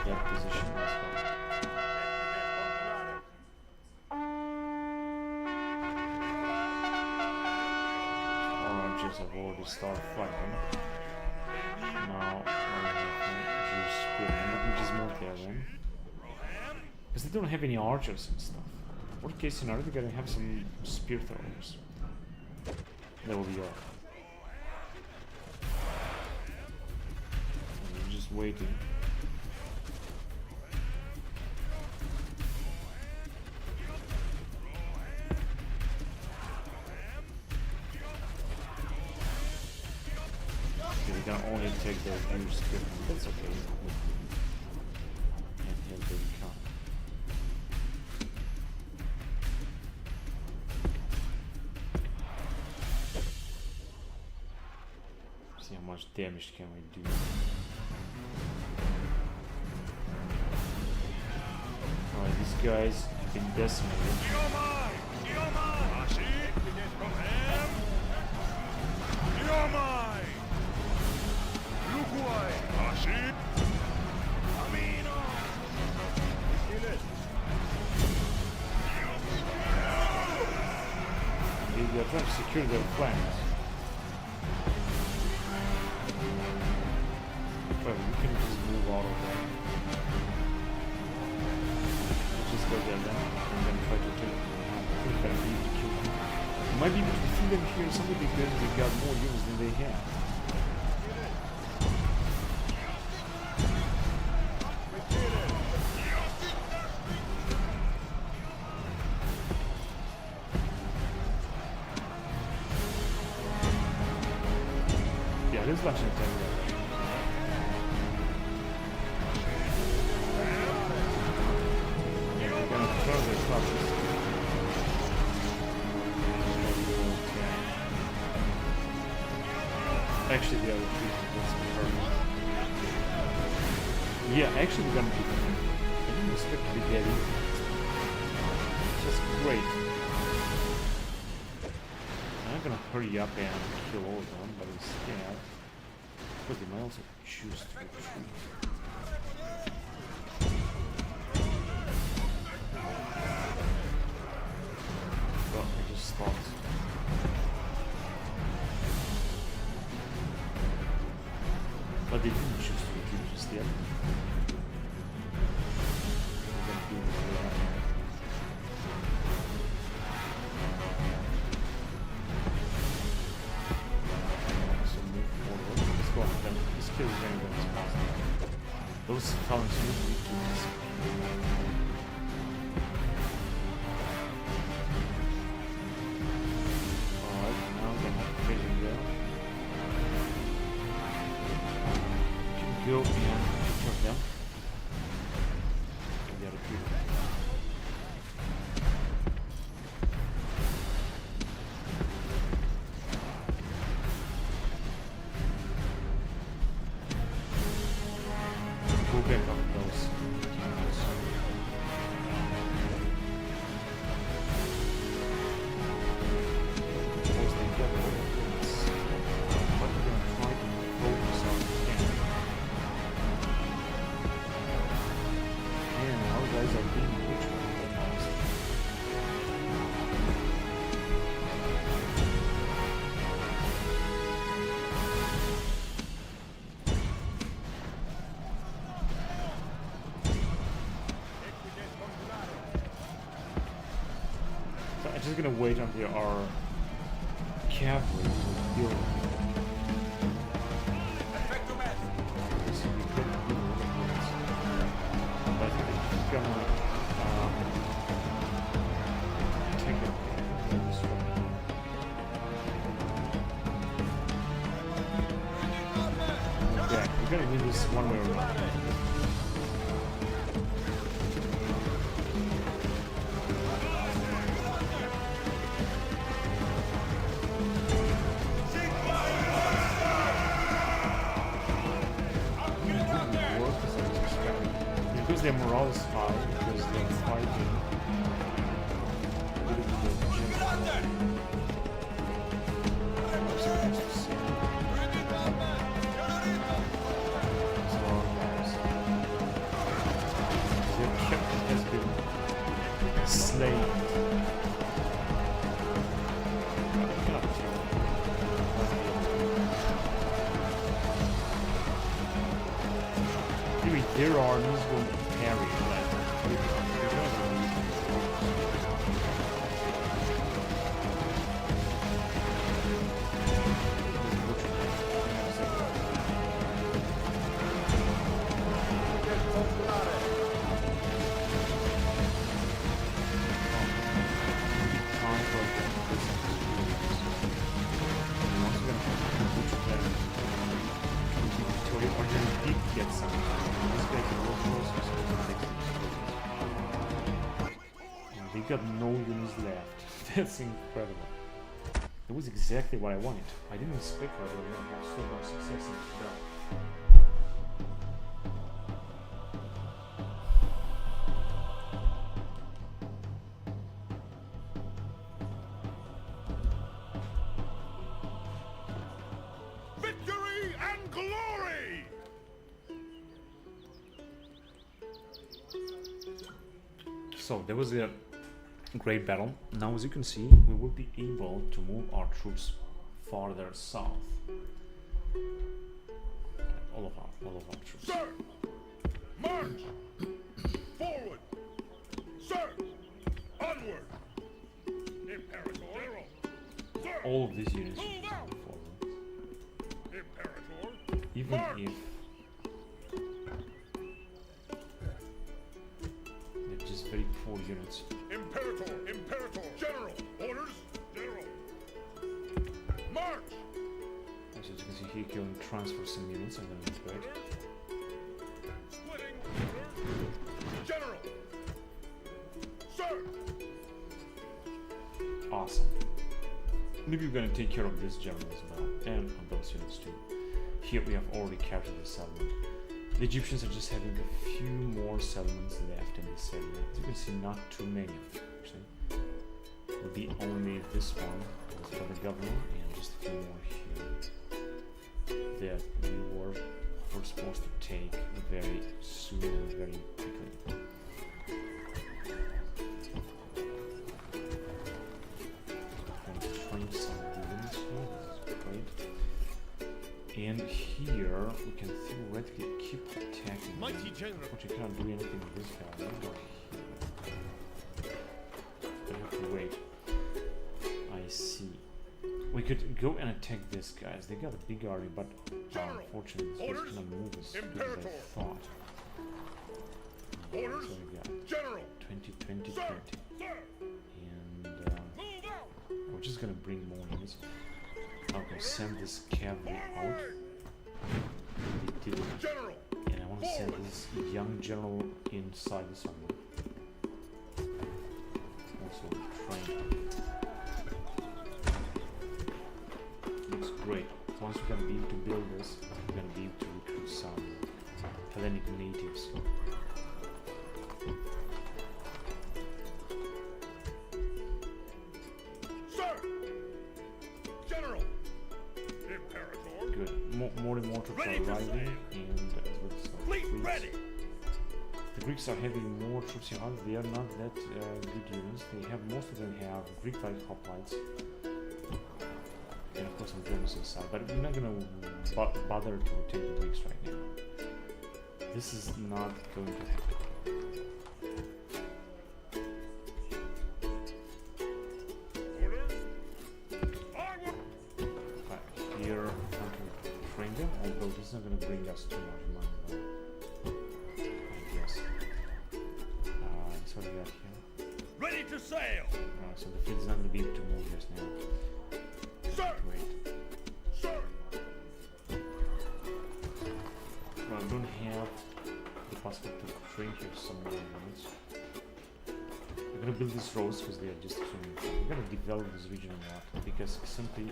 to that position as well. Our archers have already started fighting. Now I have to use spearmen. Let me just move there then. Because they don't have any archers and stuff. Worst case scenario, they're going to have some spear throwers. That will be all. I'm just waiting can only take the view script. That's okay. And here they come. See how much damage can we do. Alright, these guys have been decimated. They're trying to secure their flanks. But we can just move out of there. Let's just go there then, and then try to take them. I think we're gonna be able to kill them. We might be able to defeat them here simply because we got more units than they have. There's a bunch of them. We're gonna throw the clubs. Actually, we are retreating. That's perfect. Yeah, actually, we're gonna be. I didn't expect to be that easy. It's just great. I'm gonna hurry up and kill all of them, but instead. But they might also choose to retreat. Well, I just stopped. But they didn't choose to retreat just yet. Those phones usually do this. Alright, now I'm gonna vision there. You can go and picture them. And the other people. Back up those. I'm just gonna wait until our cavalry will heal. This will be pretty cool. But I think I'm gonna take it this way. Okay, we're gonna win this one way or another. Because their morale is high, because they're fighting with the general. I'm supposed to see. So, guys, their captain has been slain. I cannot tell. Maybe their armies will carry that. got no units left. That's incredible. That was exactly what I wanted. I didn't expect that we would have so much success in this battle. Victory and glory! So there was a great battle. Now, as you can see, we will be able to move our troops farther south. All of our troops. Sir! March! Forward! Sir! Onward! Imperator! Sir! All of these units Move should out! move forward. Imperator! Even March! if they're just very poor units. Imperator! Imperator! General! Orders! General! March! As you can see here, killing transfer some units. I'm gonna do great. Splitting! Order! General! Sir! Awesome. Maybe we're gonna take care of this general as well, and of those units too. Here we have already captured the settlement. The Egyptians are just having a few more settlements left in this area. As you can see, not too many of them, actually. Will be only this one for the governor, and just a few more here that we were supposed to take very soon and very quickly. And here we can theoretically keep attacking Mighty them, General. but you can't do anything with this guy. Or here. I have to wait. I see. We could go and attack these guys. They got a big army, but unfortunately this was gonna move as good as I thought. Orders! So we got General! 20, 20, Sir! 20. Sir! And Move out! we're just gonna bring more units. Okay, send this cavalry out. They did it. General! And I want to send this young general inside this army. Also train. Looks great. So once we're gonna be able to build this, we're gonna be able to recruit some Hellenic natives. Sir! General! Imperator! Good. More and more troops are Ready to arriving, sail. and with some Fleet Greeks. ready! The Greeks are having more troops in hand. They are not that good units. They have most of them have Greek-like hoplites, and of course some Germans inside. But we're not gonna bother to take the Greeks right now. This is not going to happen. Orders! Onward! Right, here, time to train them, although this is not going to bring us too much money, though. I guess. That's what we got here. Ready to sail! So the fleet is not going to be able to move just now. Sir! Wait. Sir! Well, I don't have the possibility to train here some more units. We're going to build these roads because they are just extremely important. We're going to develop this region a lot because simply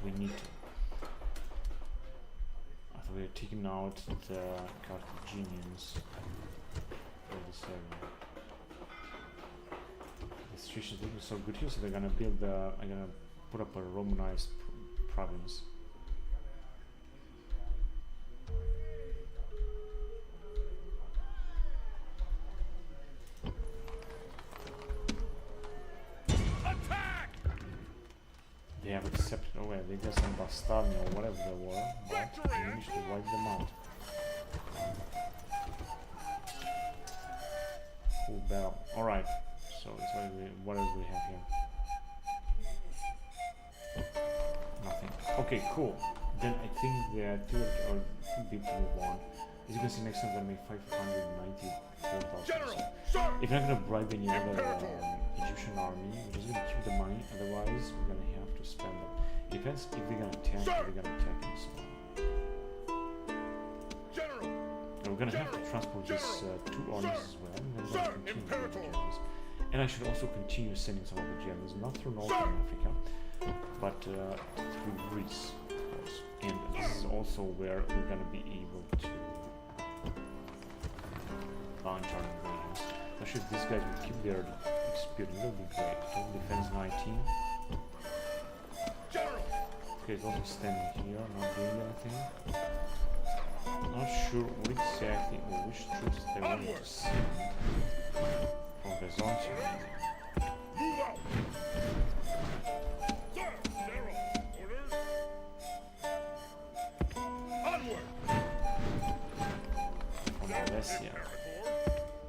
we need to. After we're taking out the Carthaginians for this area. The situation is looking so good here, so they're gonna build I'm gonna put up a Romanized province. Attack! They have accepted, oh yeah, they got some Bastardi or whatever they were, but we managed to wipe them out. Full battle. Alright, so that's what else do we have here? Nothing. Okay, cool. Then I think the third or be able to move on. As you can see, next time I'm gonna make 594,000. General! So Sir! if you're not gonna bribe any other Egyptian army, we're just gonna keep the money, otherwise we're gonna have to spend it. Depends if they're gonna attack, or they're gonna attack and so on. General! And we're gonna have to transport these two armies as well, and then we're Sir, gonna continue with the Imperator! journeys. And I should also continue sending some of the gems, not through Northern Africa, but through Greece, of course. And this is also where we're gonna be able to launch our invasions. Actually, if these guys will keep their experience, that would be great. Total defense 19. Okay, it's also standing here, not doing anything. Not sure what exactly or which troops they want to send from Byzantium. Move out! Sir, General, orders! Onward! From Valencia.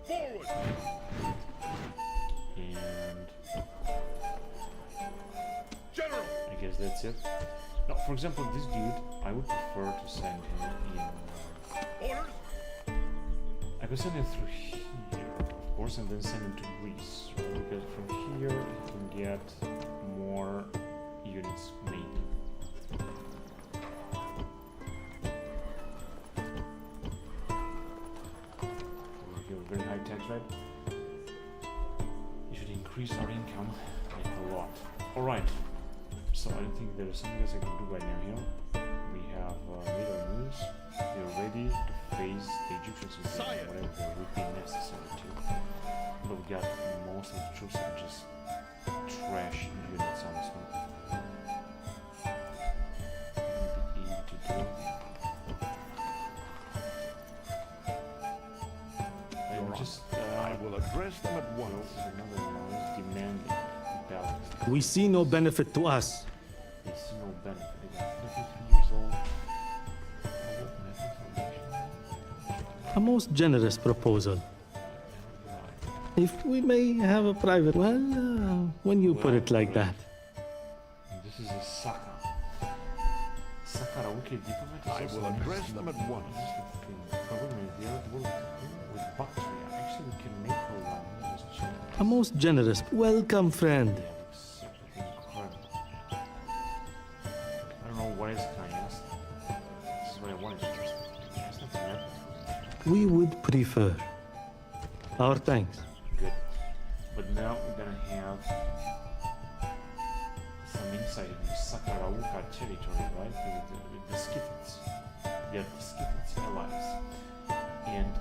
Forward! And General! I guess that's it. Now, for example, this dude, I would prefer to send him in. Orders! I could send him through here, of course, and then send him to Greece, right? Because from here he can get more units maybe. We have a very high tax rate. You should increase our income like a lot. Alright, so I don't think there's something else I can do right now here. We have made our moves. We are ready to face the Egyptians with whatever they would be necessary to. But we got most of the troops are just trash units, honestly. Be easy to do. I'm just I will address them at once. another one is demanding balance. We see no benefit to us. They see no benefit. They got 33 years old. A most generous proposal. If we may have a private... Well, when you put it like that. This is a Saka. Sakara, okay, diplomat is I also will address interesting. them at once. Interesting thing. But wait a minute, the other one with Bactria. Actually, we can make her run. Just check. A most generous... Welcome, friend. Yeah, looks incredible. I don't know what else can I ask. This is what I wanted to ask. It's not enough. We would prefer. Our thanks. Good. But now we're gonna have some insight into Sakarauka territory, right? With the Scythians. They are the Scythians allies. And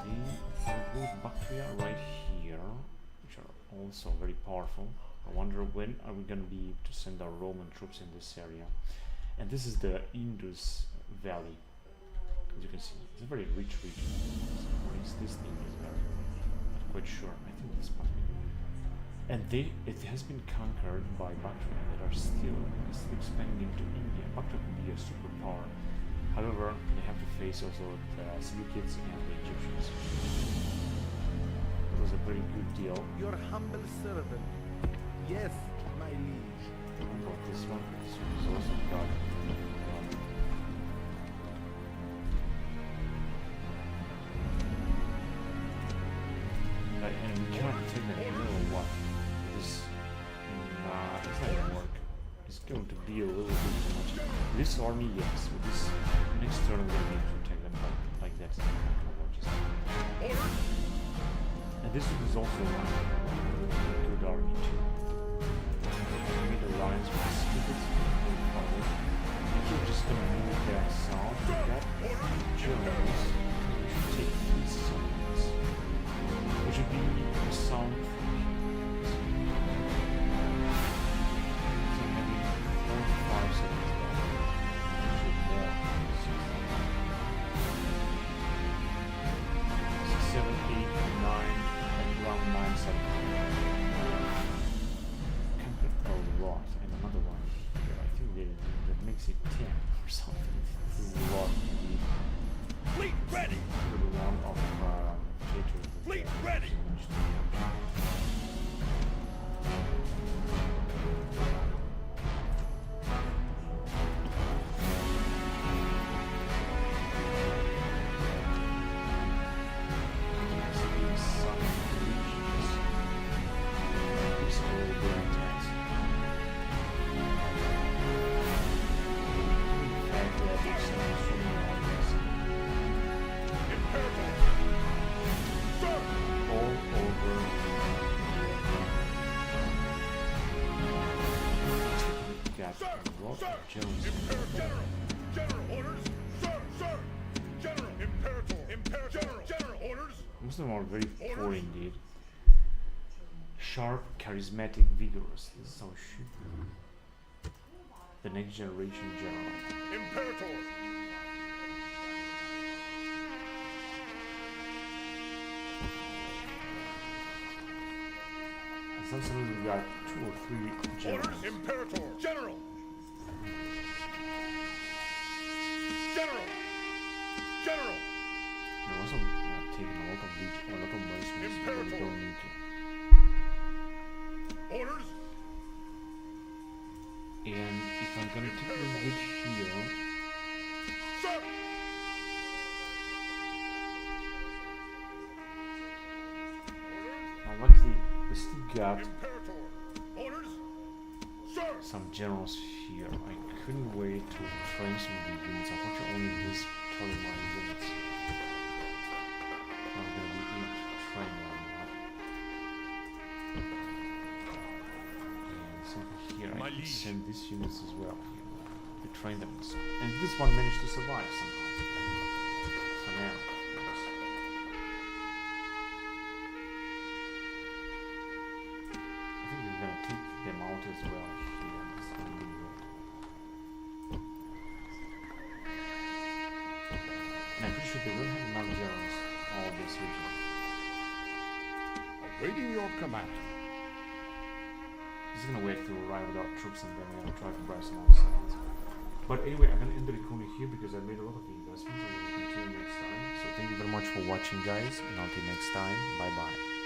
they are both Bactria right here, which are also very powerful. I wonder when are we gonna be able to send our Roman troops in this area. And this is the Indus Valley. As you can see, it's a very rich region. Or at least this thing is very, not quite sure. I think this might be. And it has been conquered by Bactria that are still expanding into India. Bactria could be a superpower. However, they have to face also the Seleucids and the Egyptians. It was a very good deal. Your humble servant. Yes, my liege. How about this one? This one is also got. And we cannot take that here or what? This, nah, it's not gonna work. It's going to be a little bit too much. This army, yes. With this next turn, we're gonna need to take them like that. It's not gonna work. And this is also a good army too. We made alliance with the Scythians. If you're just gonna move that south, we got Germans. We should take these somethings. Which would be south. So maybe 4 to 5 seconds back. Actually more. 6, 7, 8, 9, and around 9 seconds. Conquered a lot. And another one here. I think that makes it 10 or something. This is a lot indeed. Fleet ready! For the one of Fleet ready! lot Sir! of generals. General! General! Orders! Sir! Sir! General! Imperator! Imperator! General! Orders! Most of them are very poor Orders. indeed. Sharp, charismatic, vigorous. This is how it should be. The next generation general. Imperator! Essentially, we got 2 or 3 generals. Orders! Imperator! General! General! General! We're also taking a lot of mercenaries, but we Imperator. don't need to. Orders! And if I'm gonna take this bit here, Sir! Orders! now luckily we still got Imperator! Orders! Sir! some generals here. I couldn't wait to train some of these units. Unfortunately, only this 12 line units. I'm gonna be able to train them now. And something here, My I can liege. send these units as well here to train them. And this one managed to survive somehow. For now. Yes. I think we're gonna take them out as well here. This is gonna be good. And I'm pretty sure they will have enough generals all this region. Awaiting your command. Just gonna wait to arrive with our troops and then we're gonna try to buy some more sides. But anyway, I'm gonna end the recording here because I made a lot of investments and we'll continue next time. So thank you very much for watching, guys, and until next time, bye bye.